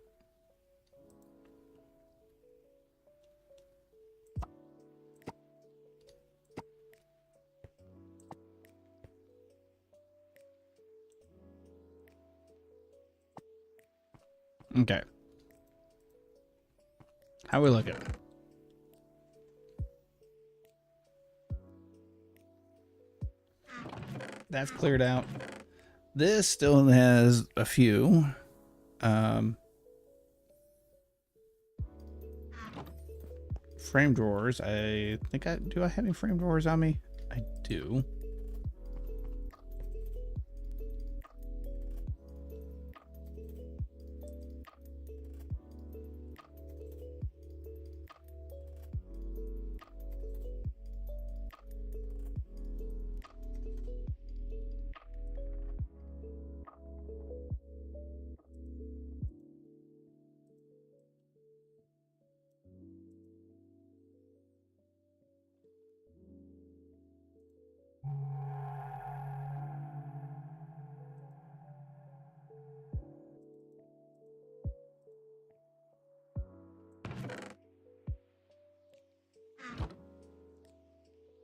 Okay. How we looking? That's cleared out. This still has a few. Frame drawers. I think do I have any frame drawers on me? I do.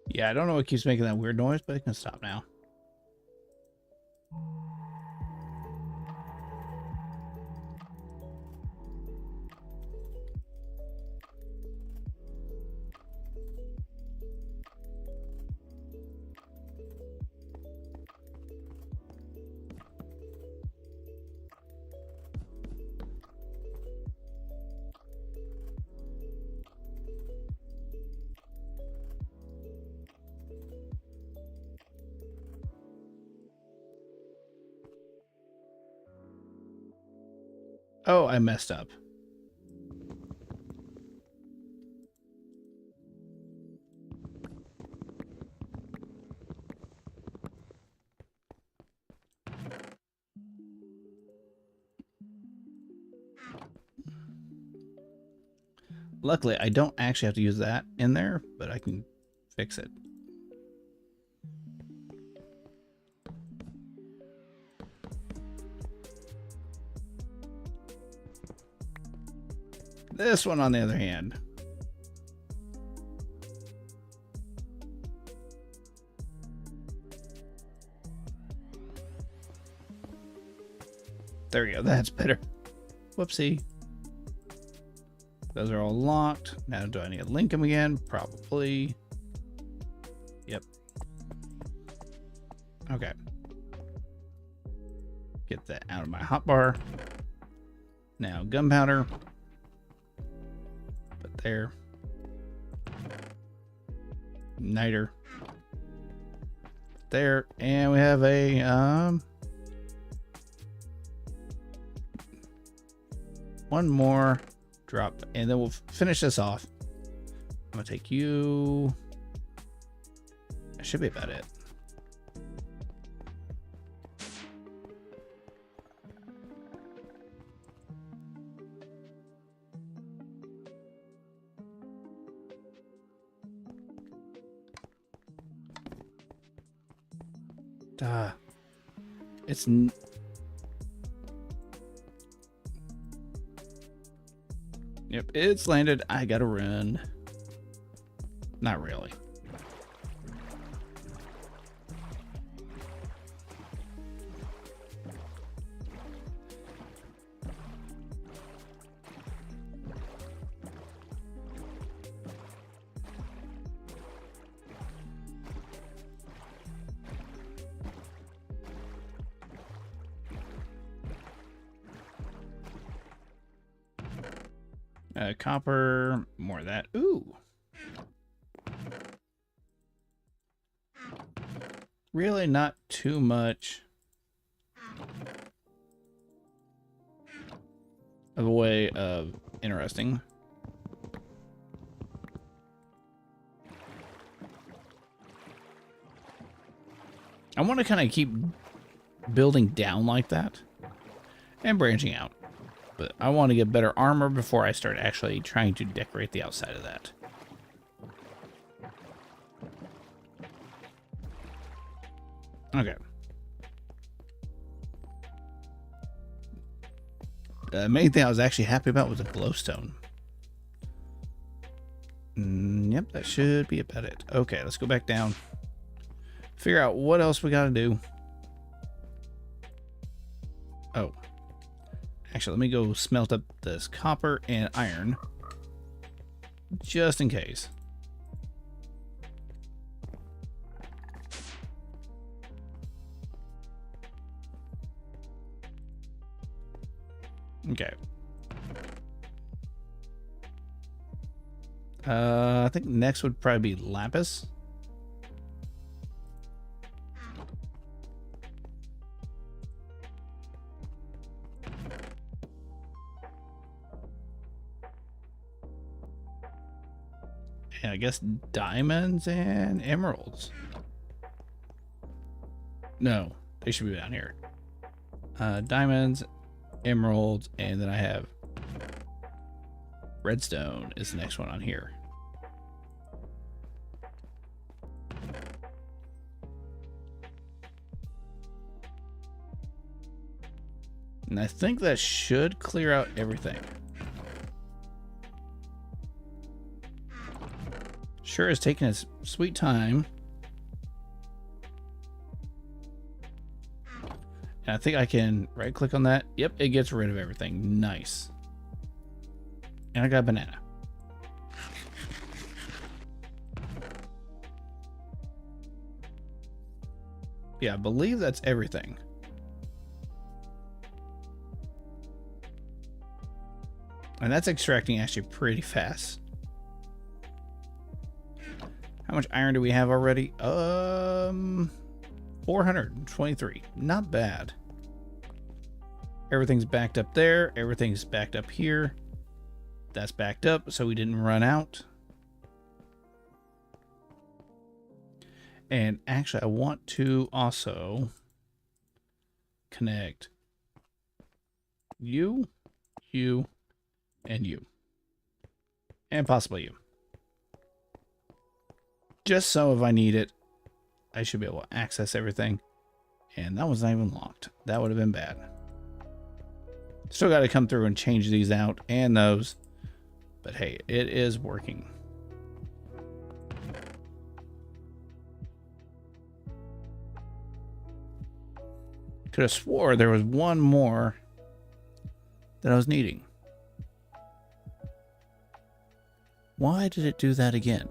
Yeah, I don't know what keeps making that weird noise, but it can stop now. Oh, I messed up. Luckily, I don't actually have to use that in there, but I can fix it. This one, on the other hand. There we go. That's better. Whoopsie. Those are all locked. Now, do I need to link them again? Probably. Yep. Okay. Get that out of my hotbar. Now, gunpowder. Put there. Niter. There. And we have a, one more drop, and then we'll finish this off. I'm gonna take you. That should be about it. It's yep, it's landed. I gotta run. Not really. Copper, more of that. Ooh. Really not too much of a way of interesting. I want to kind of keep building down like that and branching out. But I want to get better armor before I start actually trying to decorate the outside of that. Okay. The main thing I was actually happy about was the glowstone. Yep, that should be about it. Okay, let's go back down. Figure out what else we got to do. Oh. Actually, let me go smelt up this copper and iron. Just in case. Okay. I think next would probably be lapis. And I guess diamonds and emeralds. No, they should be down here. Diamonds, emeralds, and then I have redstone is the next one on here. And I think that should clear out everything. Sure is taking its sweet time. And I think I can right click on that. Yep, it gets rid of everything. Nice. And I got a banana. Yeah, I believe that's everything. And that's extracting actually pretty fast. How much iron do we have already? 423. Not bad. Everything's backed up there. Everything's backed up here. That's backed up, so we didn't run out. And actually, I want to also connect you, you, and you. And possibly you. Just so if I need it, I should be able to access everything. And that was not even locked. That would have been bad. Still got to come through and change these out and those. But hey, it is working. Could have swore there was one more that I was needing. Why did it do that again?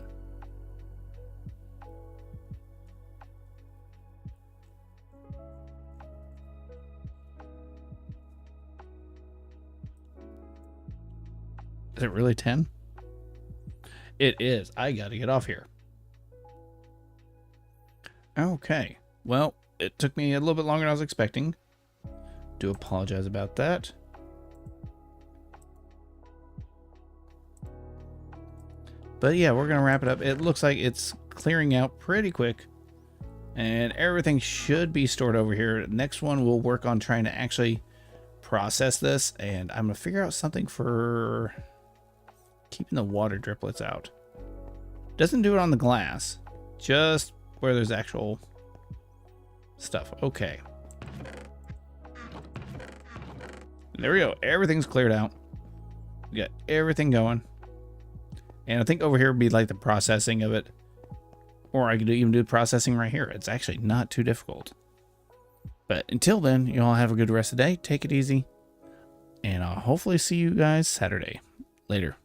Is it really 10? It is. I gotta get off here. Okay. Well, it took me a little bit longer than I was expecting. Do apologize about that. But yeah, we're gonna wrap it up. It looks like it's clearing out pretty quick. And everything should be stored over here. Next one, we'll work on trying to actually process this. And I'm gonna figure out something for keeping the water driplets out. Doesn't do it on the glass, just where there's actual stuff. Okay. There we go. Everything's cleared out. We got everything going. And I think over here would be like the processing of it. Or I could even do processing right here. It's actually not too difficult. But until then, you all have a good rest of the day. Take it easy. And I'll hopefully see you guys Saturday. Later.